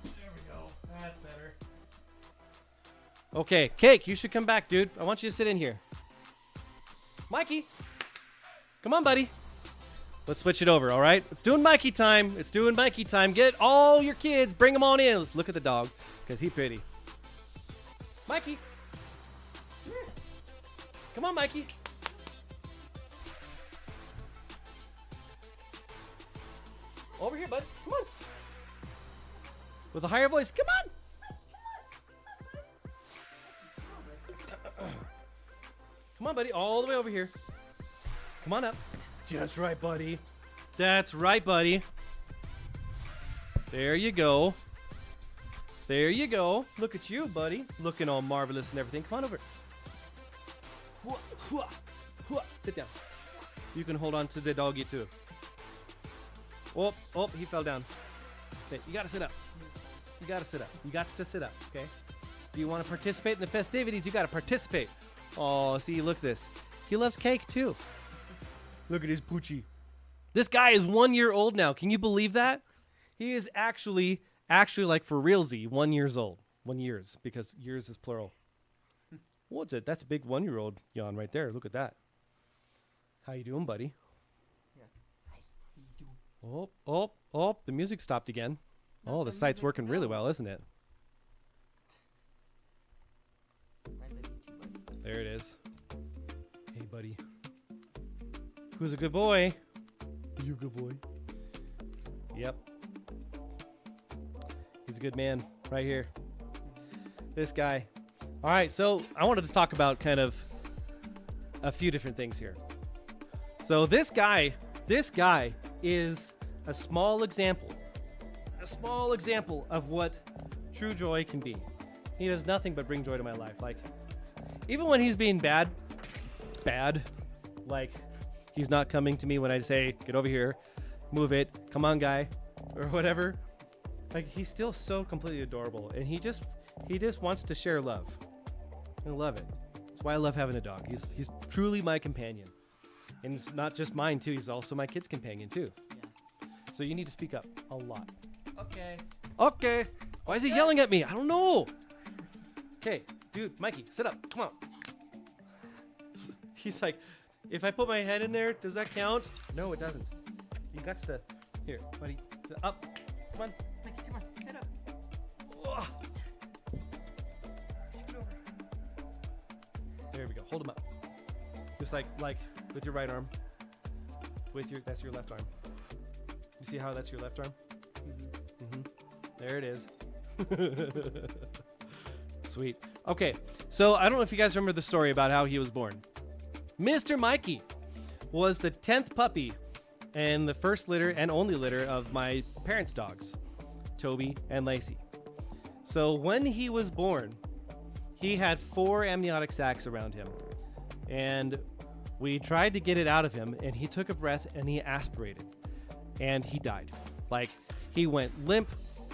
There we go. That's better. Okay, Cake, you should come back, dude. I want you to sit in here. Mikey, come on, buddy. Let's switch it over, all right? It's doing Mikey time. It's doing Mikey time. Get all your kids. Bring them on in. Let's look at the dog because he's pretty. Mikey. Come here. Come on, Mikey. Over here, bud. Come on. With a higher voice. Come on. Come on, buddy. All the way over here. Come on up. That's right, buddy. That's right, buddy. There you go. There you go. Look at you, buddy. Looking all marvelous and everything. Come on over. Sit down. You can hold on to the doggy, too. Oh, he fell down. Okay, you gotta sit up. You gotta sit up. You got to sit up, okay? Do you want to participate in the festivities? You gotta participate. Oh, see, look at this. He loves cake, too. Look at his poochie. This guy is 1 year old now. Can you believe that? He is actually like for realsy, 1 year old. 1 years, because years is plural. What's it? That's a big 1 year old yawn right there. Look at that. How you doing, buddy? Yeah. Hi. How you doing? Oh, the music stopped again. No, Oh, the site's working really well, isn't it? I love you too, buddy. There it is. Hey, buddy. Who's a good boy? You a good boy? Yep. He's a good man right here. This guy. All right, so I wanted to talk about kind of a few different things here. So this guy is a small example of what true joy can be. He does nothing but bring joy to my life. Like, even when he's being bad, like he's not coming to me when I say, get over here, move it, come on, guy, or whatever. Like, he's still so completely adorable, and he just wants to share love. I love it. why I love having a dog. He's truly my companion. And it's not just mine, too. He's also my kid's companion, too. Yeah. So you need to speak up a lot. Okay. Okay. Why is he yelling at me? I don't know. Okay, dude, Mikey, sit up. Come on. He's like, if I put my head in there, does that count? No, it doesn't. You got to. Here, buddy. Up. Come on. Mikey, come on. Sit up. Ugh. Scoot over. There we go. Hold him up. Just like with your right arm. That's your left arm. You see how that's your left arm? Mm-hmm. There it is. Sweet. Okay, so I don't know if you guys remember the story about how he was born. Mr. Mikey was the 10th puppy and the first litter and only litter of my parents' dogs, Toby and Lacey. So when he was born, he had 4 amniotic sacs around him. And we tried to get it out of him, and he took a breath and he aspirated. And he died. Like, he went limp,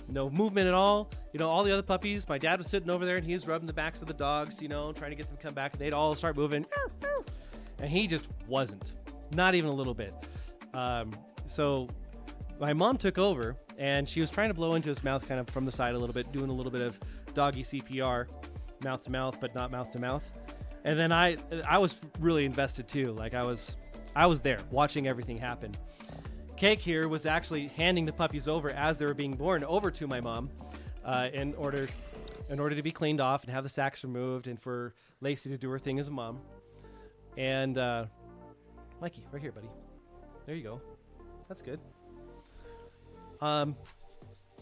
no movement at all. You know, all the other puppies, my dad was sitting over there and he was rubbing the backs of the dogs, you know, trying to get them to come back. They'd all start moving. And he just wasn't. Not even a little bit. So my mom took over and she was trying to blow into his mouth kind of from the side a little bit, doing a little bit of doggy CPR, mouth to mouth, but not mouth to mouth. And then I was really invested too. Like I was there watching everything happen. Cake here was actually handing the puppies over as they were being born over to my mom in order to be cleaned off and have the sacks removed and for Lacey to do her thing as a mom. And Mikey, right here, buddy. There you go. That's good.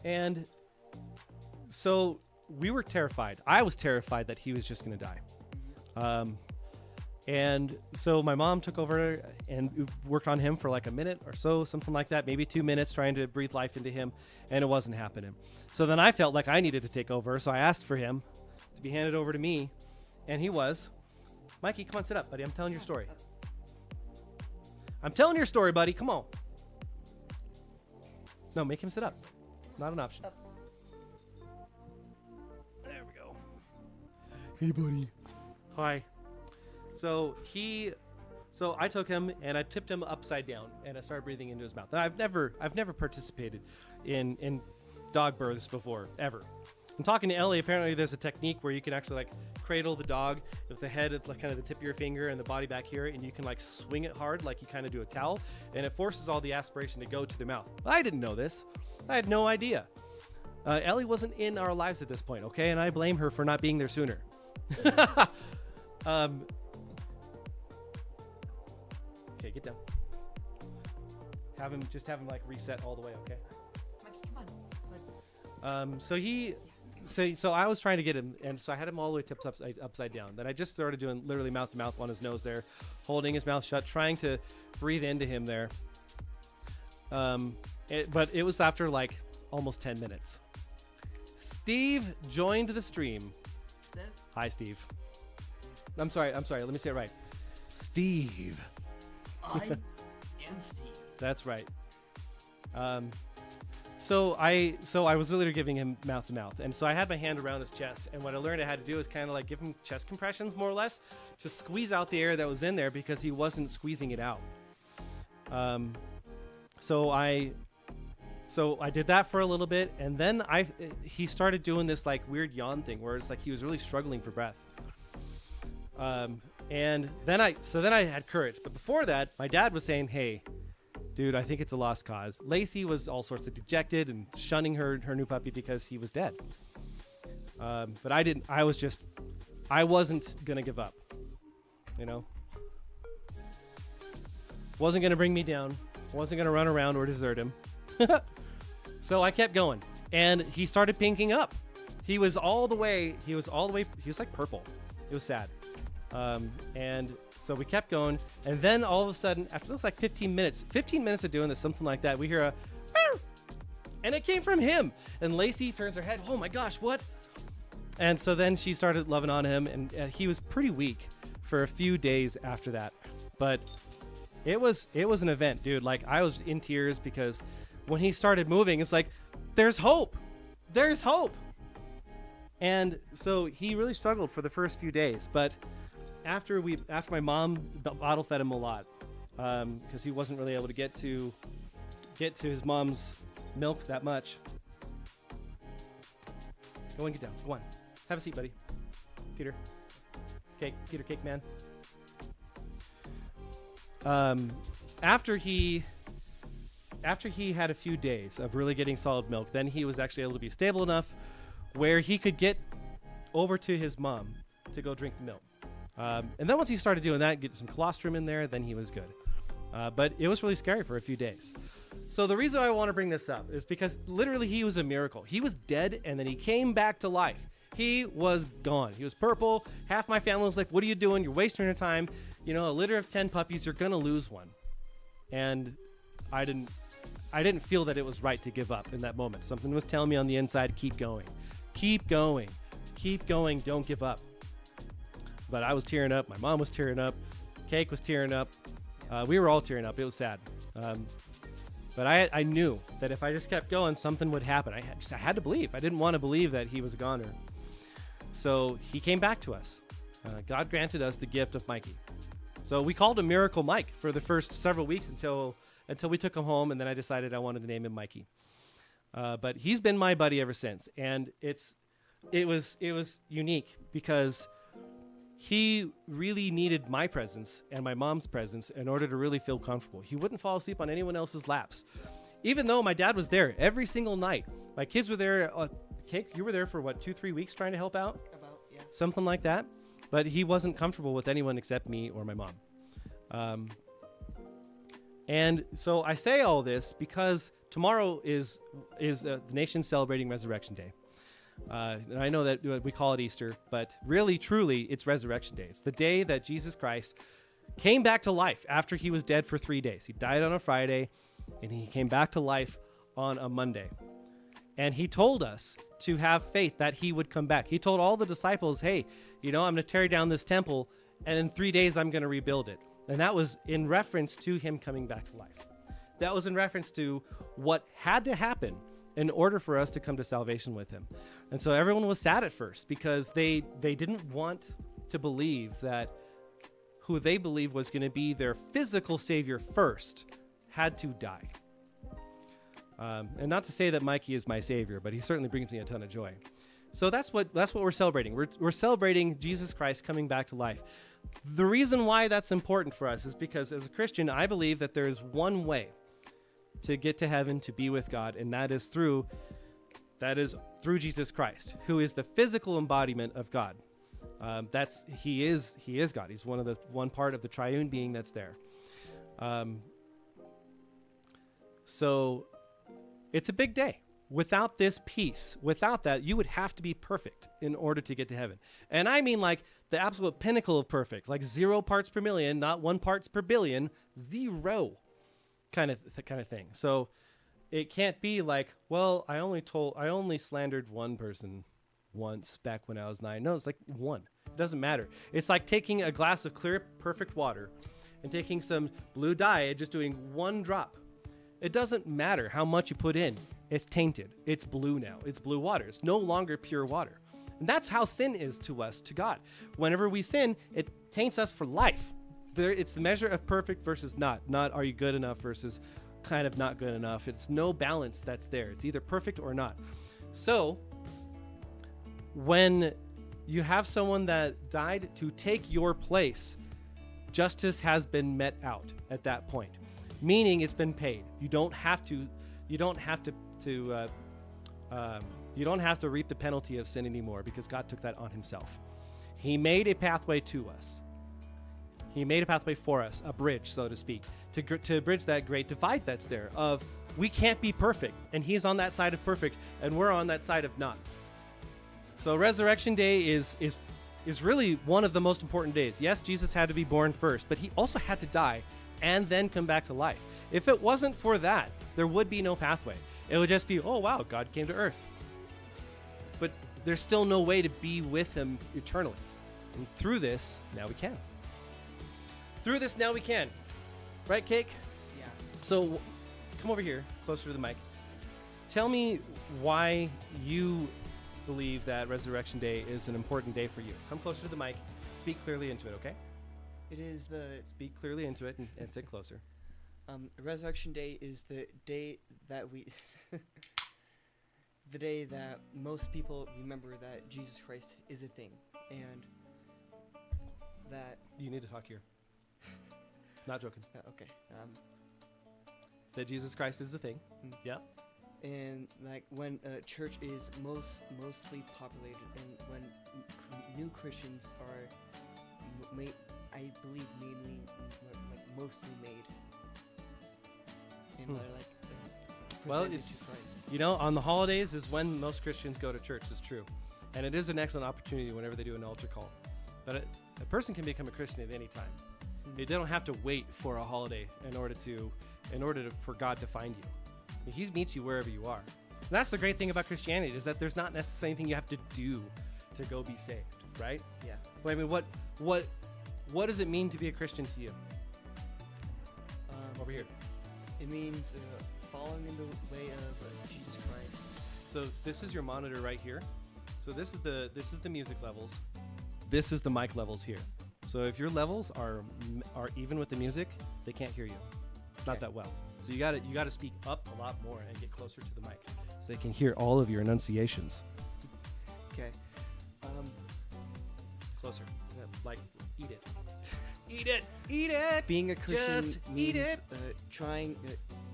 And so we were terrified. I was terrified that he was just going to die. And so my mom took over and worked on him for like a minute or so, something like that, maybe 2 minutes, trying to breathe life into him, and it wasn't happening. So then I felt like I needed to take over, so I asked for him to be handed over to me, and he was. Mikey, come on, sit up, buddy. I'm telling your story. I'm telling your story, buddy. Come on. No, make him sit up. Not an option. There we go. Hey, buddy. Hi. So I took him and I tipped him upside down and I started breathing into his mouth. And I've never participated in dog births before, ever. I'm talking to Ellie. Apparently there's a technique where you can actually like cradle the dog with the head at like kind of the tip of your finger and the body back here, and you can like swing it hard like you kind of do a towel, and it forces all the aspiration to go to the mouth. I didn't know this. I had no idea. Ellie wasn't in our lives at this point, okay? And I blame her for not being there sooner. Okay, get down. Have him like reset all the way, okay? Mikey, come on. So I was trying to get him, and so I had him all the way tipped upside down. Then I just started doing literally mouth to mouth on his nose there, holding his mouth shut, trying to breathe into him there. But it was after like almost 10 minutes. Steve joined the stream. Steve? Hi, Steve. I'm sorry. Let me say it right. Steve. I am Steve. That's right. So I was literally giving him mouth to mouth, and so I had my hand around his chest, and what I learned I had to do is kind of like give him chest compressions, more or less, to squeeze out the air that was in there because he wasn't squeezing it out. So I did that for a little bit, and then he started doing this like weird yawn thing where it's like he was really struggling for breath. And then I had courage, but before that, my dad was saying, "Hey, dude, I think it's a lost cause." Lacey was all sorts of dejected and shunning her new puppy because he was dead. But I didn't. I wasn't gonna give up. You know, wasn't gonna bring me down. Wasn't gonna run around or desert him. So I kept going, and he started pinking up. He was like purple. It was sad. And so we kept going, and then all of a sudden, after it looks like 15 minutes of doing this, something like that, we hear a "Meow," and it came from him. And Lacey turns her head, "Oh my gosh, what?" And so then she started loving on him, and he was pretty weak for a few days after that. But it was an event, dude. Like, I was in tears because when he started moving, it's like, there's hope. There's hope. And so he really struggled for the first few days, but after my mom bottle fed him a lot, because he wasn't really able to get to his mom's milk that much. Go and get down. Go on. Have a seat, buddy. Peter. Peter Cake Man. After he had a few days of really getting solid milk, then he was actually able to be stable enough where he could get over to his mom to go drink the milk. And then once he started doing that, get some colostrum in there, then he was good. But it was really scary for a few days. So the reason I want to bring this up is because literally he was a miracle. He was dead and then he came back to life. He was gone. He was purple. Half my family was like, what are you doing? You're wasting your time. You know, a litter of 10 puppies, you're going to lose one. And I didn't feel that it was right to give up in that moment. Something was telling me on the inside, keep going. Keep going. Keep going. Don't give up. But I was tearing up. My mom was tearing up. Cake was tearing up. We were all tearing up. It was sad. But I knew that if I just kept going, something would happen. I had to believe. I didn't want to believe that he was a goner. So he came back to us. God granted us the gift of Mikey. So we called him Miracle Mike for the first several weeks until we took him home, and then I decided I wanted to name him Mikey. But he's been my buddy ever since, and it was unique because he really needed my presence and my mom's presence in order to really feel comfortable. He wouldn't fall asleep on anyone else's laps. Even though my dad was there every single night. My kids were there. Cake, you were there for what, 2-3 weeks trying to help out? About, yeah. Something like that. But he wasn't comfortable with anyone except me or my mom. And so I say all this because tomorrow is the nation celebrating Resurrection Day. And I know that we call it Easter, but really, truly, it's Resurrection Day. It's the day that Jesus Christ came back to life after he was dead for 3 days. He died on a Friday, and he came back to life on a Monday. And he told us to have faith that he would come back. He told all the disciples, hey, I'm going to tear down this temple, and in 3 days, I'm going to rebuild it. And that was in reference to him coming back to life. That was in reference to what had to happen in order for us to come to salvation with him. And so everyone was sad at first because they didn't want to believe that who they believed was going to be their physical savior first had to die. And not to say that Mikey is my savior, but he certainly brings me a ton of joy. So that's what we're celebrating. We're celebrating Jesus Christ coming back to life. The reason why that's important for us is because as a Christian, I believe that there is one way to get to heaven, to be with God, and that is through Jesus Christ, who is the physical embodiment of God. He is God. He's one part of the triune being that's there. So it's a big day. Without this peace, without that, you would have to be perfect in order to get to heaven. And I mean like the absolute pinnacle of perfect, like 0 parts per million, not 1 parts per billion, 0 kind of thing. So it can't be like, well, I only slandered one person once back when I was 9. No, it's like 1. It doesn't matter. It's like taking a glass of clear, perfect water and taking some blue dye and just doing 1 drop. It doesn't matter how much you put in. It's tainted. It's blue now. It's blue water. It's no longer pure water. And that's how sin is to us, to God. Whenever we sin, it taints us for life. It's the measure of perfect versus not. Not are you good enough versus kind of not good enough. It's no balance that's there. It's either perfect or not. So when you have someone that died to take your place, justice has been met out at that point. Meaning it's been paid. You don't have to reap the penalty of sin anymore because God took that on himself. He made a pathway to us. He made a pathway for us, a bridge, so to speak, to bridge that great divide that's there of we can't be perfect, and he's on that side of perfect, and we're on that side of not. So Resurrection Day is really one of the most important days. Yes, Jesus had to be born first, but he also had to die and then come back to life. If it wasn't for that, there would be no pathway. It would just be, oh wow, God came to earth. But there's still no way to be with him eternally. And through this, now we can. Through this, now we can. Right, Cake? Yeah. So come over here, closer to the mic. Tell me why you believe that Resurrection Day is an important day for you. Come closer to the mic. speak clearly into it, okay? It is the Speak clearly into it and sit closer. Resurrection Day is the day that we the day that most people remember that Jesus Christ is a thing, and that You need to talk here. Not joking. okay. That Jesus Christ is the thing. Mm. Yeah. And like when a church is mostly populated, and when new Christians are made, I believe mainly like mostly made, and Well, presented it's- to Christ. You know, on the holidays is when most Christians go to church. It's true. And it is an excellent opportunity whenever they do an altar call. But a person can become a Christian at any time. They don't have to wait for a holiday for God to find you. He meets you wherever you are. And that's the great thing about Christianity, is that there's not necessarily anything you have to do to go be saved, right? Yeah. Well, I mean, what does it mean to be a Christian to you? Over here. It means following in the way of Jesus Christ. So this is your monitor right here. So this is the music levels. This is the mic levels here. So if your levels are even with the music, they can't hear you. Not Okay. that well. So you gotta speak up a lot more and get closer to the mic so they can hear all of your enunciations. Okay. Closer. Like eat it. Eat it. Eat it. Being a Christian Just means eat it.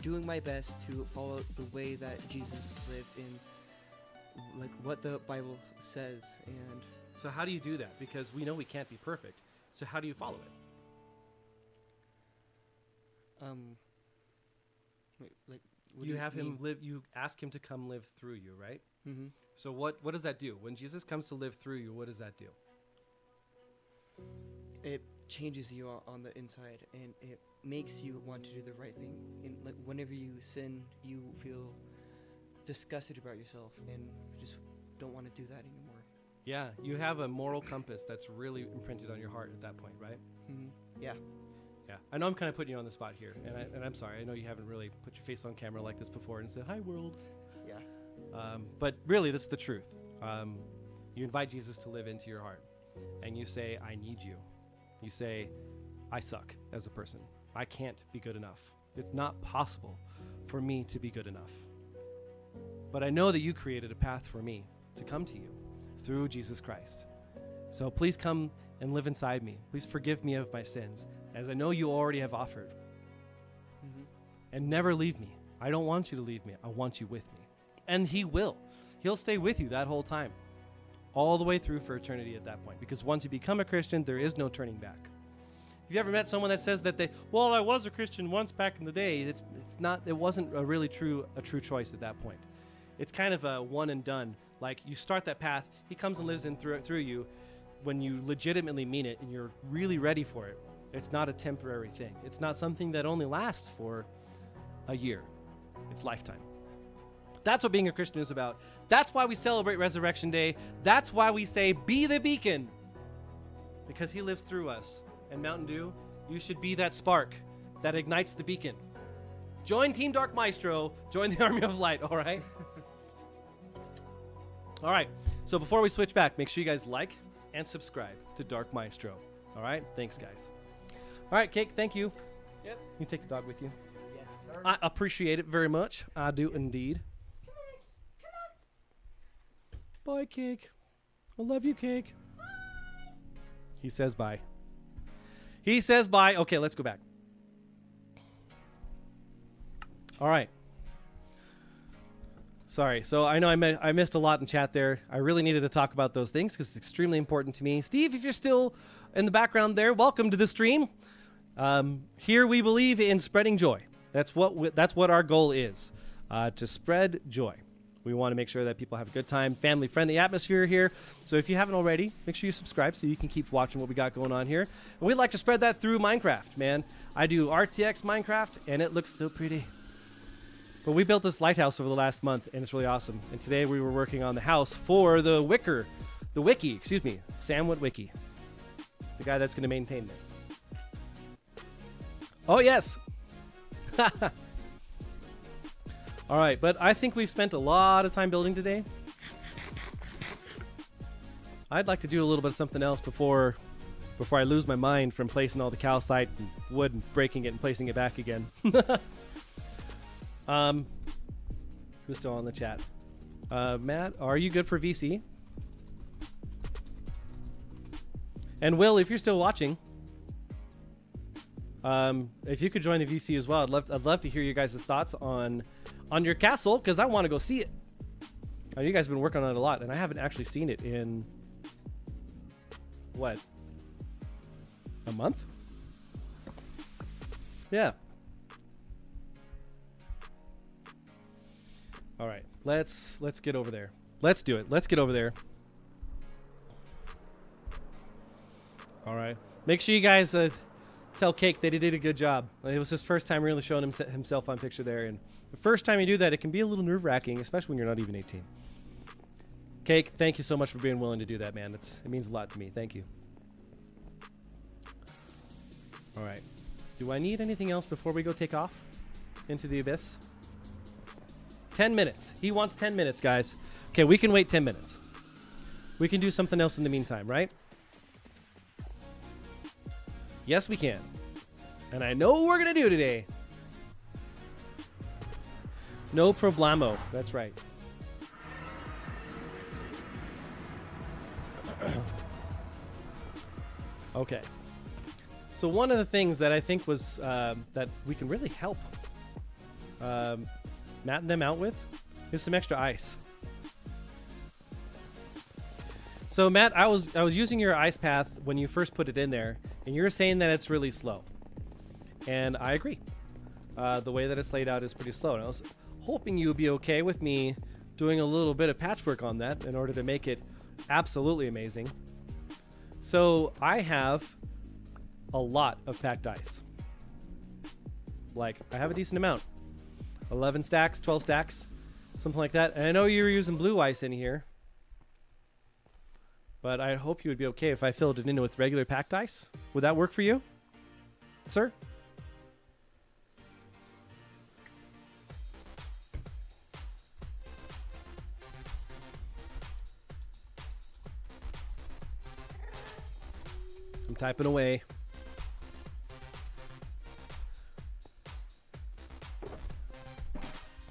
doing my best to follow the way that Jesus lived in, like what the Bible says, and So how do you do that? Because we know we can't be perfect. So how do you follow it? like what You do have him mean? live. You ask him to come live through you, right? Mhm. So what does that do? When Jesus comes to live through you, what does that do? It changes you on the inside, and it makes you want to do the right thing. And like whenever you sin, you feel disgusted about yourself and just don't want to do that anymore. Yeah, you have a moral compass that's really imprinted on your heart at that point, right? Mhm. Yeah. Yeah. I know I'm kind of putting you on the spot here, and I'm sorry. I know you haven't really put your face on camera like this before and said, "Hi, world." Yeah. But really, that's the truth. You invite Jesus to live into your heart, and you say, "I need you." You say, "I suck as a person. I can't be good enough. It's not possible for me to be good enough. But I know that you created a path for me to come to you through Jesus Christ. So please come and live inside me. Please forgive me of my sins, as I know you already have offered. Mhm. And never leave me. I don't want you to leave me. I want you with me." And he will. He'll stay with you that whole time, all the way through for eternity at that point. Because once you become a Christian, there is no turning back. Have you ever met someone that says that I was a Christian once back in the day? It wasn't a really true choice at that point. It's kind of a one and done. Like, you start that path, he comes and lives in through you when you legitimately mean it and you're really ready for it. It's not a temporary thing. It's not something that only lasts for a year. It's lifetime. That's what being a Christian is about. That's why we celebrate Resurrection Day. That's why we say, "Be the beacon," because he lives through us. And Mountain Dew, you should be that spark that ignites the beacon. Join Team Dark Maestro. Join the Army of Light, all right? All right, so before we switch back, make sure you guys like and subscribe to Dark Maestro. All right, thanks, guys. All right, Cake, thank you. Yep. You take the dog with you. Yes, sir. I appreciate it very much. I do indeed. Bye, Cake. I love you, Cake. He says bye. He says bye. Okay, let's go back. All right. Sorry. So I know I missed a lot in chat there. I really needed to talk about those things because it's extremely important to me. Steve, if you're still in the background there, welcome to the stream. Here we believe in spreading joy. That's what our goal is, to spread joy. We want to make sure that people have a good time, family-friendly atmosphere here. So if you haven't already, make sure you subscribe so you can keep watching what we got going on here. And we'd like to spread that through Minecraft, man. I do RTX Minecraft, and it looks so pretty. But we built this lighthouse over the last month, and it's really awesome. And today we were working on the house for the wiki, Samwood Wiki, the guy that's going to maintain this. Oh, yes. All right, but I think we've spent a lot of time building today. I'd like to do a little bit of something else before before I lose my mind from placing all the calcite and wood and breaking it and placing it back again. Who's still on the chat? Matt, are you good for VC? And Will, if you're still watching, if you could join the VC as well, I'd love to hear you guys' thoughts on your castle, because I want to go see it. You guys have been working on it a lot, and I haven't actually seen it in what, a month? Yeah. All right, let's get over there. Let's do it. Let's get over there. All right. Make sure you guys tell Cake that he did a good job. It was his first time really showing himself on picture there, and the first time you do that, it can be a little nerve-wracking, especially when you're not even 18. Cake, thank you so much for being willing to do that, man. It means a lot to me. Thank you. All right. Do I need anything else before we go take off into the abyss? 10 minutes. He wants 10 minutes, guys. Okay, we can wait 10 minutes. We can do something else in the meantime, right? Yes, we can. And I know what we're going to do today. No problemo. That's right. Okay. So one of the things that I think was that we can really help Matt and them out with is some extra ice. So Matt, I was using your ice path when you first put it in there, and you're saying that it's really slow. And I agree. The way that it's laid out is pretty slow. And I was hoping you would be okay with me doing a little bit of patchwork on that in order to make it absolutely amazing. So I have a lot of packed ice. Like, I have a decent amount. 11 stacks, 12 stacks, something like that. And I know you were using blue ice in here, but I hope you would be okay if I filled it in with regular packed ice. Would that work for you, sir? I'm typing away.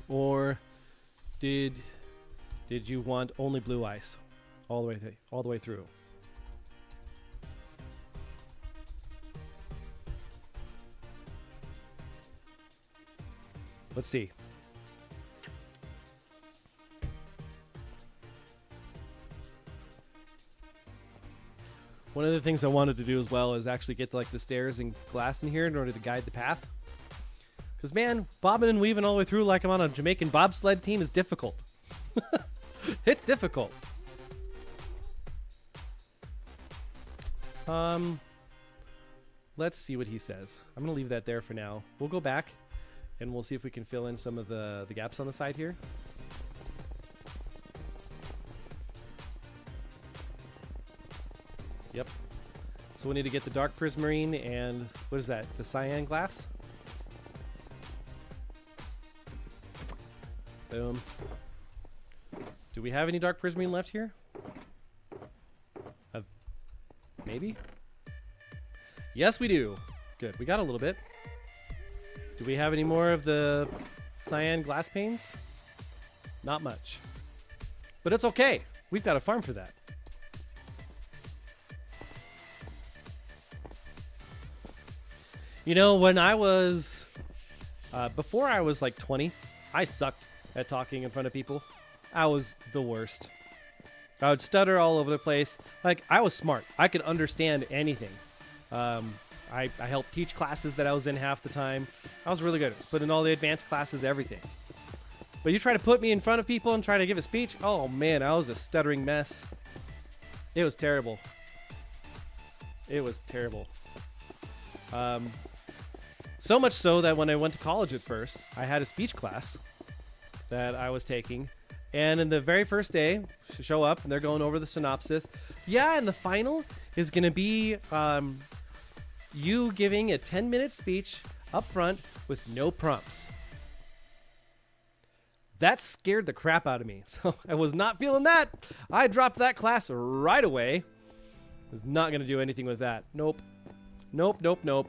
Or did you want only blue ice all the way through? Let's see. One of the things I wanted to do as well is actually get like the stairs and glass in here in order to guide the path. Because, man, bobbing and weaving all the way through like I'm on a Jamaican bobsled team is difficult. It's difficult. Let's see what he says. I'm going to leave that there for now. We'll go back and we'll see if we can fill in some of the gaps on the side here. Yep. So we need to get the dark prismarine and what is that? The cyan glass? Boom. Do we have any dark prismarine left here? Maybe? Yes, we do. Good. We got a little bit. Do we have any more of the cyan glass panes? Not much. But it's okay. We've got a farm for that. You know, when I was... before I was like 20, I sucked at talking in front of people. I was the worst. I would stutter all over the place. Like, I was smart. I could understand anything. I helped teach classes that I was in half the time. I was really good. I was put in all the advanced classes, everything. But you try to put me in front of people and try to give a speech? Oh, man, I was a stuttering mess. It was terrible. It was terrible. So much so that when I went to college at first, I had a speech class that I was taking. And in the very first day, show up, and they're going over the synopsis. Yeah, and the final is going to be you giving a 10-minute speech up front with no prompts. That scared the crap out of me. So I was not feeling that. I dropped that class right away. Is not going to do anything with that. Nope. Nope, nope, nope.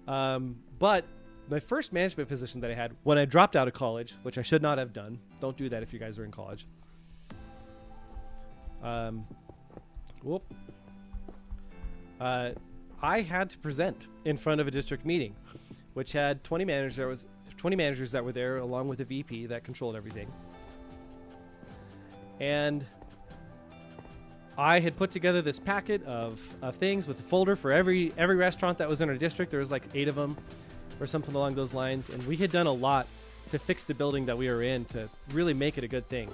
But my first management position that I had when I dropped out of college, which I should not have done. Don't do that if you guys are in college. Whoop. I had to present in front of a district meeting, which had 20 managers. There was 20 managers that were there, along with a VP that controlled everything. And I had put together this packet of things with a folder for every restaurant that was in our district. There was like 8 of them or something along those lines. And we had done a lot to fix the building that we were in to really make it a good thing.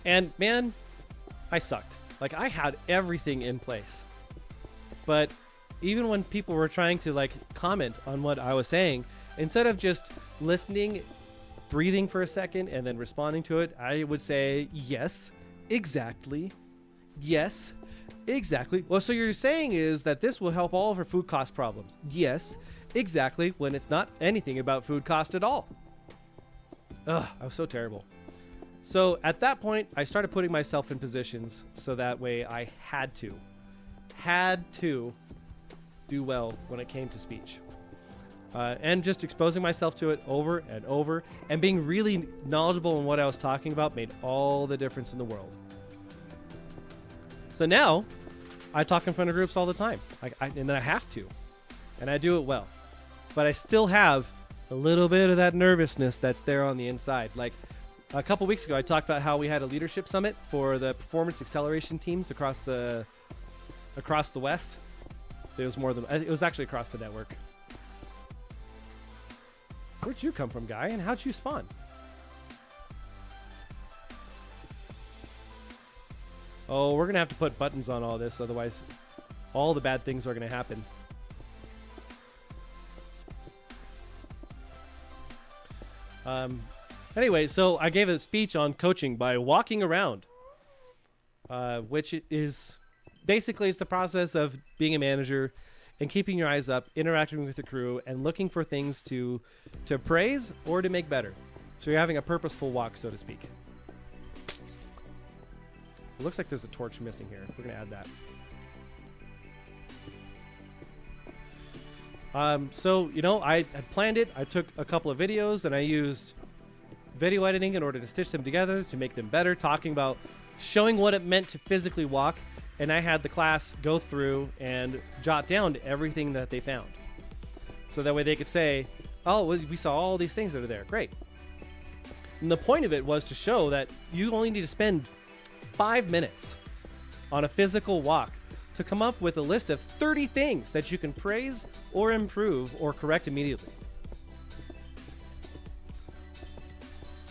And man, I sucked. Like, I had everything in place. But even when people were trying to like comment on what I was saying, instead of just listening, breathing for a second, and then responding to it, I would say, yes, exactly. Yes, exactly. Well, so you're saying is that this will help all of our food cost problems. Yes, exactly, when it's not anything about food cost at all. Ugh, I was so terrible. So at that point, I started putting myself in positions so that way I had to do well when it came to speech. And just exposing myself to it over and over and being really knowledgeable in what I was talking about made all the difference in the world. So now I talk in front of groups all the time. And then I have to. And I do it well. But I still have a little bit of that nervousness that's there on the inside. Like a couple weeks ago, I talked about how we had a leadership summit for the performance acceleration teams across the West. It was actually across the network. Where'd you come from, guy? And how'd you spawn? Oh, we're going to have to put buttons on all this. Otherwise, all the bad things are going to happen. Anyway, so I gave a speech on coaching by walking around, which is basically it's the process of being a manager and keeping your eyes up, interacting with the crew, and looking for things to praise or to make better. So you're having a purposeful walk, so to speak. It looks like there's a torch missing here. We're going to add that. So, you know, I had planned it. I took a couple of videos and I used video editing in order to stitch them together to make them better, talking about showing what it meant to physically walk. And I had the class go through and jot down everything that they found. So that way they could say, oh, well, we saw all these things that are there. Great. And the point of it was to show that you only need to spend 5 minutes on a physical walk to come up with a list of 30 things that you can praise or improve or correct immediately.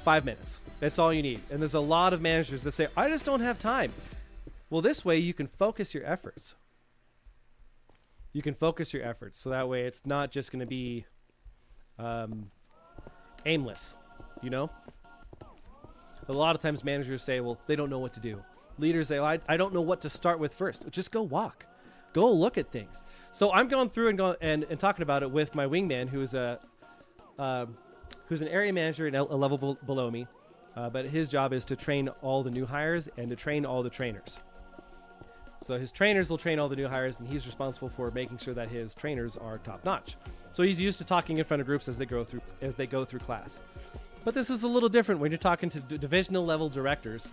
5 minutes. That's all you need. And there's a lot of managers that say, I just don't have time. Well, this way you can focus your efforts. You can focus your efforts. So that way it's not just going to be aimless, you know? A lot of times managers say, well, they don't know what to do. Leaders say, well, I don't know what to start with first. Just go walk. Go look at things. So I'm going through and talking about it with my wingman, who's an area manager and a level below me. But his job is to train all the new hires and to train all the trainers. So his trainers will train all the new hires, and he's responsible for making sure that his trainers are top notch. So he's used to talking in front of groups as they go through class. But this is a little different when you're talking to divisional level directors.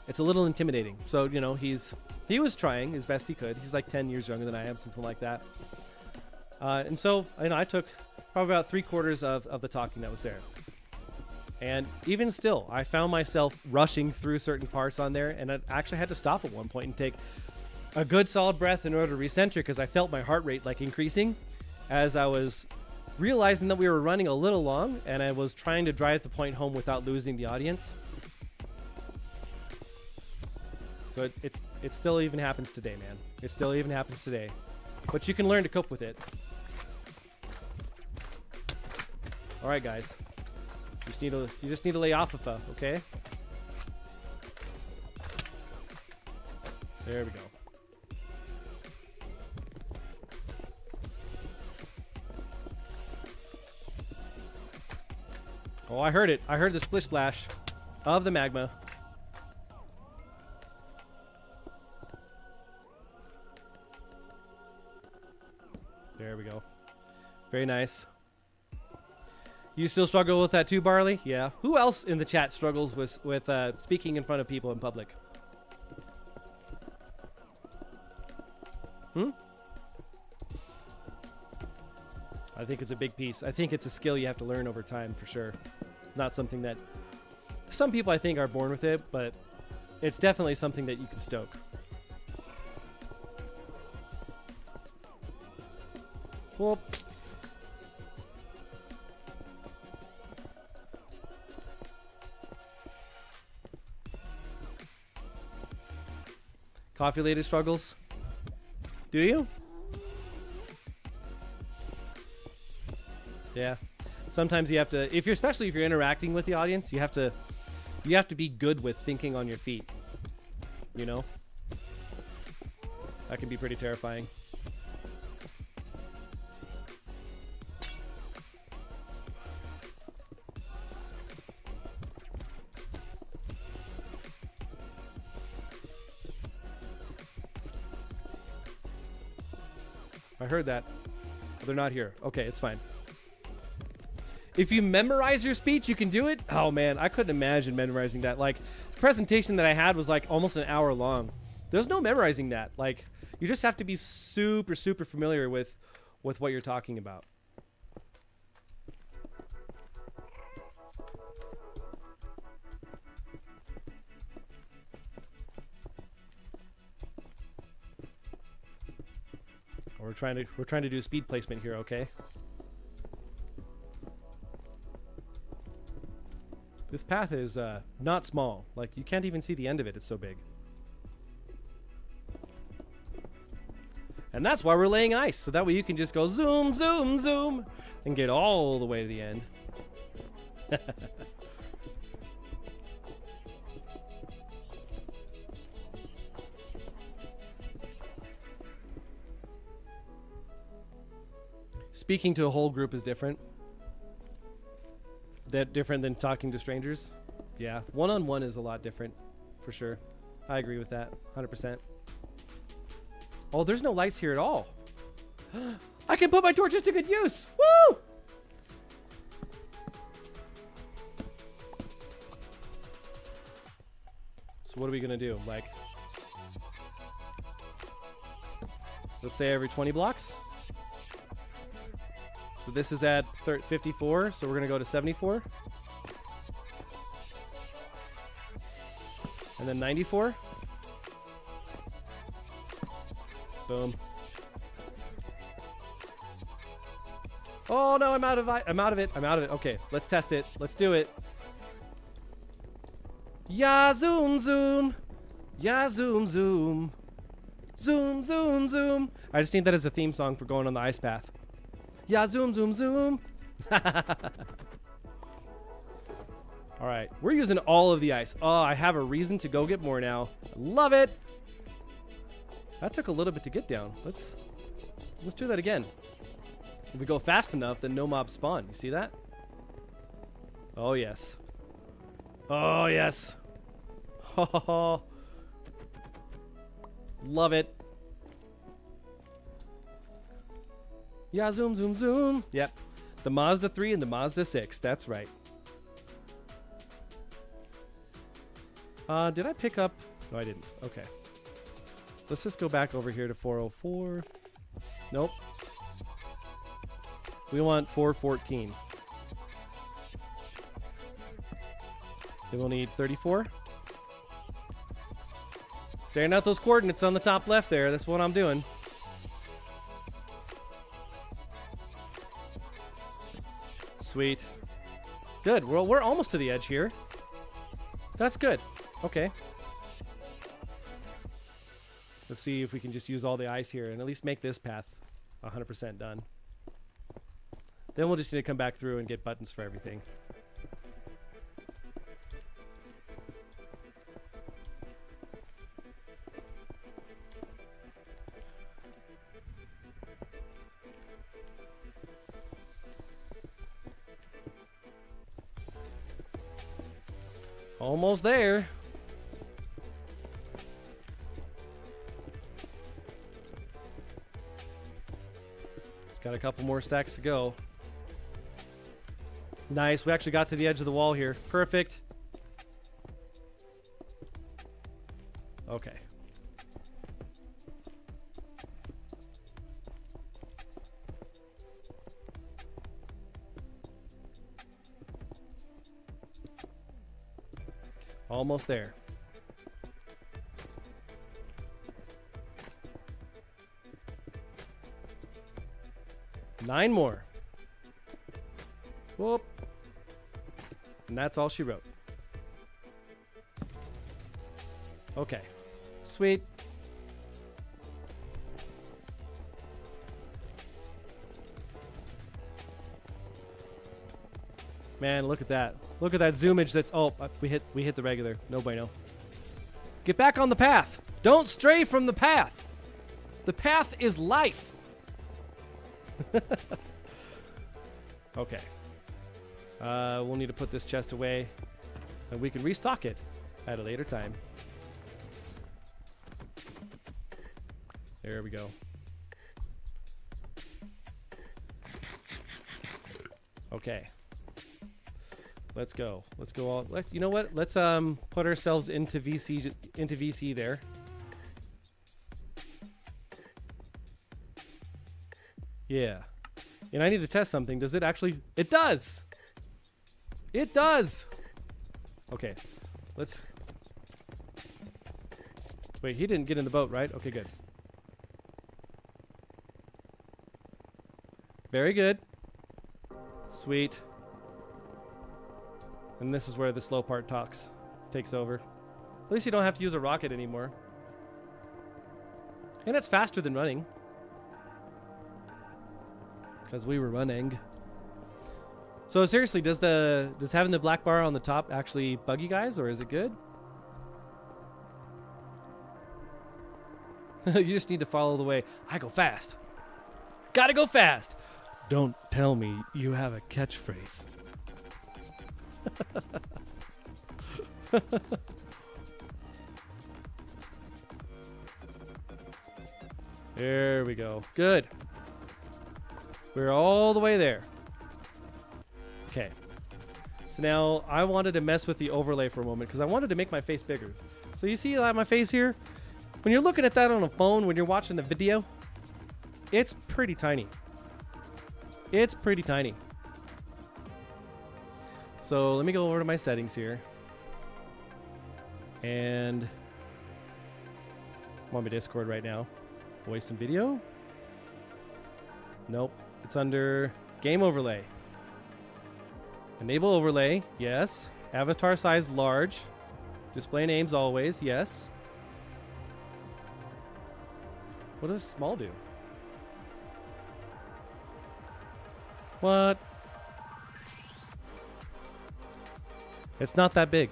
It's a little intimidating. So, you know, he was trying as best he could. He's like 10 years younger than I am, something like that. And so, you know, I took probably about 3/4 of the talking that was there. And even still, I found myself rushing through certain parts on there, and I actually had to stop at one point and take a good solid breath in order to recenter, because I felt my heart rate like increasing as I was realizing that we were running a little long, and I was trying to drive the point home without losing the audience. So it still even happens today, man. It still even happens today. But you can learn to cope with it. All right, guys. You just need to lay off of okay? There we go. Oh, I heard it. I heard the splish splash of the magma. There we go. Very nice. You still struggle with that too, Barley? Yeah. Who else in the chat struggles with speaking in front of people in public? I think it's a big piece. I think it's a skill you have to learn over time for sure. Not something that some people I think are born with it, but it's definitely something that you can stoke. Well, coffee-related struggles? Do you? Yeah. Sometimes you have to, especially if you're interacting with the audience, you have to be good with thinking on your feet. You know? That can be pretty terrifying. I heard that. They're not here. Okay, it's fine. If you memorize your speech, you can do it. Oh man, I couldn't imagine memorizing that. Like, the presentation that I had was like almost an hour long. There's no memorizing that. Like, you just have to be super, super familiar with what you're talking about. We're trying to do speed placement here, okay? This path is not small. Like, you can't even see the end of it. It's so big. And that's why we're laying ice. So that way you can just go zoom, zoom, zoom, and get all the way to the end. Speaking to a whole group is different. That different than talking to strangers? Yeah, one-on-one is a lot different, for sure. I agree with that, 100%. Oh, there's no lights here at all. I can put my torches to good use! Woo! So what are we gonna do? Like, let's say every 20 blocks? So this is at 54, so we're going to go to 74. And then 94. Boom. Oh no, I'm out of it. Okay, let's test it. Let's do it. Yeah, zoom, zoom. Yeah, zoom, zoom. Zoom, zoom, zoom. I just need that as a theme song for going on the ice path. Yeah, zoom, zoom, zoom. All right, we're using all of the ice. Oh, I have a reason to go get more now. Love it. That took a little bit to get down. Let's do that again. If we go fast enough, then no mobs spawn. You see that? Oh, yes. Oh, yes. Love it. Yeah, zoom, zoom, zoom. Yep. The Mazda 3 and the Mazda 6. That's right. Did I pick up? No, I didn't. Okay. Let's just go back over here to 404. Nope. We want 414. Then we'll need 34. Staring out those coordinates on the top left there. That's what I'm doing. Sweet. Good. Well, we're almost to the edge here. That's good. Okay. Let's see if we can just use all the ice here and at least make this path 100% done. Then we'll just need to come back through and get buttons for everything. Almost there. Just got a couple more stacks to go. Nice. We actually got to the edge of the wall here. Perfect. Okay. Almost there. Nine more. Whoop. And that's all she wrote. Okay. Sweet. Man, look at that. Look at that zoomage. That's we hit the regular. No bueno. Get back on the path. Don't stray from the path. The path is life. Okay. We'll need to put this chest away, and we can restock it at a later time. There we go. Okay. Let's go. Let's go all. You know what? Let's put ourselves into VC there. Yeah. And I need to test something. Does it actually? It does. It does. Okay. Let's. Wait, he didn't get in the boat, right? Okay, good. Very good. Sweet. And this is where the slow part takes over. At least you don't have to use a rocket anymore. And it's faster than running. Because we were running. So seriously, does having the black bar on the top actually bug you guys, or is it good? You just need to follow the way. I go fast. Gotta go fast. Don't tell me you have a catchphrase. There we go. Good. We're all the way there. Okay. So now I wanted to mess with the overlay for a moment because I wanted to make my face bigger. So you see my face here? When you're looking at that on a phone, when you're watching the video, it's pretty tiny. It's pretty tiny. So let me go over to my settings here. And I'm on my Discord right now. Voice and video? Nope. It's under game overlay. Enable overlay, yes. Avatar size large. Display names always, yes. What does small do? What? It's not that big.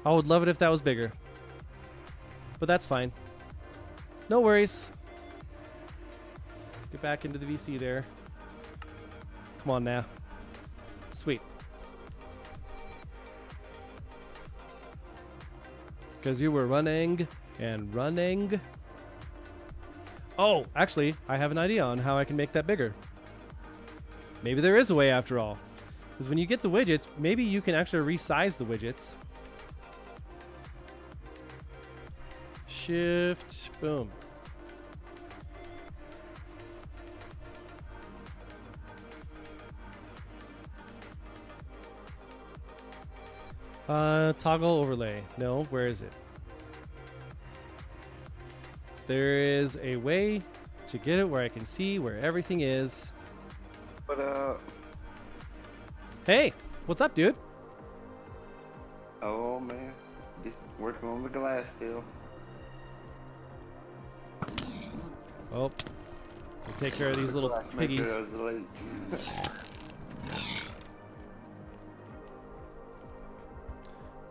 I would love it if that was bigger. But that's fine. No worries. Get back into the VC there. Come on now. Sweet. Because you were running and running. Oh, actually, I have an idea on how I can make that bigger. Maybe there is a way after all. Because when you get the widgets, maybe you can actually resize the widgets. Shift, boom. Toggle overlay. No, where is it? There is a way to get it where I can see where everything is. But Hey, what's up, dude? oh man, just working on the glass still. Oh, we'll take care of these little Make piggies. sure I was late.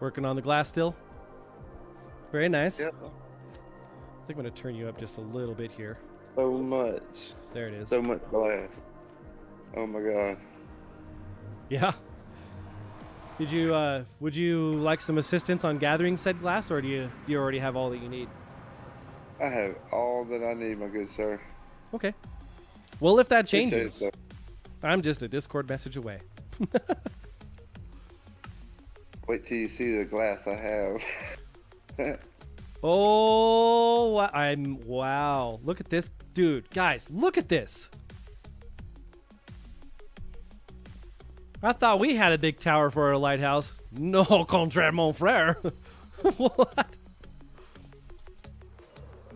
Working on the glass still. Very nice. Yep. I think I'm going to turn you up just a little bit here. So much. There it is. So much glass. Oh my god. Yeah. Did you would you like some assistance on gathering said glass, or do you already have all that you need? I have all that I need, my good sir. Okay. Well, if that Appreciate it, changes, sir. I'm just a Discord message away. Wait till you see the glass I have. Oh, wow. Look at this, dude. Guys, look at this. I thought we had a big tower for our lighthouse. No, contraire, mon frère. What?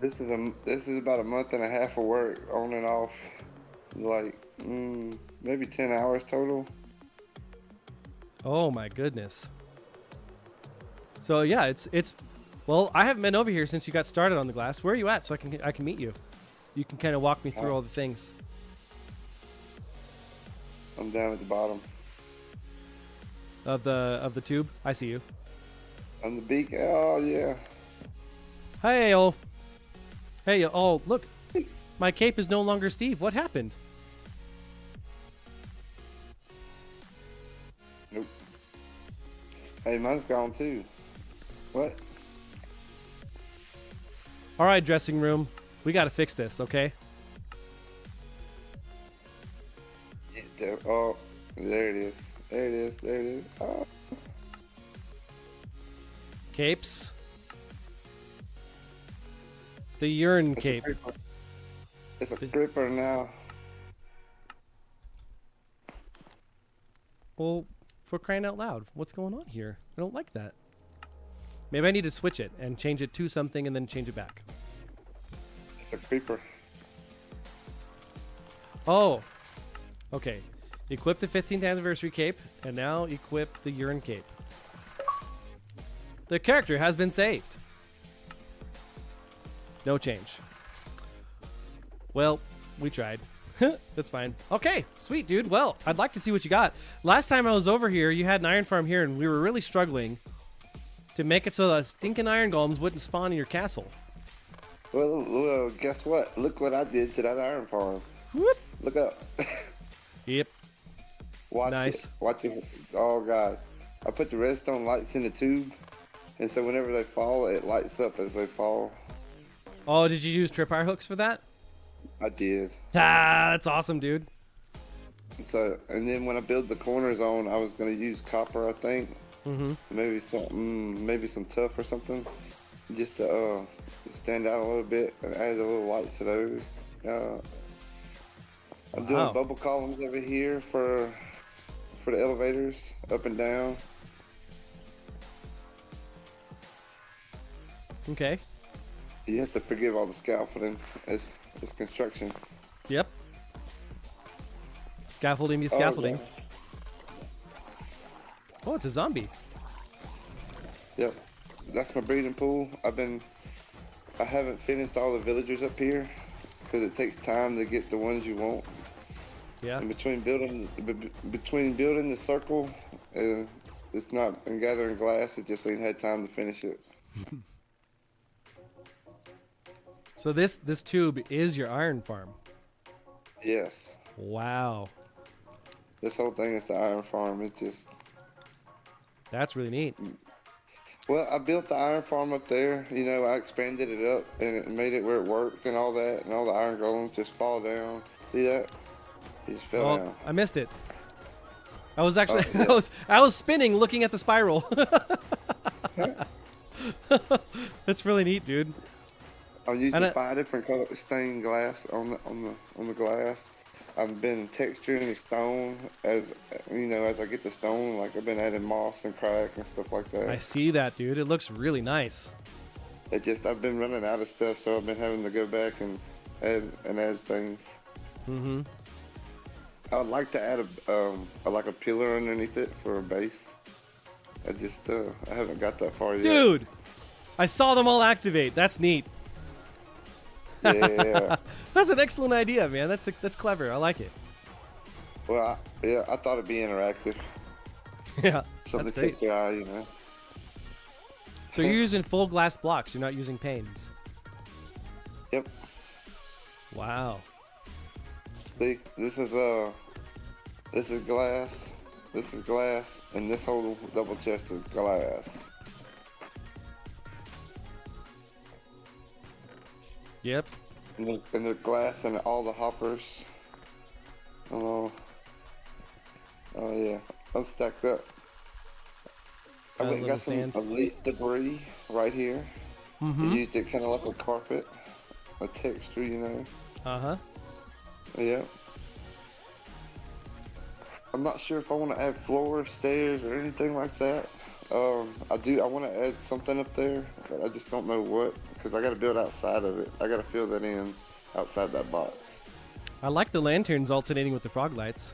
This is about a month and a half of work on and off, like maybe 10 hours total. Oh my goodness. So yeah, it's well, I haven't been over here since you got started on the glass. Where are you at so I can meet you? You can kind of walk me through all the things. I'm down at the bottom. Of the tube. I see you. On the beak. Oh yeah. Hey, oh, look. My cape is no longer Steve. What happened? Nope. Hey, mine's gone too. What? All right, dressing room. We got to fix this, okay? Oh, there it is. There it is. There it is. Oh. Capes. The urine It's cape. It's a creeper now. Well, for crying out loud, what's going on here? I don't like that. Maybe I need to switch it and change it to something and then change it back. It's a creeper. Oh, okay. Equip the 15th anniversary cape, and now equip the urine cape. The character has been saved. No change. Well, we tried. That's fine. Okay, sweet, dude. Well, I'd like to see what you got. Last time I was over here, you had an iron farm here, and we were really struggling to make it so the stinking iron golems wouldn't spawn in your castle. Well, guess what? Look what I did to that iron farm. Whoop. Look up. Yep. Watch Nice. it. Watch it. Oh, God. I put the redstone lights in the tube, and so whenever they fall, it lights up as they fall. Oh, did you use tripwire hooks for that? I did. Ah, that's awesome, dude. So, and then when I build the corners on, I was going to use copper, I think. Mm-hmm. Maybe some tough or something, just to stand out a little bit and add a little lights to those. I'm doing bubble columns over here for the elevators up and down. Okay. You have to forgive all the scaffolding. It's construction. Yep. Scaffolding be scaffolding. Oh, it's a zombie. Yep. That's my breeding pool. I haven't finished all the villagers up here because it takes time to get the ones you want. Yeah. And between building the circle, it's not, and gathering glass, it just ain't had time to finish it. So this tube is your iron farm. Yes. Wow. This whole thing is the iron farm. It's just. That's really neat. Well, I built the iron farm up there. You know, I expanded it up and it made it where it worked and all that, and all the iron golems just fall down. See that? He just fell down. I missed it. I was actually yeah. I was spinning looking at the spiral. That's really neat, dude. I'm using 5 different color stained glass on the glass. I've been texturing the stone as I get the stone. Like I've been adding moss and crack and stuff like that. I see that, dude. It looks really nice. I've been running out of stuff, so I've been having to go back and add things. Mm-hmm. I would like to add a pillar underneath it for a base. I haven't got that far yet. Dude, I saw them all activate. That's neat. Yeah. That's an excellent idea, man. That's clever. I like it. Well, I thought it'd be interactive. Yeah, Something that's to great. catch your eye, you know. So you're using full glass blocks. You're not using panes. Yep. Wow. See, this is glass. This is glass, and this whole double chest is glass. Yep. And there's glass in all the hoppers. Oh yeah, I'm stacked up. I Got a went and little got some sand. elite debris right here. Mm-hmm. I used it kind of like a carpet, a texture, you know. Uh-huh. Yeah. I'm not sure if I want to add floors, stairs, or anything like that. I want to add something up there, but I just don't know what, because I got to build outside of it. I got to fill that in outside that box. I like the lanterns alternating with the frog lights.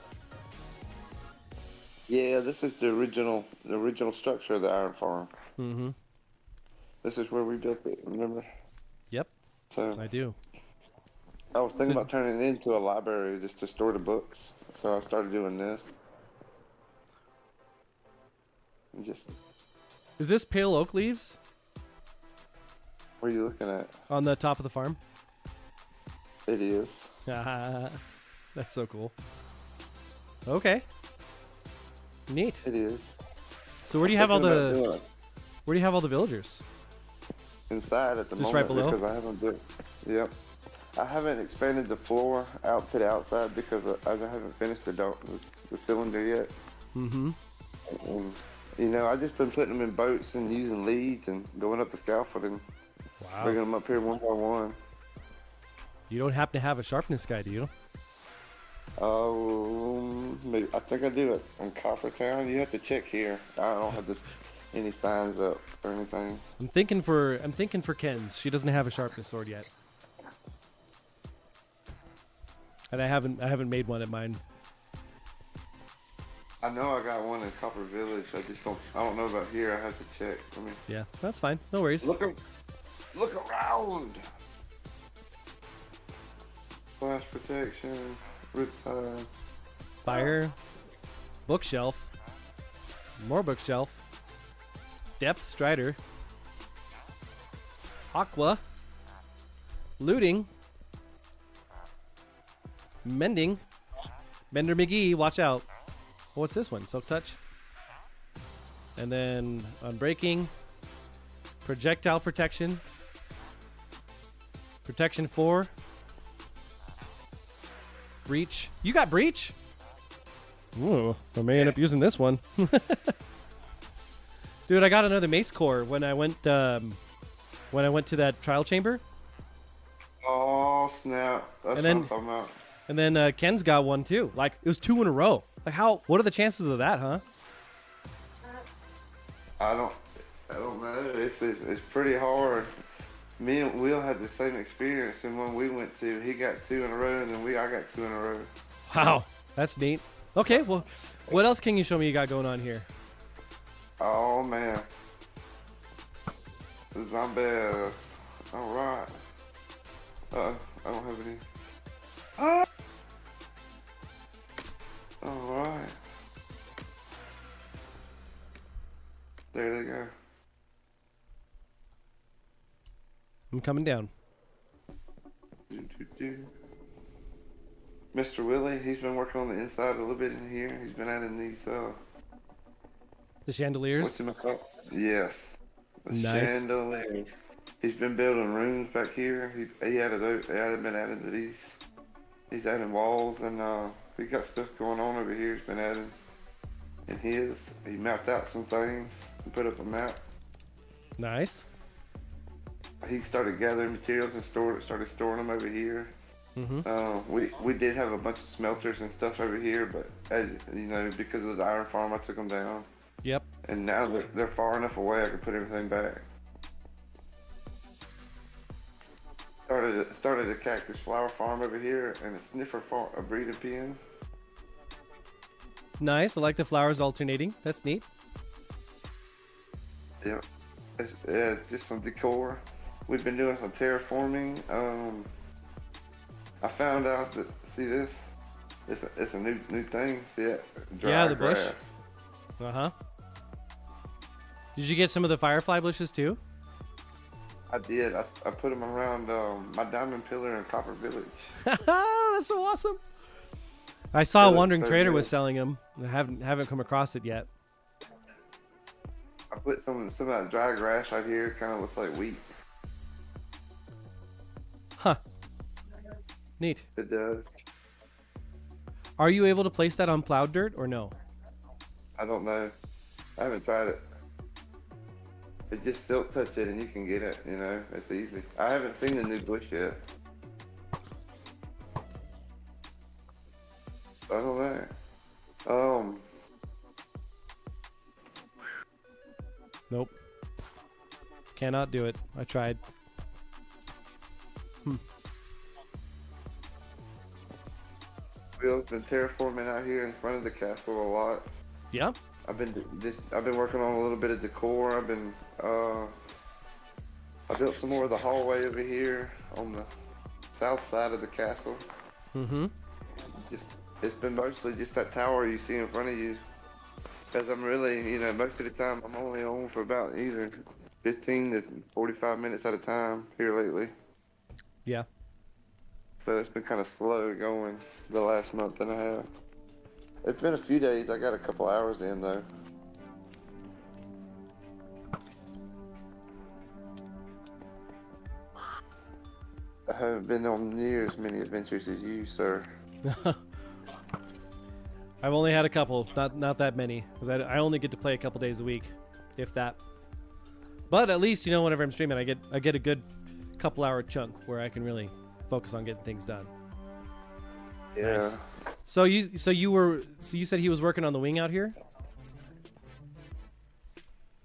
Yeah, this is the original structure of the iron farm. Mm-hmm. This is where we built it, remember? Yep, So I do. I was thinking So- about turning it into a library just to store the books. So I started doing this. And just, Is this pale oak leaves what are you looking at? on the top of the farm? It is. That's so cool. Okay. Neat. It is. So where do you have all Thinking about the doing it where do you have all the villagers? inside at the Just moment right below? because I haven't built. Yep. I haven't expanded the floor out to the outside because I haven't finished the cylinder yet. Mm-hmm. And, you know, I just been putting them in boats and using leads and going up the scaffolding, bringing Wow. them up here one by one. You don't happen to have a sharpness guy, do you? Maybe, I think I do it in Coppertown. You have to check here. I don't have any signs up or anything. I'm thinking for Ken's. She doesn't have a sharpness sword yet. And I haven't made one at mine. I know I got one in Copper Village. I don't know about here. I have to check. I mean, Yeah, that's fine. No worries. look around. Flash protection, riptide. Fire, bookshelf, more bookshelf, depth strider, aqua, looting, mending, Bender McGee, watch out. What's this one? Silk touch. And then unbreaking, projectile protection, protection 4, breach. You got breach? Ooh, I may end up using this one. Dude, I got another mace core when I went to that trial chamber. Oh snap! That's And then- what I'm talking about. And then Ken's got one too. Like, it was 2 in a row. Like, what are the chances of that, huh? I don't know. It's pretty hard. Me and Will had the same experience, and when we went to, he got 2 in a row, and then I got 2 in a row. Wow, that's neat. Okay, well, what else can you show me you got going on here? Oh man, the zombies. All right. I don't have any. All right. There they go. I'm coming down. Mr. Willie, he's been working on the inside a little bit in here. He's been adding these The chandeliers. whatchamacallit? Yes. The Nice. chandeliers. He's been building rooms back here. He added those. He had been adding to these. He's adding walls, and he got stuff going on over here. He's been adding in his. He mapped out some things and put up a map. Nice. He started gathering materials and started storing them over here. Mm-hmm. We did have a bunch of smelters and stuff over here, but as you know, because of the iron farm, I took them down. Yep. And now they're far enough away, I can put everything back. Started a cactus flower farm over here and a sniffer farm, a breeding pen. Nice. I like the flowers alternating. That's neat. Yep. Yeah, just some decor. We've been doing some terraforming. I found out that, see this? It's a new thing. See that? Dry the bush. grass. Uh-huh. Did you get some of the firefly bushes too? I did. I put them around my diamond pillar in Copper Village. That's so awesome. I saw a They look wandering so trader good. was selling them. I haven't come across it yet. I put some of that dry grass right here. Kind of looks like wheat. Huh. Neat. It does. Are you able to place that on plowed dirt or no? I don't know. I haven't tried it. It just silk touch it and you can get it. You know, it's easy. I haven't seen the new bush yet. I don't know. Nope. Cannot do it. I tried. Will's been terraforming out here in front of the castle a lot. Yeah. I've been working on a little bit of decor. I built some more of the hallway over here on the south side of the castle. Mm-hmm. It's been mostly just that tower you see in front of you. Because I'm really, most of the time I'm only on for about either 15 to 45 minutes at a time here lately. Yeah. So it's been kind of slow going the last month and a half. It's been a few days. I got a couple hours in though. I haven't been on near as many adventures as you, sir. I've only had a couple, not that many, because I only get to play a couple days a week, if that. But at least, whenever I'm streaming, I get a good couple hour chunk where I can really focus on getting things done. Yeah. Nice. So you said he was working on the wing out here?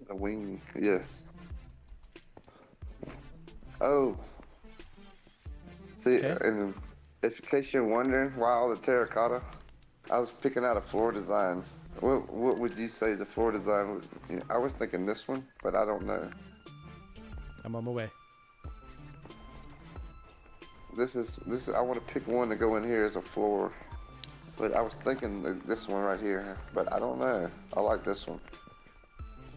The wing, yes. Oh. See, Okay. and in case you're wondering why all the terracotta, I was picking out a floor design. What would you say the floor design would? I was thinking this one, but I don't know. I'm on my way. This is. I want to pick one to go in here as a floor, but I was thinking this one right here, but I don't know. I like this one.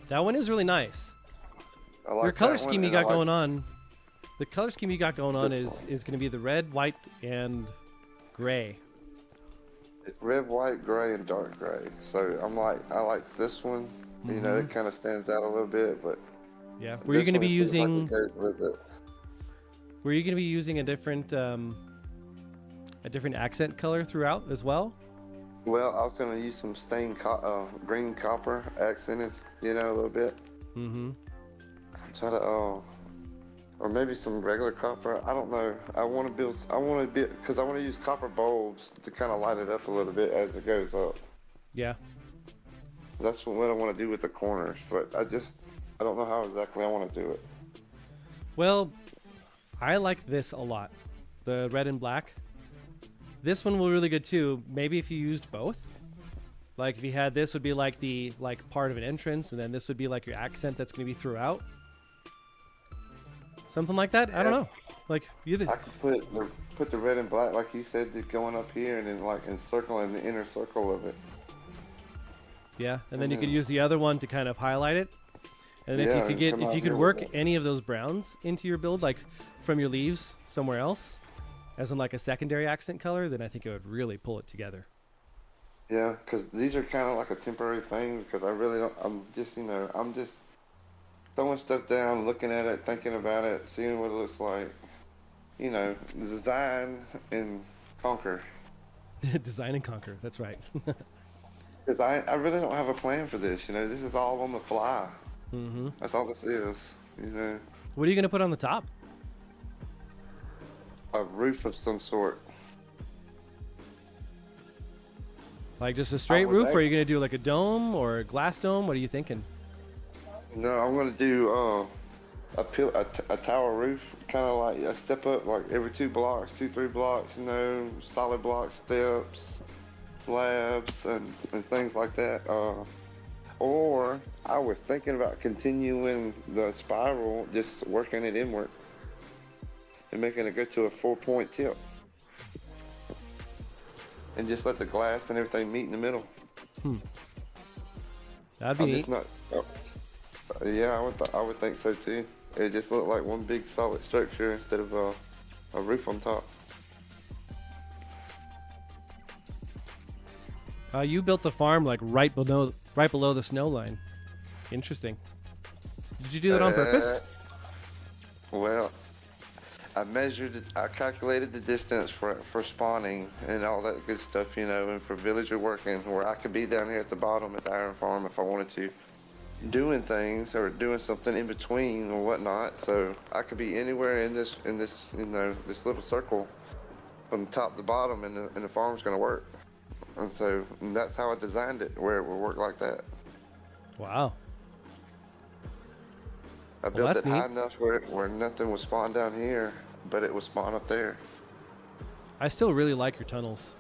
That one is really nice. I like Your color that one, scheme you and I got like going on. The color scheme you got going on This is going to be the red, white, and gray. It's red, white, gray, and dark gray. So I like this one. It kind of stands out a little bit, but Yeah. Were you going to be using? Like it goes with it. Were you going to be using a different accent color throughout as well? Well, I was going to use some stained green copper accented, a little bit. Mm-hmm. Try to, or maybe some regular copper. I don't know. I want to because I want to use copper bulbs to kind of light it up a little bit as it goes up. Yeah. That's what I want to do with the corners, but I don't know how exactly I want to do it. Well, I like this a lot. The red and black. This one will be really good too. Maybe if you used both. Like if you had this would be like the part of an entrance, and then this would be like your accent that's going to be throughout. Something like that. I don't know. Like either. I could put the red and black like you said, going up here and then encircling the inner circle of it. Yeah, and then you could use the other one to kind of highlight it. And then if you could work any of those browns into your build, like from your leaves somewhere else, as in like a secondary accent color, then I think it would really pull it together. Yeah, because these are kind of like a temporary thing because I really don't. I'm just throwing stuff down, looking at it, thinking about it, seeing what it looks like. Design and conquer. Design and conquer. That's right. Because I really don't have a plan for this. This is all on the fly. Mm-hmm. That's all this is. What are you gonna put on the top? A roof of some sort. Like just a straight roof, or are you gonna do like a dome or a glass dome? What are you thinking? No, I'm gonna do a tower roof, kind of like a step up, like every 2 blocks, 2-3 blocks. Solid block steps, slabs, and things like that. Or I was thinking about continuing the spiral, just working it inward and making it go to a 4-point tip. And just let the glass and everything meet in the middle. That'd be neat. Yeah, I would think so too. It just looked like one big solid structure instead of a roof on top. You built the farm like right below the snow line. Interesting. Did you do that on purpose? Well, I calculated the distance for spawning and all that good stuff, you know, and for villager working, where I could be down here at the bottom at the iron farm if I wanted to, doing things or doing something in between or whatnot. So I could be anywhere in this, you know, this little circle from top to bottom, and the farm's going to work. And so that's how I designed it, where it would work like that. Wow. I built it high enough where nothing would spawn down here, but it would spawn up there. I still really like your tunnels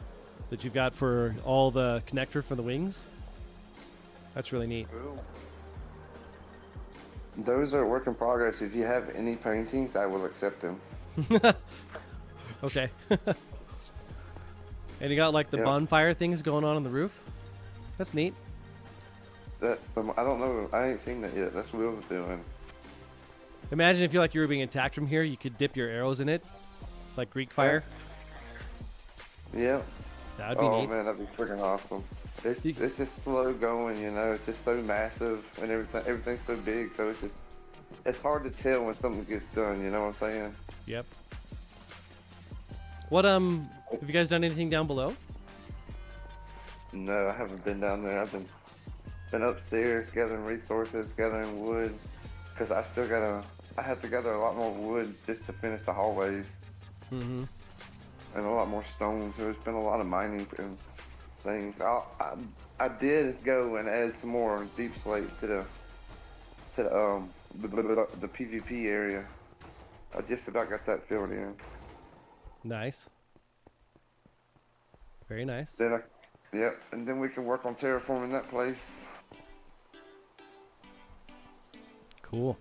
that you've got for all the connector for the wings. That's really neat. Cool. Those are work in progress. If you have any paintings, I will accept them. Okay. And you got like the bonfire things going on the roof? That's neat. I don't know. I ain't seen that yet. That's what Will's doing. Imagine if you were being attacked from here, you could dip your arrows in it, like Greek fire. Yeah. That would be neat. Oh man, that'd be freaking awesome. It's just slow going, you know. It's just so massive and everything's so big, so it's hard to tell when something gets done. You know what I'm saying? Yep. What have you guys done anything down below? No, I haven't been down there. I've been upstairs gathering resources, gathering wood, because I have to gather a lot more wood just to finish the hallways. Mm-hmm. And a lot more stone, so there's been a lot of mining and things. I did go and add some more deep slate to the PvP area. I just about got that filled in. Nice. Very nice. Yep, and then we can work on terraforming that place. Cool.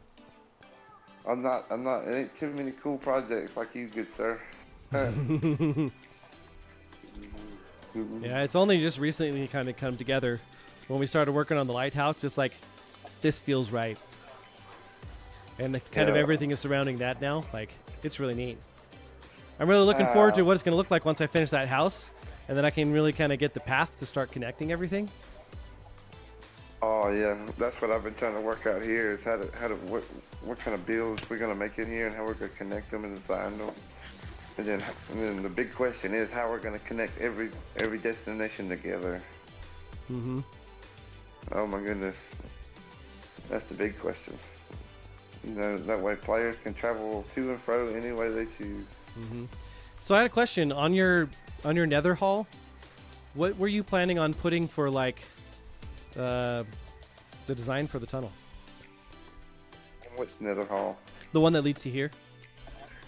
I'm not, it ain't too many cool projects like you, good sir. Yeah, it's only just recently kind of come together. When we started working on the lighthouse, just like, this feels right. And kind of everything is surrounding that now. Like, it's really neat. I'm really looking forward to what it's going to look like once I finish that house. And then I can really kind of get the path to start connecting everything. Oh yeah, that's what I've been trying to work out here, is what kind of builds we're going to make in here and how we're going to connect them and design them. And then the big question is how we're going to connect every destination together. Mm-hmm. Oh my goodness. That's the big question. You know, that way players can travel to and fro any way they choose. Mm-hmm. So I had a question on your nether hall. What were you planning on putting for like the design for the tunnel? Which nether hall? The one that leads to here.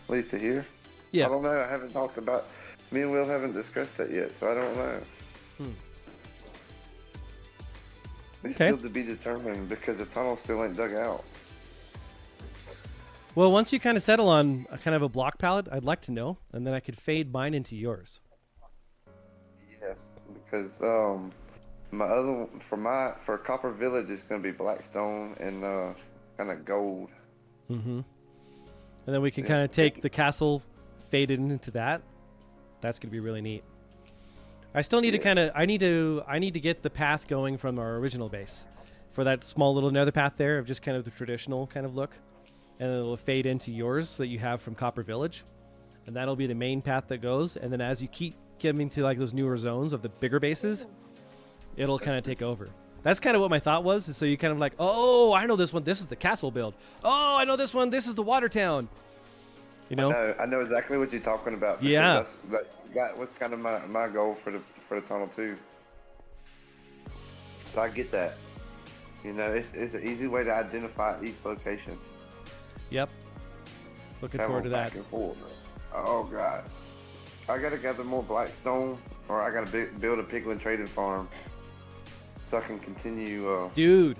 Leads to here? Yeah. I don't know. I haven't talked about. Me and Will haven't discussed that yet, so I don't know. It's still to be determined because the tunnel still ain't dug out. Well, once you kind of settle on a kind of a block palette, I'd like to know, and then I could fade mine into yours. Yes, because my other for Copper Village is going to be blackstone and kind of gold. Mm-hmm. And then we can kind of take the castle, fade it into that. That's going to be really neat. I still need to kind of I need to get the path going from our original base for that small little nether path there of just kind of the traditional kind of look. And then it'll fade into yours that you have from Copper Village. And that'll be the main path that goes. And then as you keep getting to like those newer zones of the bigger bases, it'll kind of take over. That's kind of what my thought was. So you kind of like, oh, I know this one. This is the castle build. Oh, I know this one. This is the water town. You know? I know exactly what you're talking about. Yeah. That was kind of my goal for the tunnel too. So I get that. You know, it's an easy way to identify each location. Yep. Looking forward to that. Back and forth. Oh god. I gotta gather more blackstone, or I gotta build a piglin trading farm, so I can continue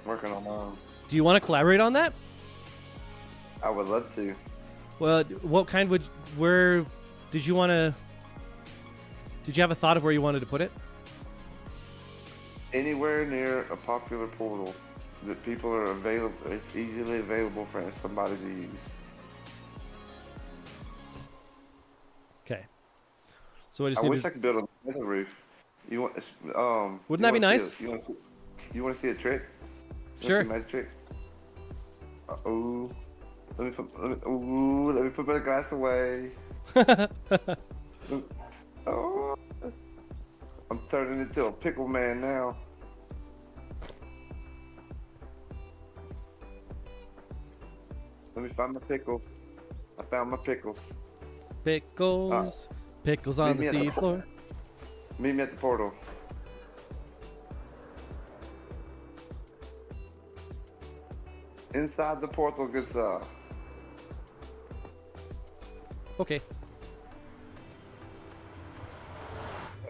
working on mine. Do you want to collaborate on that? I would love to. Well, what kind did you have a thought of where you wanted to put it? Anywhere near a popular portal that people are available, it's easily available for somebody to use. Okay. So I wish I could build a nether roof, You want Wouldn't that be nice? You want to see a trick? Sure. My trick. Oh, let me put my glass away. Oh, I'm turning into a pickle man now. Let me find my pickles. I found my pickles. Pickles. Pickles on the seafloor. Meet me at the portal. Inside the portal, good sir. Okay.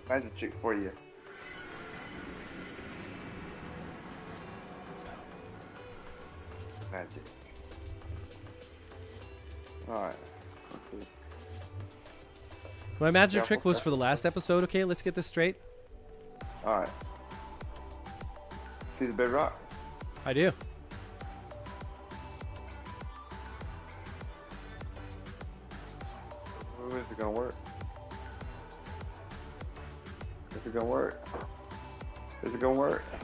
Magic trick for you. Magic. Alright. Let's see. My magic Yeah, trick was for the last episode. Okay, let's get this straight. Alright. See the bedrock? I do. Is it gonna work? Is it gonna work? Is it gonna work? I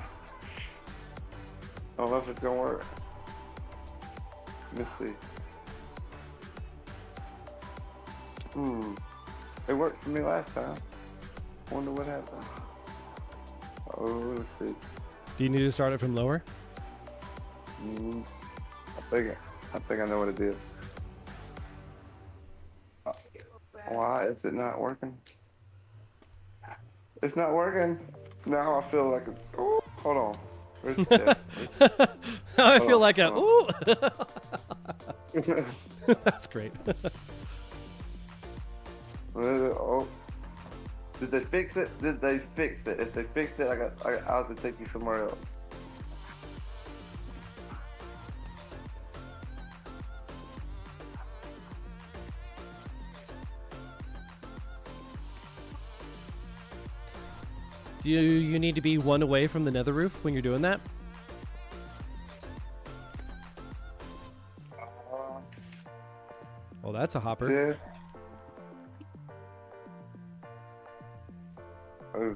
don't know if it's gonna work. Let me see. It worked for me last time. Wonder what happened. Oh, let's see. Do you need to start it from lower? I think I know what it is. Why is it not working? It's not working. Now I feel like oh, hold on. Where's the test? Now I feel like a ooh. That's great. Oh, did they fix it? Did they fix it? If they fixed it, I'll have to take you somewhere else. Do you need to be one away from the nether roof when you're doing that? Well, that's a hopper. Yeah. Oh,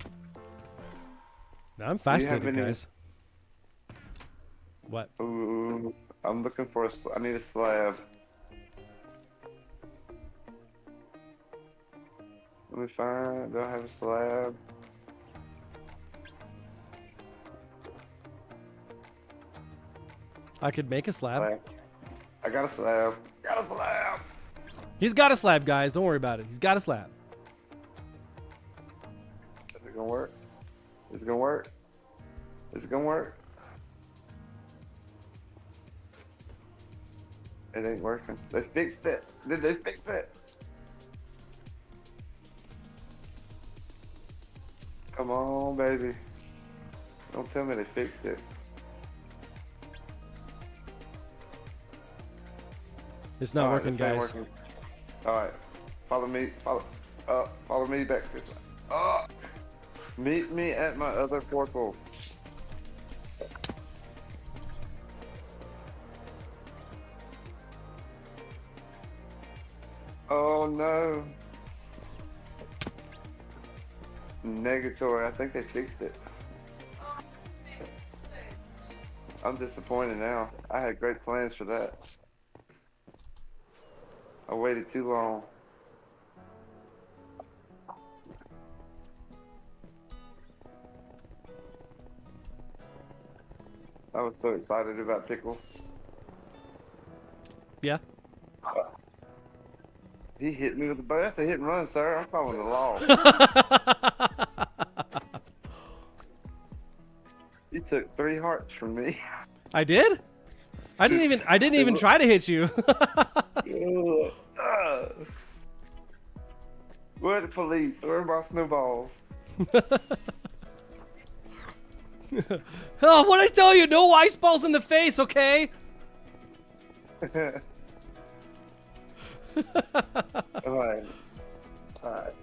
Now I'm fascinated, guys. What? ooh, I'm looking for I need a slab. Let me find. Do I have a slab? I could make a slab. I got a slab. Got a slab. He's got a slab, guys. Don't worry about it. He's got a slab. Is it gonna work? Is it gonna work? Is it gonna work? It ain't working. They fixed it. Did they fix it? Come on, baby. Don't tell me they fixed it. It's not working, this ain't guys. working. All right, follow me. Follow me back this way. Meet me at my other portal. Oh no. Negatory. I think they fixed it. I'm disappointed now. I had great plans for that. I waited too long. I was so excited about pickles. Yeah. He hit me with the bow. That's a hit and run, sir. I'm following the law. You took 3 hearts from me. I did? I didn't even try to hit you. Where are the police? Where are my snowballs? Oh, what I tell you? No ice balls in the face, okay? Alright. Alright.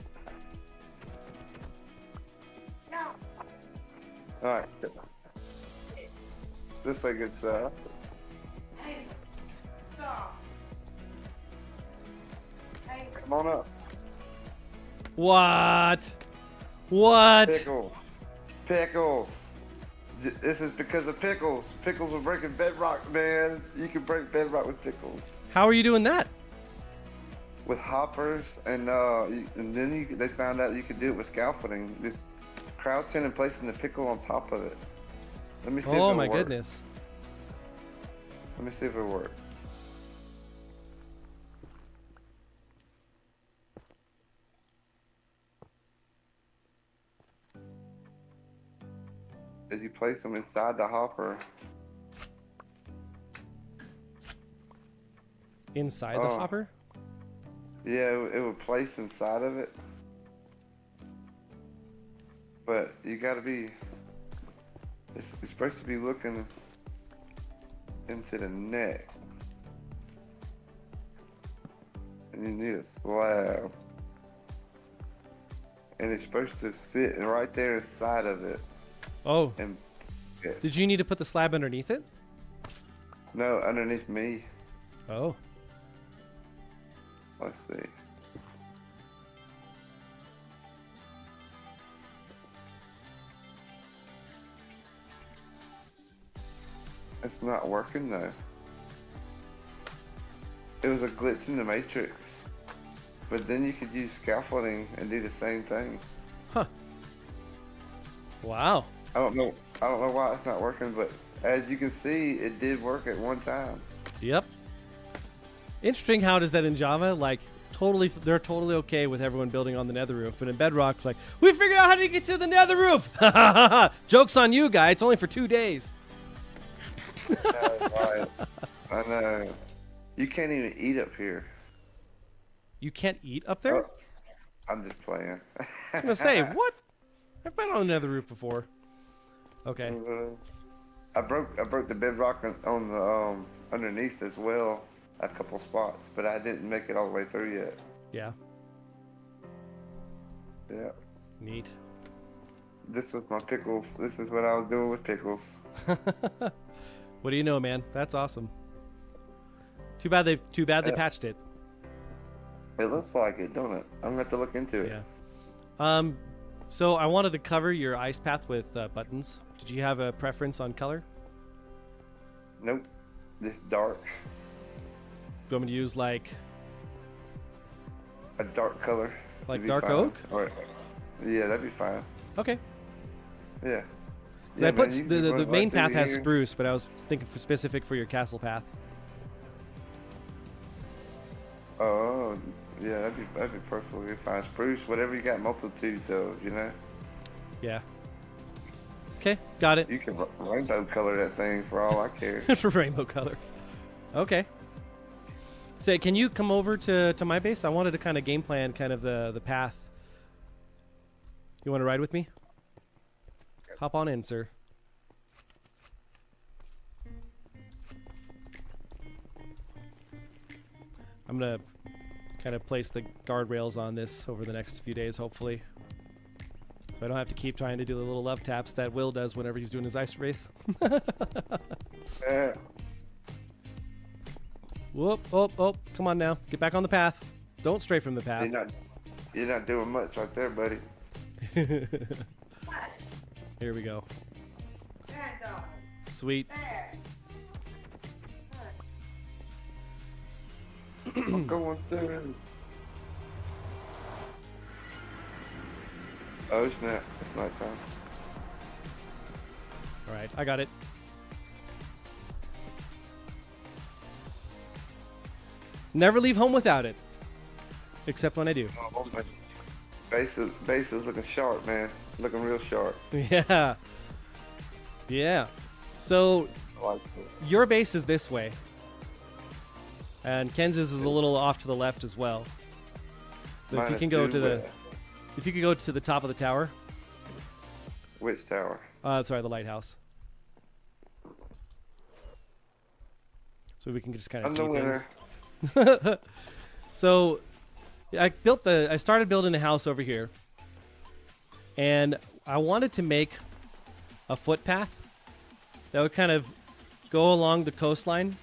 Alright. This way, good stuff. Come on up. What? What? Pickles. This is because of pickles. Pickles are breaking bedrock, man. You can break bedrock with pickles. How are you doing that? With hoppers, and then they found out you could do it with scaffolding. Just crouching and placing the pickle on top of it. Let me see if it'll Oh my work. goodness. Let me see if it'll work. As you place them inside the hopper. Inside the hopper? Yeah, it would place inside of it. But you gotta be, it's supposed to be looking into the neck. And you need a slab. And it's supposed to sit right there inside of it. Oh. And did you need to put the slab underneath it? no, underneath me. Oh. Let's see. It's not working though. It was a glitch in the matrix. But then you could use scaffolding and do the same thing. Huh. Wow. I don't know why it's not working, but as you can see, it did work at one time. Yep. Interesting how it is that in Java, like, they're totally okay with everyone building on the nether roof. But in Bedrock, like, we figured out how to get to the nether roof. Joke's on you, guy. It's only for 2 days. Right. I know. You can't even eat up here. You can't eat up there? Oh, I'm just playing. I was going to say, what? I've been on the nether roof before. Okay. I broke the bedrock on the underneath as well, a couple spots, but I didn't make it all the way through yet. Yeah. Yeah. Neat. This was my pickles. This is what I was doing with pickles. What do you know, man? That's awesome. Too bad they patched it. It looks like it, don't it? I'm gonna have to look into it. Yeah. So I wanted to cover your ice path with buttons. Did you have a preference on color? Nope. This dark. Do you want me to use like A dark color. Like would be dark fine. oak? Or, yeah, that'd be fine. Okay. Yeah. 'Cause Yeah, I put man, you the just run main right through path has here. spruce, but I was thinking for specific for your castle path. Oh, yeah, that'd be perfectly fine. Spruce, whatever you got multitudes of, you know. Yeah. Okay, got it. You can rainbow color that thing for all I care. For rainbow color. Okay. Say, can you come over to my base? I wanted to kind of game plan kind of the path. You want to ride with me? Hop on in, sir. I'm going to kind of place the guardrails on this over the next few days, hopefully. So I don't have to keep trying to do the little love taps that Will does whenever he's doing his ice race. Yeah. Whoop, oh, come on now. Get back on the path. Don't stray from the path. You're not doing much right there, buddy. Here we go. Sweet. I'm going through. Oh snap! It's nighttime. All right, I got it. Never leave home without it. Except when I do. Oh, my base is looking sharp, man. Looking real sharp. Yeah. Yeah. So I like it. your base is this way. And Kenz's is a little off to the left as well. So if you can go to the top of the tower. Which tower? Sorry, the lighthouse. So we can just kind of I'm see the winner. things. So I started building the house over here. And I wanted to make a footpath that would kind of go along the coastline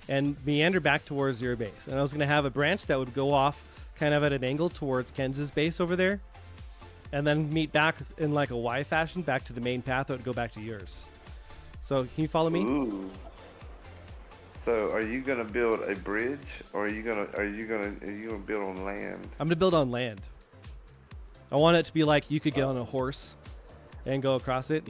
and meander back towards your base. And I was going to have a branch that would go off kind of at an angle towards Kenz's base over there. and then meet back in like a Y fashion back to the main path that would go back to yours. So can you follow me? Ooh. So are you gonna build a bridge, or are you gonna build on land? I'm gonna build on land. I want it to be like you could get on a horse and go across it.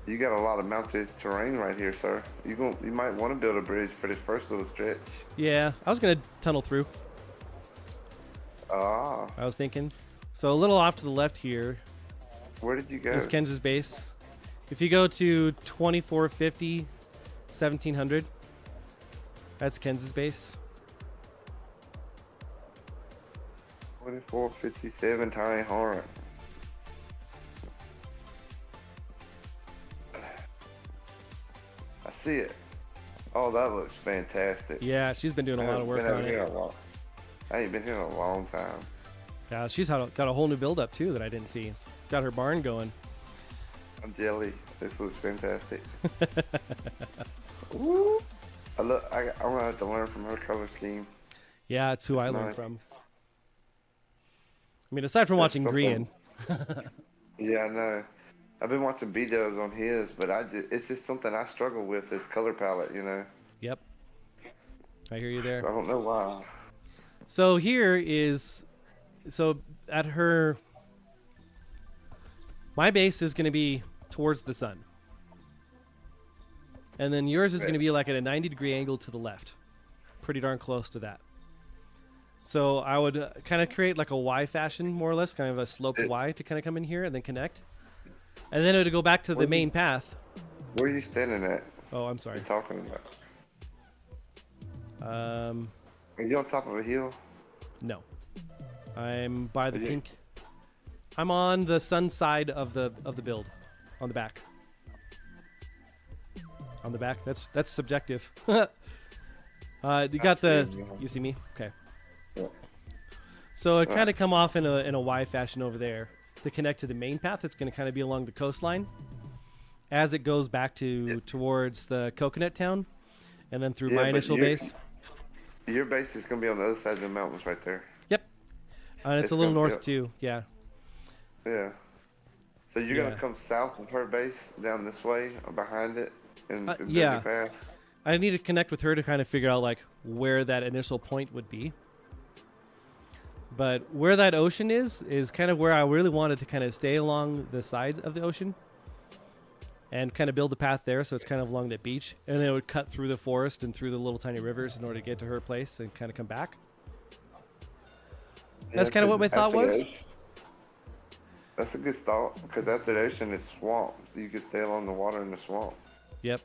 You got a lot of mountainous terrain right here, sir. You might want to build a bridge for this first little stretch. Yeah, I was gonna tunnel through. Ah. I was thinking. So a little off to the left here Where did you go? is Ken's base. If you go to 2450, 1700, that's Ken's base. 2457 Tiny Hornet. I see it. Oh, that looks fantastic. Yeah, she's been doing a lot of work on it. I ain't been here in a long time. Yeah, she's got a whole new build up too that I didn't see. It's got her barn going. I'm jelly. This looks fantastic. Woo. I'm gonna have to learn from her color scheme. Yeah, it's who I That's learned nice. from. I mean, aside from That's watching something. Grian. Yeah, I know. I've been watching B-dubs on his, but it's just something I struggle with, is color palette, you know. Yep. I hear you I there. don't know why. So here is, so at her, my base is going to be towards the sun. And then yours is going to be like at a 90-degree angle to the left. Pretty darn close to that. So I would kind of create like a Y fashion, more or less, kind of a sloped Y to kind of come in here and then connect. And then it would go back to the main path. Where are you standing at? Oh, I'm sorry. You're talking about? Are you on top of a hill? No. I'm by the Are you- pink. I'm on the sun side of the build, on the back. On the back. That's subjective. You got the. You see me? Okay. Yeah. So it kind of come off in a Y fashion over there to connect to the main path. It's going to kind of be along the coastline as it goes back towards the coconut town, and then through Yeah, my but initial base. Your base is going to be on the other side of the mountains right there. Yep. And it's It's a little gonna be north up. too. Yeah. Yeah. So you're going Yeah. to come south of her base, down this way, or behind it, and build yeah. your path? I need to connect with her to kind of figure out like where that initial point would be. But where that ocean is kind of where I really wanted to kind of stay along the side of the ocean and kind of build a path there, so it's kind of along the beach, and then it would cut through the forest and through the little tiny rivers in order to get to her place and kind of come back. That's kind of what my thought after the was. ocean- That's a good thought, because after the ocean, it's swamp. So you can stay along the water in the swamp. Yep.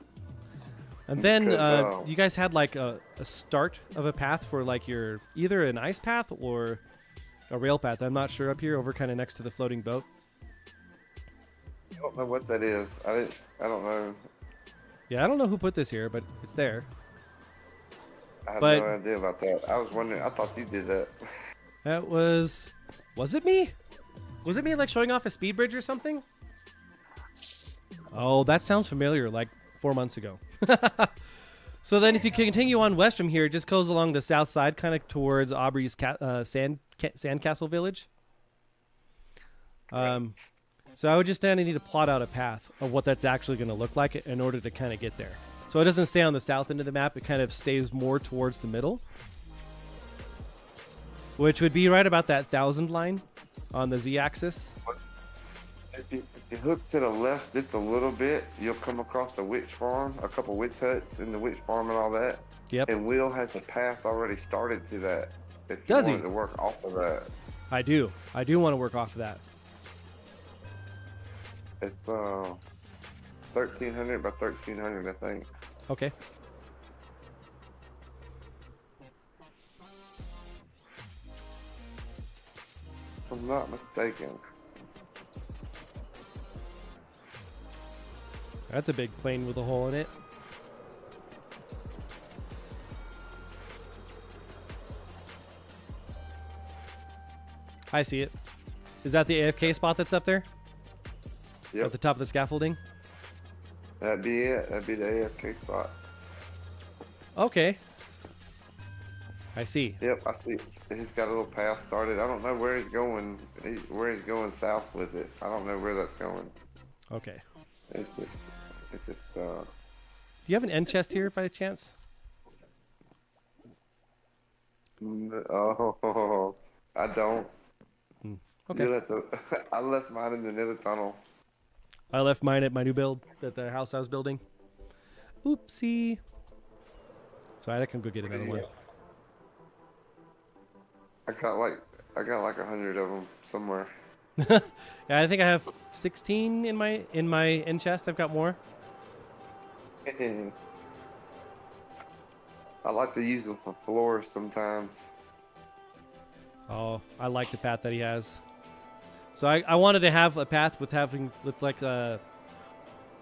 And then Because, you guys had like a start of a path for like your either an ice path or a rail path. I'm not sure up here over kind of next to the floating boat. I don't know what that is. I don't know. Yeah, I don't know who put this here, but it's there. I have But- no idea about that. I was wondering. I thought you did that. That was it me? Was it me like showing off a speed bridge or something? Oh, that sounds familiar, like 4 months ago. So then if you continue on west from here, it just goes along the south side, kind of towards Aubrey's Sandcastle Village. So I would just kind of need to plot out a path of what that's actually going to look like in order to kind of get there. So it doesn't stay on the south end of the map. It kind of stays more towards the middle, which would be right about that 1,000 line on the z-axis. If you hook to the left just a little bit, you'll come across the witch farm, a couple witch huts in the witch farm and all that. Yep. And Will has a path already started to that. If you Does he? wanted to work off of that. I do want to work off of that. It's 1,300 by 1,300, I think. Okay. If I'm not mistaken. That's a big plane with a hole in it. I see it. Is that the AFK spot that's up there? Yep. At the top of the scaffolding? That'd be it. That'd be the AFK spot. Okay. I see. Yep, I see. He's got a little path started. I don't know where he's going. Where he's going south with it. I don't know where that's going. Okay. It's just. Do you have an end chest here by chance? Oh, I don't. Okay. You'll have to, I left mine in the nether tunnel. I left mine at my new build, at the house I was building. Oopsie. So I can go get another one. I got like 100 of them somewhere. Yeah, I think I have 16 in my end chest. I've got more. I like to use them for floors sometimes. Oh, I like the path that he has. So I wanted to have a path with like a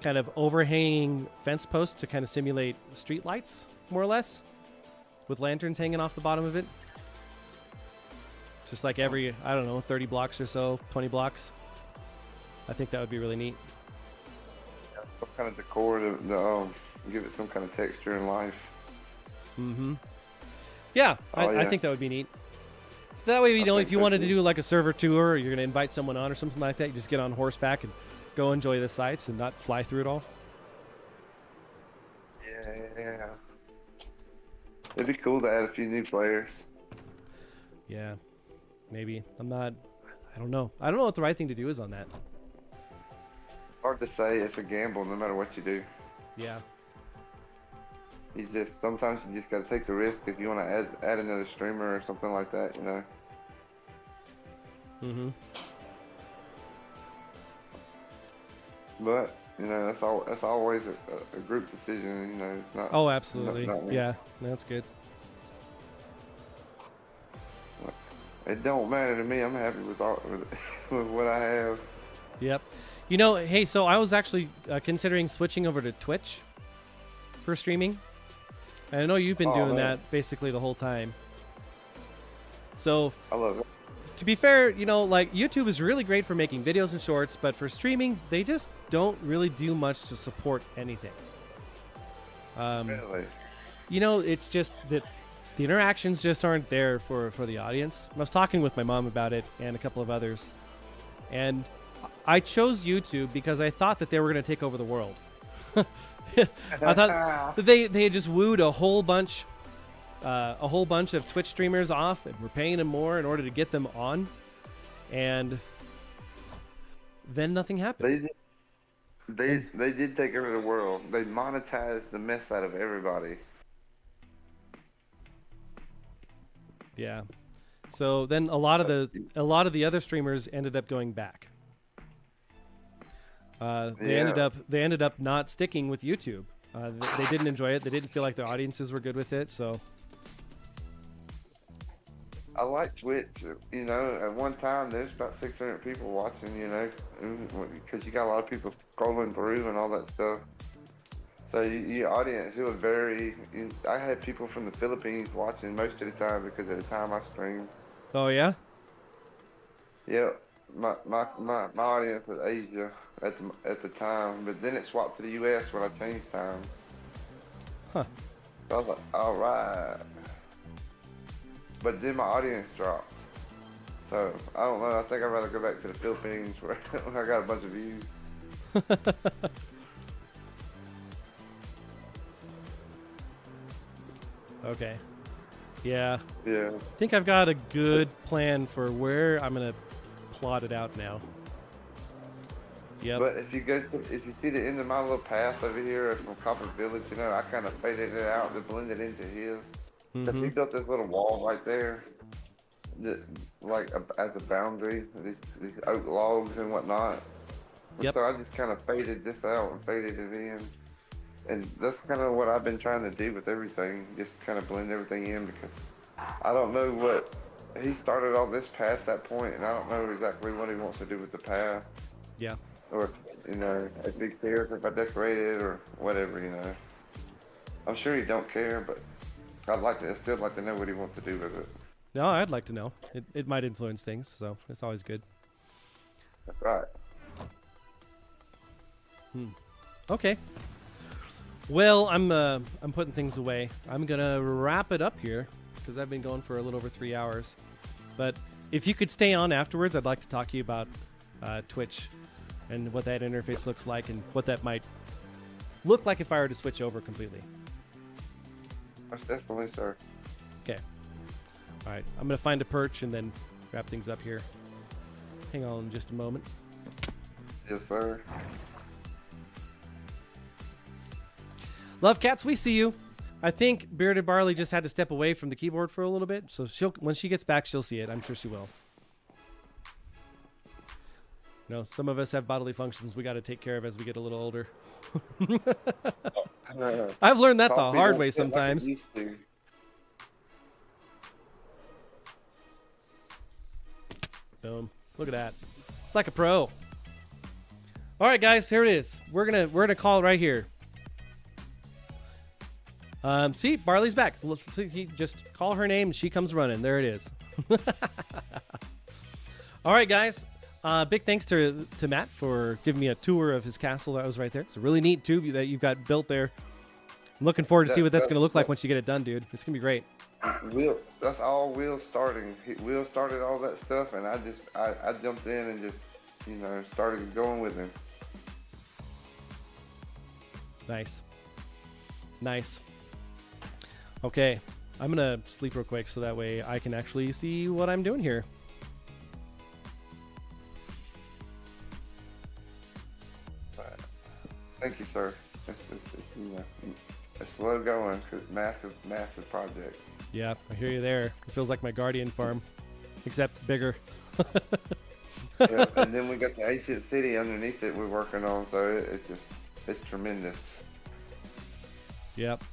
kind of overhanging fence post to kind of simulate street lights, more or less, with lanterns hanging off the bottom of it. Just like every, I don't know, 30 blocks or so, 20 blocks. I think that would be really neat. Yeah, some kind of decor to give it some kind of texture and life. Mm-hmm. Yeah, Oh, I think that would be neat. So that way, you know, if you wanted to do like a server tour, or you're going to invite someone on or something like that, you just get on horseback and go enjoy the sights and not fly through it all. Yeah. It'd be cool to add a few new players. Yeah, maybe. I don't know. I don't know what the right thing to do is on that. Hard to say. It's a gamble no matter what you do. Yeah. Sometimes you just gotta take the risk if you want to add another streamer or something like that, you know. Mm-hmm. But you know, that's always a group decision. You know, it's not. Oh, absolutely. Not me. Yeah, that's good. It don't matter to me. I'm happy with with what I have. Yep. You know, hey, so I was actually considering switching over to Twitch for streaming. And I know you've been doing that basically the whole time. So, I love it. to be fair, you know, like YouTube is really great for making videos and shorts, but for streaming, they just don't really do much to support anything. Really? You know, it's just that the interactions just aren't there for the audience. I was talking with my mom about it and a couple of others. And I chose YouTube because I thought that they were going to take over the world. I thought that they had just wooed a whole bunch of Twitch streamers off and were paying them more in order to get them on, and then nothing happened. They did take over the world. They monetized the mess out of everybody. Yeah. So then a lot of the other streamers ended up going back. They ended up not sticking with YouTube. They didn't enjoy it. They didn't feel like their audiences were good with it. So I like Twitch. You know, at one time there's about 600 people watching. You know, because you got a lot of people scrolling through and all that stuff. So your audience, it was very. I had people from the Philippines watching most of the time because at the time I streamed. Oh yeah. Yep. My audience was Asia at the time, but then it swapped to the U.S. when I changed time. Huh. So I was like, all right. But then my audience dropped. So I don't know. I think I'd rather go back to the Philippines where I got a bunch of views. Okay. Yeah. Yeah. I think I've got a good plan for where I'm gonna plot it out now. Yep. But if you see the end of my little path over here from Copper Village, you know, I kind of faded it out to blend it into his. Because he built this little wall right there, like as a boundary, these oak logs and whatnot. Yep. So I just kind of faded this out and faded it in. And that's kind of what I've been trying to do with everything, just kind of blend everything in, because I don't know what, he started all this past that point, and I don't know exactly what he wants to do with the path. Yeah. Or, you know, if he cares if I decorate it or whatever, you know. I'm sure he don't care, but I'd still like to know what he wants to do with it. No, I'd like to know. It might influence things, so it's always good. That's right. Okay. Well, I'm putting things away. I'm gonna wrap it up here. because I've been going for a little over 3 hours. But if you could stay on afterwards, I'd like to talk to you about Twitch and what that interface looks like and what that might look like if I were to switch over completely. Most definitely, sir. Okay. All right. I'm going to find a perch and then wrap things up here. Hang on just a moment. Yes, sir. Love Cats, we see you. I think Bearded Barley just had to step away from the keyboard for a little bit, so when she gets back, she'll see it. I'm sure she will. You know, some of us have bodily functions we got to take care of as we get a little older. I've learned that the hard way sometimes. Boom. Look at that. It's like a pro. All right, guys, here it is. We're gonna call it right here. See, Barley's back. Let's see, just call her name and she comes running. There it is. All right, guys. Big thanks to Matt for giving me a tour of his castle that was right there. It's a really neat tube that you've got built there. I'm looking forward to see what that's going to look like once you get it done, dude. It's going to be great. That's all Will starting. Will started all that stuff, and I jumped in and just, started going with him. Nice. Okay, I'm going to sleep real quick so that way I can actually see what I'm doing here. Thank you, sir. It's slow going, cause massive project. Yeah, I hear you there. It feels like my Guardian farm, except bigger. Yeah, and then we got the ancient city underneath it we're working on, so it's tremendous. Yep.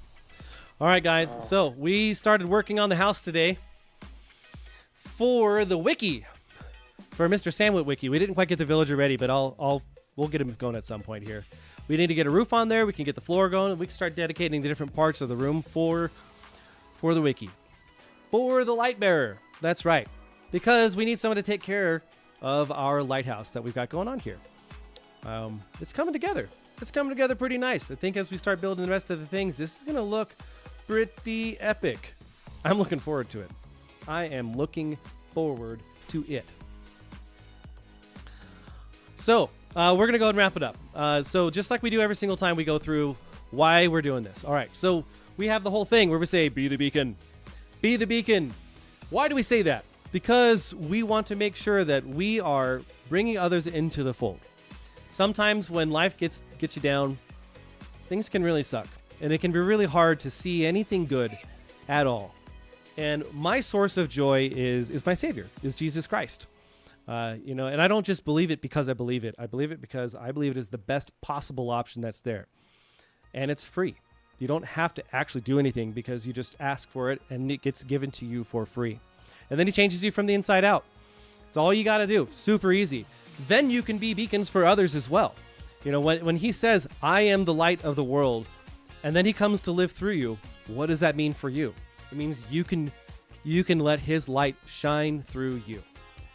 All right, guys. So we started working on the house today for the wiki, for Mr. Sandwich wiki. We didn't quite get the villager ready, but we'll get him going at some point here. We need to get a roof on there. We can get the floor going. We can start dedicating the different parts of the room for the wiki, for the Lightbearer. That's right, because we need someone to take care of our lighthouse that we've got going on here. It's coming together. It's coming together pretty nice. I think as we start building the rest of the things, this is going to look pretty epic. I'm looking forward to it. I am looking forward to it. So we're going to go ahead and wrap it up. So just like we do every single time, we go through why we're doing this. All right. So we have the whole thing where we say, be the beacon. Be the beacon. Why do we say that? Because we want to make sure that we are bringing others into the fold. Sometimes when life gets you down, things can really suck. And it can be really hard to see anything good at all. And my source of joy is my Savior, is Jesus Christ. And I don't just believe it because I believe it. I believe it because I believe it is the best possible option that's there. And it's free. You don't have to actually do anything because you just ask for it and it gets given to you for free. And then he changes you from the inside out. It's all you got to do. Super easy. Then you can be beacons for others as well. You know, when he says, I am the light of the world, and then he comes to live through you, what does that mean for you? It means you can let his light shine through you.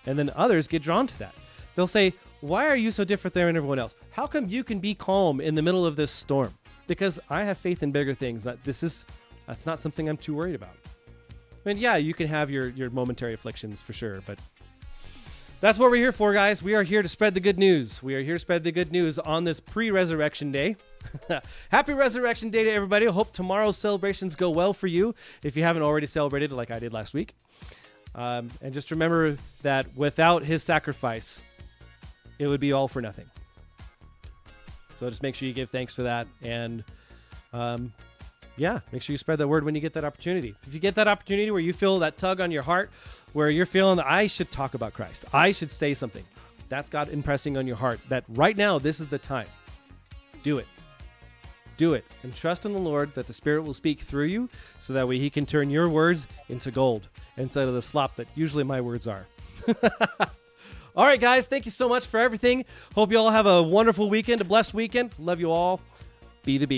And then others get drawn to that. They'll say, why are you so different than everyone else? How come you can be calm in the middle of this storm? Because I have faith in bigger things. That's not something I'm too worried about. I mean, yeah, you can have your momentary afflictions for sure, but that's what we're here for, guys. We are here to spread the good news. We are here to spread the good news on this pre-resurrection day. Happy Resurrection Day to everybody. I hope tomorrow's celebrations go well for you if you haven't already celebrated like I did last week. And just remember that without his sacrifice, it would be all for nothing. So just make sure you give thanks for that. And make sure you spread that word when you get that opportunity. If you get that opportunity where you feel that tug on your heart, where you're feeling that I should talk about Christ, I should say something, that's God impressing on your heart that right now, this is the time. Do it. Do it. And trust in the Lord that the Spirit will speak through you so that way he can turn your words into gold instead of the slop that usually my words are. All right, guys. Thank you so much for everything. Hope you all have a wonderful weekend, a blessed weekend. Love you all. Be the beacon.